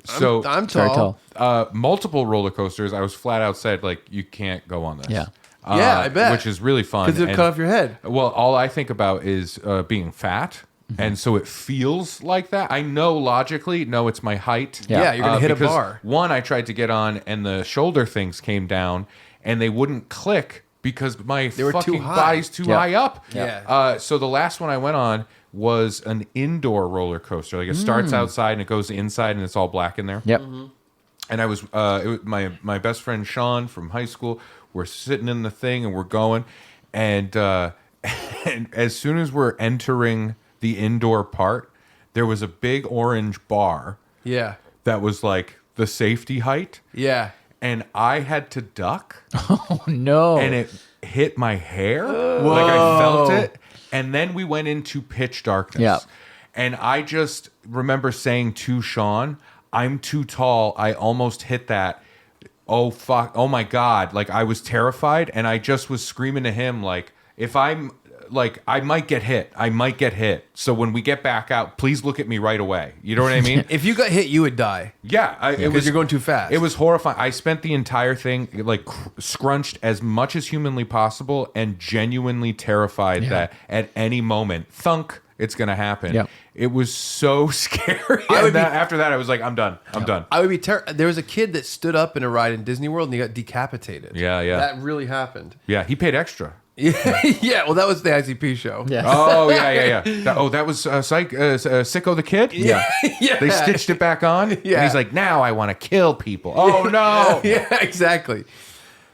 [SPEAKER 1] So
[SPEAKER 2] I'm
[SPEAKER 3] Very
[SPEAKER 2] tall.
[SPEAKER 3] tall.
[SPEAKER 1] multiple roller coasters, I was flat out said, like, you can't go on this.
[SPEAKER 3] Yeah.
[SPEAKER 2] Yeah, I bet.
[SPEAKER 1] Which is really fun.
[SPEAKER 2] Because it'll
[SPEAKER 1] And-
[SPEAKER 2] cut off your head.
[SPEAKER 1] Well, all I think about is being fat. And so it feels like that. I know logically, no, it's my height.
[SPEAKER 2] Yeah, you're gonna hit a
[SPEAKER 1] because
[SPEAKER 2] bar.
[SPEAKER 1] One, I tried to get on, and the shoulder things came down, and they wouldn't click because my
[SPEAKER 2] were too
[SPEAKER 1] fucking
[SPEAKER 2] high.
[SPEAKER 1] body's too high up.
[SPEAKER 2] Yeah.
[SPEAKER 1] So the last one I went on was an indoor roller coaster. Like it starts outside and it goes inside, and it's all black in there.
[SPEAKER 3] Yep.
[SPEAKER 1] And I was, it was my best friend Sean from high school. We're sitting in the thing and we're going, and and as soon as we're entering the indoor part, there was a big orange bar
[SPEAKER 2] Yeah.
[SPEAKER 1] that was like the safety height,
[SPEAKER 2] Yeah.
[SPEAKER 1] and I had to duck,
[SPEAKER 3] Oh, no.
[SPEAKER 1] and it hit my hair, like I felt it, and then we went into pitch darkness.
[SPEAKER 3] Yeah.
[SPEAKER 1] And I just remember saying to Sean, I'm too tall. I almost hit that. Oh, fuck. Oh, my God. Like, I was terrified. And I just was screaming to him, like, if I'm, like, I might get hit. I might get hit. So when we get back out, please look at me right away. You know what I mean?
[SPEAKER 2] If you got hit, you would die.
[SPEAKER 1] Yeah. It
[SPEAKER 2] Because
[SPEAKER 1] was,
[SPEAKER 2] you're going too fast.
[SPEAKER 1] it was horrifying. I spent the entire thing, like, scrunched as much as humanly possible and genuinely terrified that at any moment, thunk, it's going to happen.
[SPEAKER 3] Yep.
[SPEAKER 1] It was so scary.
[SPEAKER 2] would
[SPEAKER 1] And after that, I was like, I'm done. I'm done.
[SPEAKER 2] I would be there was a kid that stood up in a ride in Disney World and he got decapitated.
[SPEAKER 1] Yeah, yeah.
[SPEAKER 2] That really happened.
[SPEAKER 1] Yeah, he paid extra.
[SPEAKER 2] Yeah, well, that was the ICP show.
[SPEAKER 3] Yes.
[SPEAKER 1] Oh, yeah. That was Sicko the Kid?
[SPEAKER 3] Yeah.
[SPEAKER 2] Yeah.
[SPEAKER 1] They stitched it back on. And
[SPEAKER 2] Yeah.
[SPEAKER 1] he's like, now I want to kill people. Oh, no.
[SPEAKER 2] Yeah, exactly.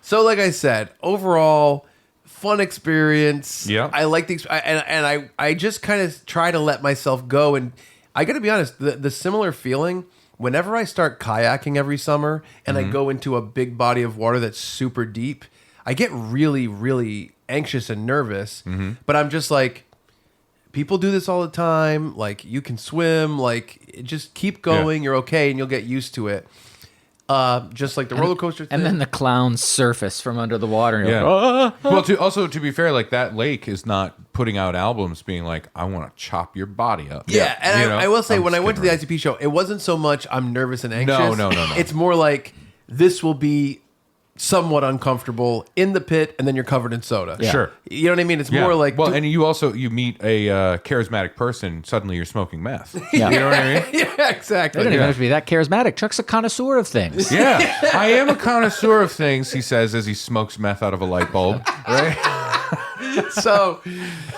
[SPEAKER 2] So, like I said, overall, fun experience.
[SPEAKER 1] Yeah.
[SPEAKER 2] I like the and I just kind of try to let myself go. And I got to be honest, the similar feeling whenever I start kayaking every summer and I go into a big body of water that's super deep, I get really, really anxious and nervous. But I'm just like, people do this all the time. Like, you can swim. Like, just keep going. You're okay, and you'll get used to it. Just like the roller coaster thing.
[SPEAKER 3] And then the clowns surface from under the water. And you're
[SPEAKER 1] Yeah.
[SPEAKER 3] like, "Ah."
[SPEAKER 1] Well, to be fair, like that lake is not putting out albums being like, I want to chop your body up.
[SPEAKER 2] Yeah, and
[SPEAKER 1] You know?
[SPEAKER 2] I will say,
[SPEAKER 1] I'm
[SPEAKER 2] when I
[SPEAKER 1] just
[SPEAKER 2] went to the
[SPEAKER 1] kidding.
[SPEAKER 2] ICP show, it wasn't so much I'm nervous and anxious.
[SPEAKER 1] No.
[SPEAKER 2] It's more like this will be somewhat uncomfortable in the pit, and then you're covered in soda.
[SPEAKER 3] Yeah.
[SPEAKER 1] Sure.
[SPEAKER 2] You know what I mean? It's
[SPEAKER 1] Yeah.
[SPEAKER 2] more like
[SPEAKER 1] well, and you meet a charismatic person. Suddenly, you're smoking meth.
[SPEAKER 3] Yeah.
[SPEAKER 1] You know what I mean?
[SPEAKER 2] yeah, exactly.
[SPEAKER 3] They don't even have to be that charismatic. Chuck's a connoisseur of things.
[SPEAKER 1] Yeah, I am a connoisseur of things. He says as he smokes meth out of a light bulb. Right?
[SPEAKER 2] so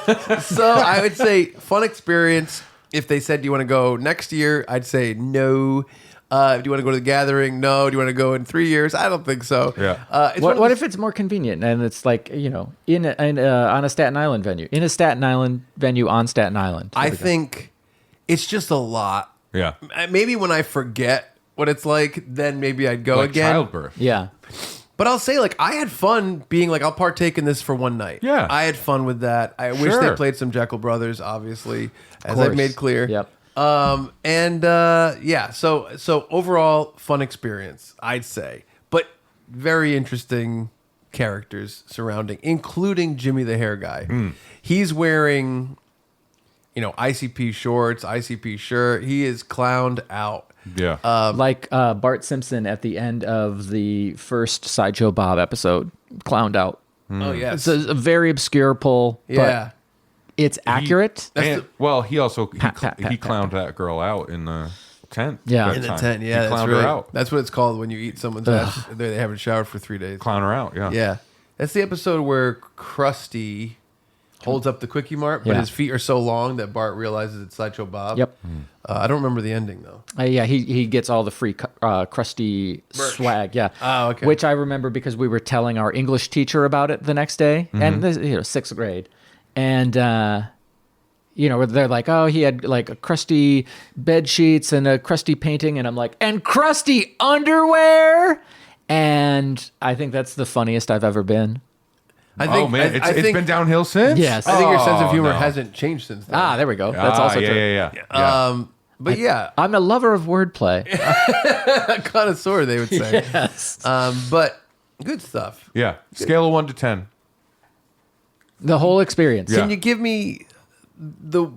[SPEAKER 2] I would say fun experience. If they said, "Do you want to go next year?" I'd say no. Do you want to go to the gathering? No. Do you want to go in 3 years? I don't think so.
[SPEAKER 1] Yeah.
[SPEAKER 2] It's one of
[SPEAKER 3] What
[SPEAKER 2] those-
[SPEAKER 3] if it's more convenient and it's like, on a Staten Island venue, in a Staten Island venue on Staten Island?
[SPEAKER 2] I think it's just a lot.
[SPEAKER 1] Yeah.
[SPEAKER 2] Maybe when I forget what it's like, then maybe I'd go
[SPEAKER 1] Like
[SPEAKER 2] again.
[SPEAKER 1] childbirth.
[SPEAKER 3] Yeah.
[SPEAKER 2] But I'll say, like, I had fun being like, I'll partake in this for one night.
[SPEAKER 1] Yeah.
[SPEAKER 2] I had fun with that. I wish
[SPEAKER 1] Sure.
[SPEAKER 2] they played some Jekyll Brothers, obviously, as
[SPEAKER 3] course.
[SPEAKER 2] I've made clear.
[SPEAKER 3] Yep.
[SPEAKER 2] So overall, fun experience, I'd say. But very interesting characters surrounding, including Jimmy the Hair Guy. He's wearing ICP shorts, ICP shirt. He is clowned out.
[SPEAKER 1] Yeah.
[SPEAKER 3] Like Bart Simpson at the end of the first Sideshow Bob episode, clowned out.
[SPEAKER 2] Oh yes.
[SPEAKER 3] It's a very obscure pull,
[SPEAKER 2] Yeah.
[SPEAKER 3] but it's accurate.
[SPEAKER 1] Well, he also
[SPEAKER 3] Pat,
[SPEAKER 1] he clowned that girl out in the tent.
[SPEAKER 3] Yeah.
[SPEAKER 1] that
[SPEAKER 2] In the
[SPEAKER 1] time.
[SPEAKER 2] tent, yeah,
[SPEAKER 1] He
[SPEAKER 2] that's
[SPEAKER 1] clowned
[SPEAKER 2] right.
[SPEAKER 1] her out.
[SPEAKER 2] That's what it's called when you eat someone's ass. They haven't showered for 3 days.
[SPEAKER 1] Clown her out. Yeah.
[SPEAKER 2] Yeah, that's the episode where Krusty holds up the Quickie Mart, but
[SPEAKER 3] Yeah.
[SPEAKER 2] his feet are so long that Bart realizes it's Sideshow Bob.
[SPEAKER 3] Yep.
[SPEAKER 2] I don't remember the ending though.
[SPEAKER 3] Yeah, he gets all the free crusty swag. Yeah.
[SPEAKER 2] Oh, okay.
[SPEAKER 3] Which I remember because we were telling our English teacher about it the next day, and this, 6th grade, and they're like, oh, he had like a crusty bed sheets and a crusty painting, and I'm like, and crusty underwear, and I think that's the funniest I've ever been.
[SPEAKER 2] I think,
[SPEAKER 1] Oh man,
[SPEAKER 2] I
[SPEAKER 1] it's
[SPEAKER 2] think,
[SPEAKER 1] been downhill since.
[SPEAKER 3] Yes.
[SPEAKER 2] I think your sense
[SPEAKER 1] Oh,
[SPEAKER 2] of humor
[SPEAKER 1] no.
[SPEAKER 2] hasn't changed since then.
[SPEAKER 3] Ah, there we go. That's also
[SPEAKER 1] yeah,
[SPEAKER 3] true.
[SPEAKER 1] yeah.
[SPEAKER 2] But yeah,
[SPEAKER 3] I'm a lover of wordplay.
[SPEAKER 2] a connoisseur, they would say.
[SPEAKER 3] Yes.
[SPEAKER 2] But good stuff.
[SPEAKER 1] Yeah. Scale of 1 to 10.
[SPEAKER 3] The whole experience.
[SPEAKER 1] Yeah.
[SPEAKER 2] Can you give me the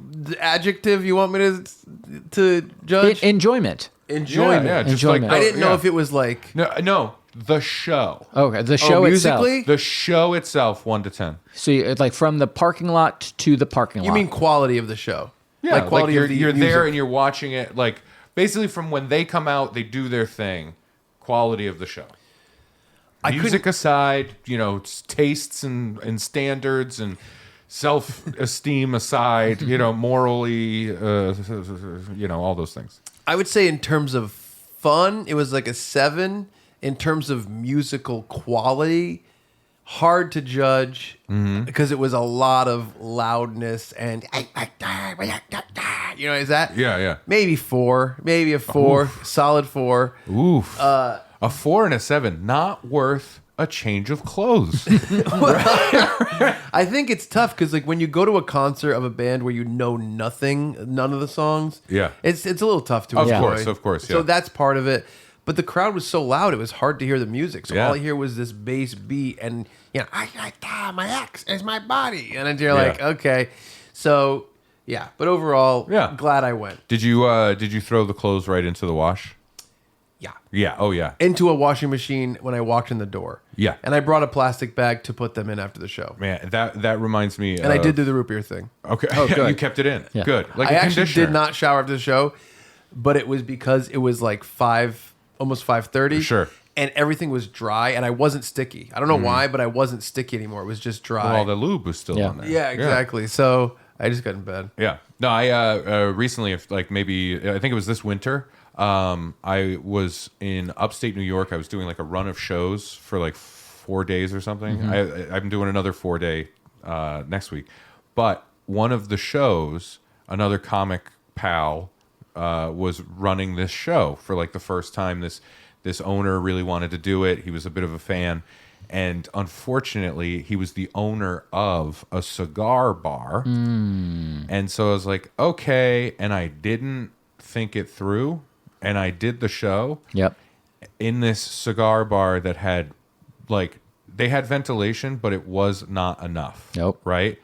[SPEAKER 2] adjective you want me to judge?
[SPEAKER 3] Enjoyment.
[SPEAKER 2] Enjoyment.
[SPEAKER 1] Yeah, just
[SPEAKER 3] Enjoyment.
[SPEAKER 2] I didn't know
[SPEAKER 1] yeah.
[SPEAKER 2] if it was like
[SPEAKER 1] No, the show.
[SPEAKER 3] Okay, the show itself.
[SPEAKER 2] musically.
[SPEAKER 1] The show itself, 1 to 10.
[SPEAKER 3] So like from the parking lot to the parking lot.
[SPEAKER 2] You mean quality of the show?
[SPEAKER 1] Yeah,
[SPEAKER 2] like quality
[SPEAKER 1] you're,
[SPEAKER 2] of the
[SPEAKER 1] you're
[SPEAKER 2] music.
[SPEAKER 1] there and you're watching it. Like basically from when they come out, they do their thing. Quality of the show. Music aside, tastes and standards and self-esteem aside, morally, all those things.
[SPEAKER 2] I would say in terms of fun, it was like a 7. In terms of musical quality, hard to judge because it was a lot of loudness and is that?
[SPEAKER 1] Yeah.
[SPEAKER 2] Maybe 4, maybe a 4, solid 4.
[SPEAKER 1] Oof. A 4 and a 7, not worth a change of clothes.
[SPEAKER 2] I think it's tough because like when you go to a concert of a band where you know none of the songs,
[SPEAKER 1] Yeah.
[SPEAKER 2] it's a little tough to
[SPEAKER 1] Of
[SPEAKER 2] enjoy.
[SPEAKER 1] course,
[SPEAKER 2] So
[SPEAKER 1] yeah.
[SPEAKER 2] that's part of it. But the crowd was so loud, it was hard to hear the music. So
[SPEAKER 1] Yeah.
[SPEAKER 2] all I hear was this bass beat, and my ex is my body, and then you're
[SPEAKER 1] Yeah.
[SPEAKER 2] like, okay, so yeah. But overall,
[SPEAKER 1] Yeah.
[SPEAKER 2] glad I went.
[SPEAKER 1] Did you throw the clothes right into the wash?
[SPEAKER 2] Yeah.
[SPEAKER 1] Yeah. Oh yeah.
[SPEAKER 2] Into a washing machine when I walked in the door.
[SPEAKER 1] Yeah.
[SPEAKER 2] And I brought a plastic bag to put them in after the show.
[SPEAKER 1] Man, that reminds me.
[SPEAKER 2] And I did do the root beer thing.
[SPEAKER 1] Okay.
[SPEAKER 3] Oh, good.
[SPEAKER 1] You kept it in.
[SPEAKER 3] Yeah.
[SPEAKER 1] Good. Like
[SPEAKER 2] I
[SPEAKER 1] a
[SPEAKER 2] actually
[SPEAKER 1] conditioner.
[SPEAKER 2] did not shower after the show, but it was because it was like 5, almost 5:30.
[SPEAKER 1] Sure.
[SPEAKER 2] And everything was dry, and I wasn't sticky. I don't know why, but I wasn't sticky anymore. It was just dry.
[SPEAKER 1] Well, all the lube was still
[SPEAKER 3] Yeah.
[SPEAKER 1] on there.
[SPEAKER 2] Yeah, exactly. So I just got in bed.
[SPEAKER 1] Yeah. No, I recently, I think it was this winter. I was in upstate New York. I was doing like a run of shows for like 4 days or something. I'm doing another 4-day next week. But one of the shows, another comic pal was running this show for like the first time. This owner really wanted to do it. He was a bit of a fan. And unfortunately, he was the owner of a cigar bar. And so I was like, okay. And I didn't think it through. And I did the show
[SPEAKER 3] Yep.
[SPEAKER 2] in
[SPEAKER 1] this cigar bar that had, like, they had ventilation, but it was not enough.
[SPEAKER 3] Nope.
[SPEAKER 1] Right?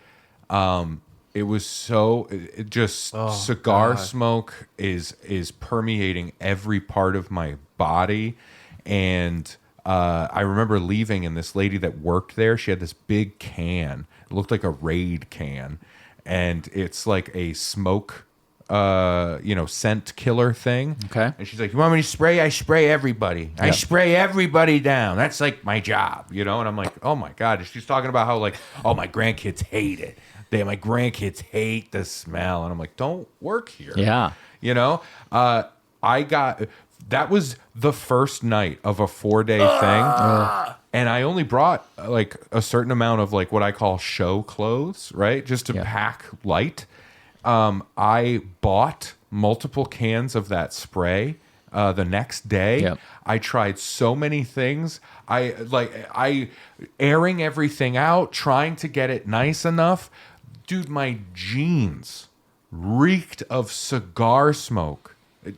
[SPEAKER 1] It was so, it just, cigar smoke is permeating every part of my body. And I remember leaving, and this lady that worked there, she had this big can. It looked like a Raid can. And it's like a smoke, scent killer thing.
[SPEAKER 3] Okay.
[SPEAKER 1] And she's like, "You want me to spray? I spray everybody. I spray everybody down. That's like my job, And I'm like, "Oh my God." And she's talking about how like, "Oh, my grandkids hate it. My grandkids hate the smell." And I'm like, "Don't work here."
[SPEAKER 3] Yeah.
[SPEAKER 1] That was the first night of a 4-day thing. And I only brought like a certain amount of like what I call show clothes, right? Just to pack light. I bought multiple cans of that spray the next day.
[SPEAKER 3] Yep.
[SPEAKER 1] I tried so many things. I airing everything out, trying to get it nice enough. Dude, my jeans reeked of cigar smoke.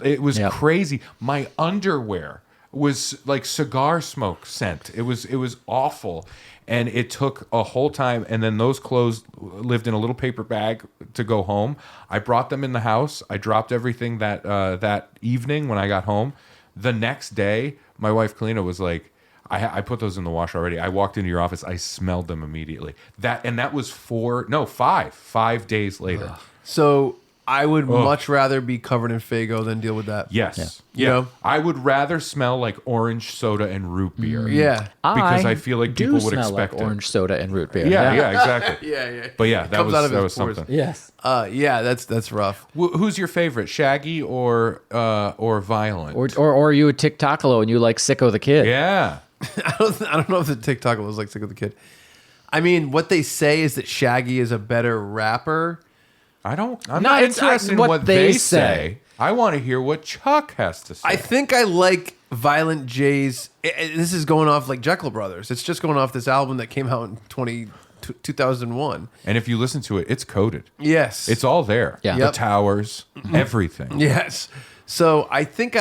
[SPEAKER 1] It was crazy. My underwear was like cigar smoke scent. It was awful. And it took a whole time, and then those clothes lived in a little paper bag to go home. I brought them in the house. I dropped everything that evening when I got home. The next day, my wife Kalina was like, I put those in the wash already. I walked into your office. I smelled them immediately. That was 5 days later.
[SPEAKER 2] So I would much rather be covered in Faygo than deal with that.
[SPEAKER 1] Yes.
[SPEAKER 2] You
[SPEAKER 1] Yeah.
[SPEAKER 2] know?
[SPEAKER 1] I would rather smell like orange soda and root beer.
[SPEAKER 2] Yeah.
[SPEAKER 1] Because I feel like people would
[SPEAKER 3] smell
[SPEAKER 1] expect
[SPEAKER 3] like
[SPEAKER 1] it.
[SPEAKER 3] orange soda and root beer.
[SPEAKER 1] Yeah, exactly.
[SPEAKER 2] Yeah.
[SPEAKER 1] But yeah, that
[SPEAKER 2] Comes out of his
[SPEAKER 1] was
[SPEAKER 2] pores.
[SPEAKER 1] something.
[SPEAKER 3] Yes.
[SPEAKER 2] Yeah, that's rough.
[SPEAKER 1] Who's your favorite, Shaggy or Violent?
[SPEAKER 3] Or you a TikTokalo and you like Sicko the Kid.
[SPEAKER 1] Yeah.
[SPEAKER 2] I don't know if the TikTok was like Sick of the Kid. I mean, what they say is that Shaggy is a better rapper.
[SPEAKER 1] I'm
[SPEAKER 3] No,
[SPEAKER 1] not
[SPEAKER 3] it's
[SPEAKER 1] interested in
[SPEAKER 3] what
[SPEAKER 1] what
[SPEAKER 3] they
[SPEAKER 1] they
[SPEAKER 3] say.
[SPEAKER 1] say. I want to hear what Chuck has to say.
[SPEAKER 2] I think I like Violent J's. This is going off like Jekyll Brothers. It's just going off this album that came out in 2001.
[SPEAKER 1] And if you listen to it, it's coded.
[SPEAKER 2] Yes.
[SPEAKER 1] It's all there.
[SPEAKER 3] Yeah.
[SPEAKER 1] The
[SPEAKER 2] Yep.
[SPEAKER 1] towers, everything.
[SPEAKER 2] Yes. So I think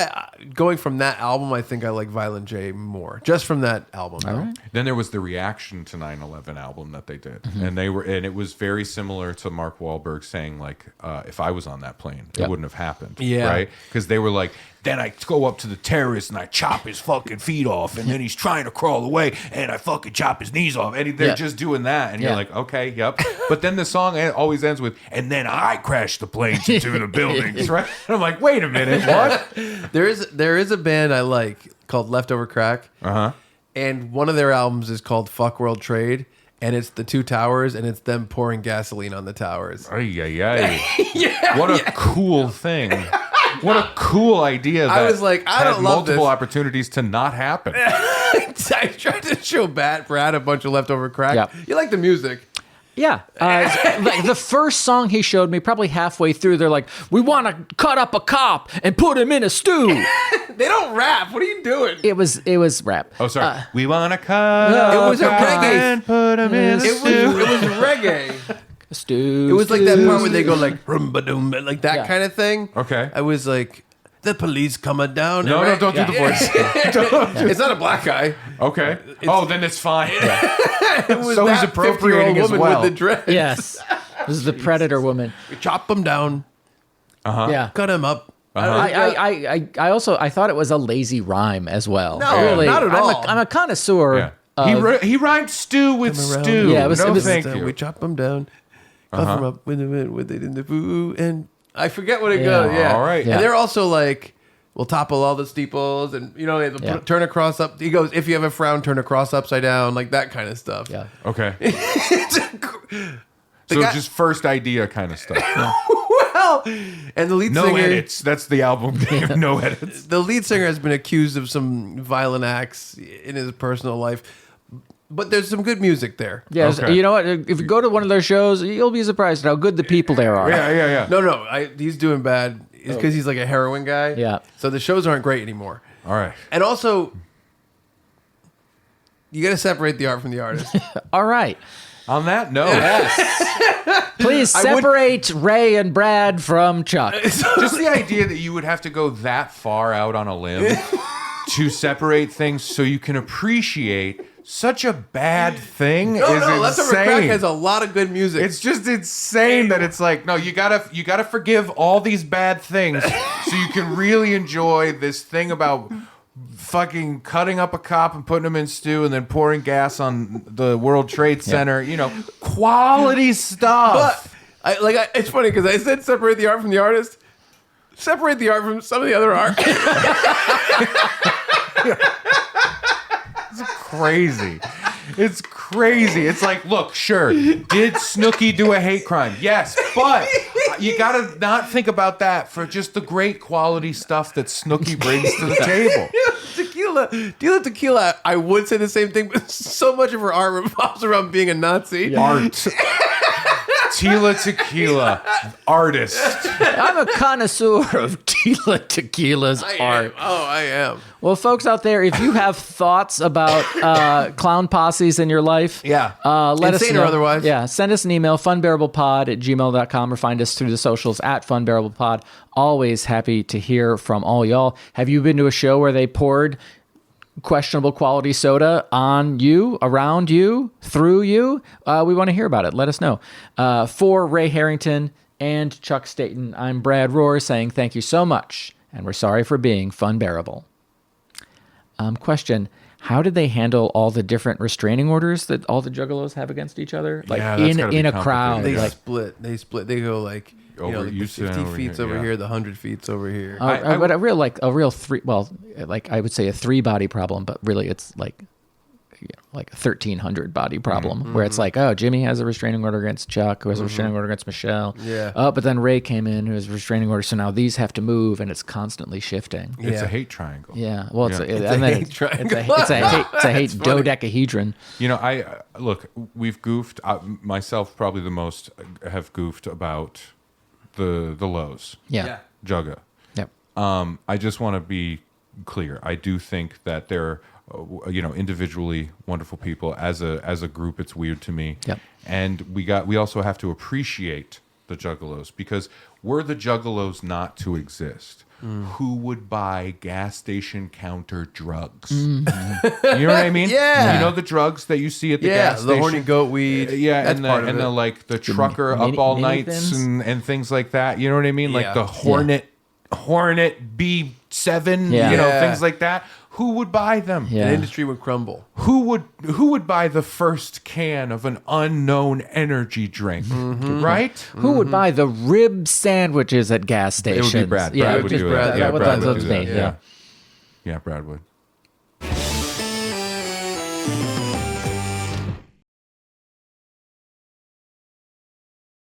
[SPEAKER 2] going from that album, I think I like Violent J more. Just from that album. Though.
[SPEAKER 1] Then there was the reaction to 9/11 album that they did, and it was very similar to Mark Wahlberg saying like, if I was on that plane, it
[SPEAKER 3] Yep.
[SPEAKER 1] wouldn't have happened,
[SPEAKER 2] Yeah.
[SPEAKER 1] right? Because they were like, then I go up to the terrorist and I chop his fucking feet off, and then he's trying to crawl away, and I fucking chop his knees off, and they're
[SPEAKER 3] Yeah.
[SPEAKER 1] just doing that, and
[SPEAKER 3] Yeah.
[SPEAKER 1] you're like, okay, yep. But then the song always ends with, and then I crashed the planes into the buildings, right? And I'm like, wait a minute, what?
[SPEAKER 2] There is a band I like called Leftover Crack. And one of their albums is called Fuck World Trade. And it's the two towers, and it's them pouring gasoline on the towers.
[SPEAKER 1] Ay, ay, ay. What a cool thing. What a cool idea. That
[SPEAKER 2] I was like, I
[SPEAKER 1] had
[SPEAKER 2] don't love
[SPEAKER 1] multiple
[SPEAKER 2] this.
[SPEAKER 1] opportunities to not happen.
[SPEAKER 2] I tried to show Brad a bunch of Leftover Crack.
[SPEAKER 3] Yeah.
[SPEAKER 2] You like the music.
[SPEAKER 3] Yeah. Like the first song he showed me, probably halfway through, they're like, we want to cut up a cop and put him in a stew.
[SPEAKER 2] They don't rap. What are you doing?
[SPEAKER 3] It was rap.
[SPEAKER 1] Oh, sorry. We want to cut
[SPEAKER 2] It was a reggae.
[SPEAKER 1] and put him in a
[SPEAKER 2] It was reggae.
[SPEAKER 3] Stew.
[SPEAKER 2] It was like that part where they go like rumba-doom, like that
[SPEAKER 3] Yeah.
[SPEAKER 2] kind of thing.
[SPEAKER 1] Okay.
[SPEAKER 2] I was like, the police coming down.
[SPEAKER 1] No,
[SPEAKER 2] and
[SPEAKER 1] don't do the voice.
[SPEAKER 2] It's not a black guy.
[SPEAKER 1] Okay. Then it's fine.
[SPEAKER 2] It was
[SPEAKER 1] So he's
[SPEAKER 2] that
[SPEAKER 1] appropriating
[SPEAKER 2] 50-year-old
[SPEAKER 1] as
[SPEAKER 2] woman
[SPEAKER 1] well.
[SPEAKER 2] with the dress.
[SPEAKER 3] Yes. This is the Predator woman.
[SPEAKER 2] We chop him down,
[SPEAKER 3] Yeah.
[SPEAKER 2] cut him up.
[SPEAKER 3] I also thought it was a lazy rhyme as well.
[SPEAKER 2] No,
[SPEAKER 3] really,
[SPEAKER 2] not at all.
[SPEAKER 3] I'm a connoisseur.
[SPEAKER 1] Yeah.
[SPEAKER 3] of-
[SPEAKER 1] He rhymed stew with stew.
[SPEAKER 3] Yeah, it was-
[SPEAKER 1] no,
[SPEAKER 3] it was-
[SPEAKER 1] thank
[SPEAKER 2] We
[SPEAKER 1] you.
[SPEAKER 2] chop him down, cuff him up with it in the boo, and I forget what it goes.
[SPEAKER 3] Yeah.
[SPEAKER 2] Yeah,
[SPEAKER 1] All right.
[SPEAKER 3] Yeah.
[SPEAKER 2] And they're also like, we'll topple all the steeples, and
[SPEAKER 3] Yeah.
[SPEAKER 2] turn a cross up. He goes, if you have a frown, turn a cross upside down, like that kind of stuff.
[SPEAKER 3] Yeah.
[SPEAKER 1] Okay.
[SPEAKER 2] The
[SPEAKER 1] So
[SPEAKER 2] guy-
[SPEAKER 1] just first idea kind of stuff.
[SPEAKER 2] Well, and the lead
[SPEAKER 1] No
[SPEAKER 2] singer,
[SPEAKER 1] edits. That's the album name. No edits.
[SPEAKER 2] the lead singer has been accused of some violent acts in his personal life, but there's some good music there.
[SPEAKER 3] Yes,
[SPEAKER 1] Okay.
[SPEAKER 3] you know what? If you go to one of their shows, you'll be surprised at how good the people there are.
[SPEAKER 1] Yeah.
[SPEAKER 2] No, he's doing bad. It's because he's like a heroin guy.
[SPEAKER 3] Yeah.
[SPEAKER 2] So the shows aren't great anymore.
[SPEAKER 1] All right.
[SPEAKER 2] And also, you got to separate the art from the artist.
[SPEAKER 3] All right.
[SPEAKER 1] On that note,
[SPEAKER 3] Please separate Ray and Brad from Chuck.
[SPEAKER 1] just the idea that you would have to go that far out on a limb to separate things so you can appreciate such a bad thing is
[SPEAKER 2] Leftover Crack
[SPEAKER 1] insane.
[SPEAKER 2] has a lot of good music.
[SPEAKER 1] It's just insane that it's like, no, you gotta forgive all these bad things so you can really enjoy this thing about fucking cutting up a cop and putting him in stew and then pouring gas on the World Trade Center. You know, quality stuff.
[SPEAKER 2] but it's funny because I said separate the art from the artist. Separate the art from some of the other art.
[SPEAKER 1] Crazy. It's crazy. It's like, look, sure, did Snooki do a hate crime? Yes, but you gotta not think about that for just the great quality stuff that Snooki brings to the table.
[SPEAKER 2] Tequila, I would say the same thing, but so much of her art revolves around being a Nazi.
[SPEAKER 1] Art. Tila Tequila, artist.
[SPEAKER 3] I'm a connoisseur of Tila Tequila's art.
[SPEAKER 2] I am.
[SPEAKER 3] Well, folks out there, if you have thoughts about clown posses in your life,
[SPEAKER 2] Yeah.
[SPEAKER 3] let us
[SPEAKER 2] Insane
[SPEAKER 3] know.
[SPEAKER 2] or otherwise.
[SPEAKER 3] Yeah, send us an email, funbearablepod@gmail.com, or find us through the socials at funbearablepod. Always happy to hear from all y'all. Have you been to a show where they poured questionable quality soda on you, around you, through you, we want to hear about it. Let us know. For Ray Harrington and Chuck Staten, I'm Brad Rohr saying thank you so much, and we're sorry for being Funbearable. Question: how did they handle all the different restraining orders that all the Juggalos have against each other? Like
[SPEAKER 1] Yeah, that's gotta be
[SPEAKER 3] in a
[SPEAKER 1] complicated.
[SPEAKER 3] crowd.
[SPEAKER 2] They
[SPEAKER 3] like,
[SPEAKER 2] split. They go like,
[SPEAKER 1] Over-
[SPEAKER 2] like
[SPEAKER 1] you
[SPEAKER 2] the
[SPEAKER 1] sit
[SPEAKER 2] 50
[SPEAKER 1] over
[SPEAKER 2] feet's
[SPEAKER 1] here,
[SPEAKER 2] over
[SPEAKER 1] yeah.
[SPEAKER 2] here, the 100 feet's over here.
[SPEAKER 3] but a real three. Well, like I would say a 3-body problem, but really it's like a 1,300 body problem, where it's like, oh, Jimmy has a restraining order against Chuck, who has a restraining order against Michelle.
[SPEAKER 2] Yeah.
[SPEAKER 3] Oh, but then Ray came in, who has a restraining order, so now these have to move, and it's constantly shifting.
[SPEAKER 1] It's
[SPEAKER 2] Yeah.
[SPEAKER 1] a hate triangle.
[SPEAKER 3] Yeah. Well, it's
[SPEAKER 1] Yeah.
[SPEAKER 3] a hate
[SPEAKER 2] triangle.
[SPEAKER 3] It's a hate dodecahedron.
[SPEAKER 1] You know, I look. We've goofed. Myself, probably the most, have goofed about the lows.
[SPEAKER 3] Yeah.
[SPEAKER 1] Jugga.
[SPEAKER 3] Yep.
[SPEAKER 1] I just want to be clear. I do think that they're, individually wonderful people. As a group, it's weird to me.
[SPEAKER 3] Yep.
[SPEAKER 1] And we also have to appreciate the Juggalos, because were the Juggalos not to exist, who would buy gas station counter drugs? You know what I mean?
[SPEAKER 2] Yeah.
[SPEAKER 1] You know the drugs that you see at the gas
[SPEAKER 2] the
[SPEAKER 1] station?
[SPEAKER 2] horny goat weed.
[SPEAKER 1] Yeah,
[SPEAKER 2] that's
[SPEAKER 1] and
[SPEAKER 2] part of
[SPEAKER 1] and
[SPEAKER 2] it.
[SPEAKER 1] the like the trucker up all nights and things like that. You know what I mean? Like
[SPEAKER 2] Yeah.
[SPEAKER 1] the Hornet B7,
[SPEAKER 3] Yeah.
[SPEAKER 1] things like that. Who would buy them?
[SPEAKER 3] Yeah.
[SPEAKER 2] The industry would crumble.
[SPEAKER 1] Who would buy the first can of an unknown energy drink? Right?
[SPEAKER 3] Who would buy the rib sandwiches at gas
[SPEAKER 1] It
[SPEAKER 3] stations?
[SPEAKER 1] would be Brad.
[SPEAKER 3] Yeah,
[SPEAKER 1] Brad
[SPEAKER 3] it
[SPEAKER 1] would
[SPEAKER 3] just
[SPEAKER 1] do
[SPEAKER 2] Brad.
[SPEAKER 1] that.
[SPEAKER 2] Yeah,
[SPEAKER 1] Yeah,
[SPEAKER 3] That
[SPEAKER 1] Brad
[SPEAKER 3] was
[SPEAKER 1] would do
[SPEAKER 3] me.
[SPEAKER 1] that.
[SPEAKER 3] Yeah.
[SPEAKER 1] Yeah, Brad would.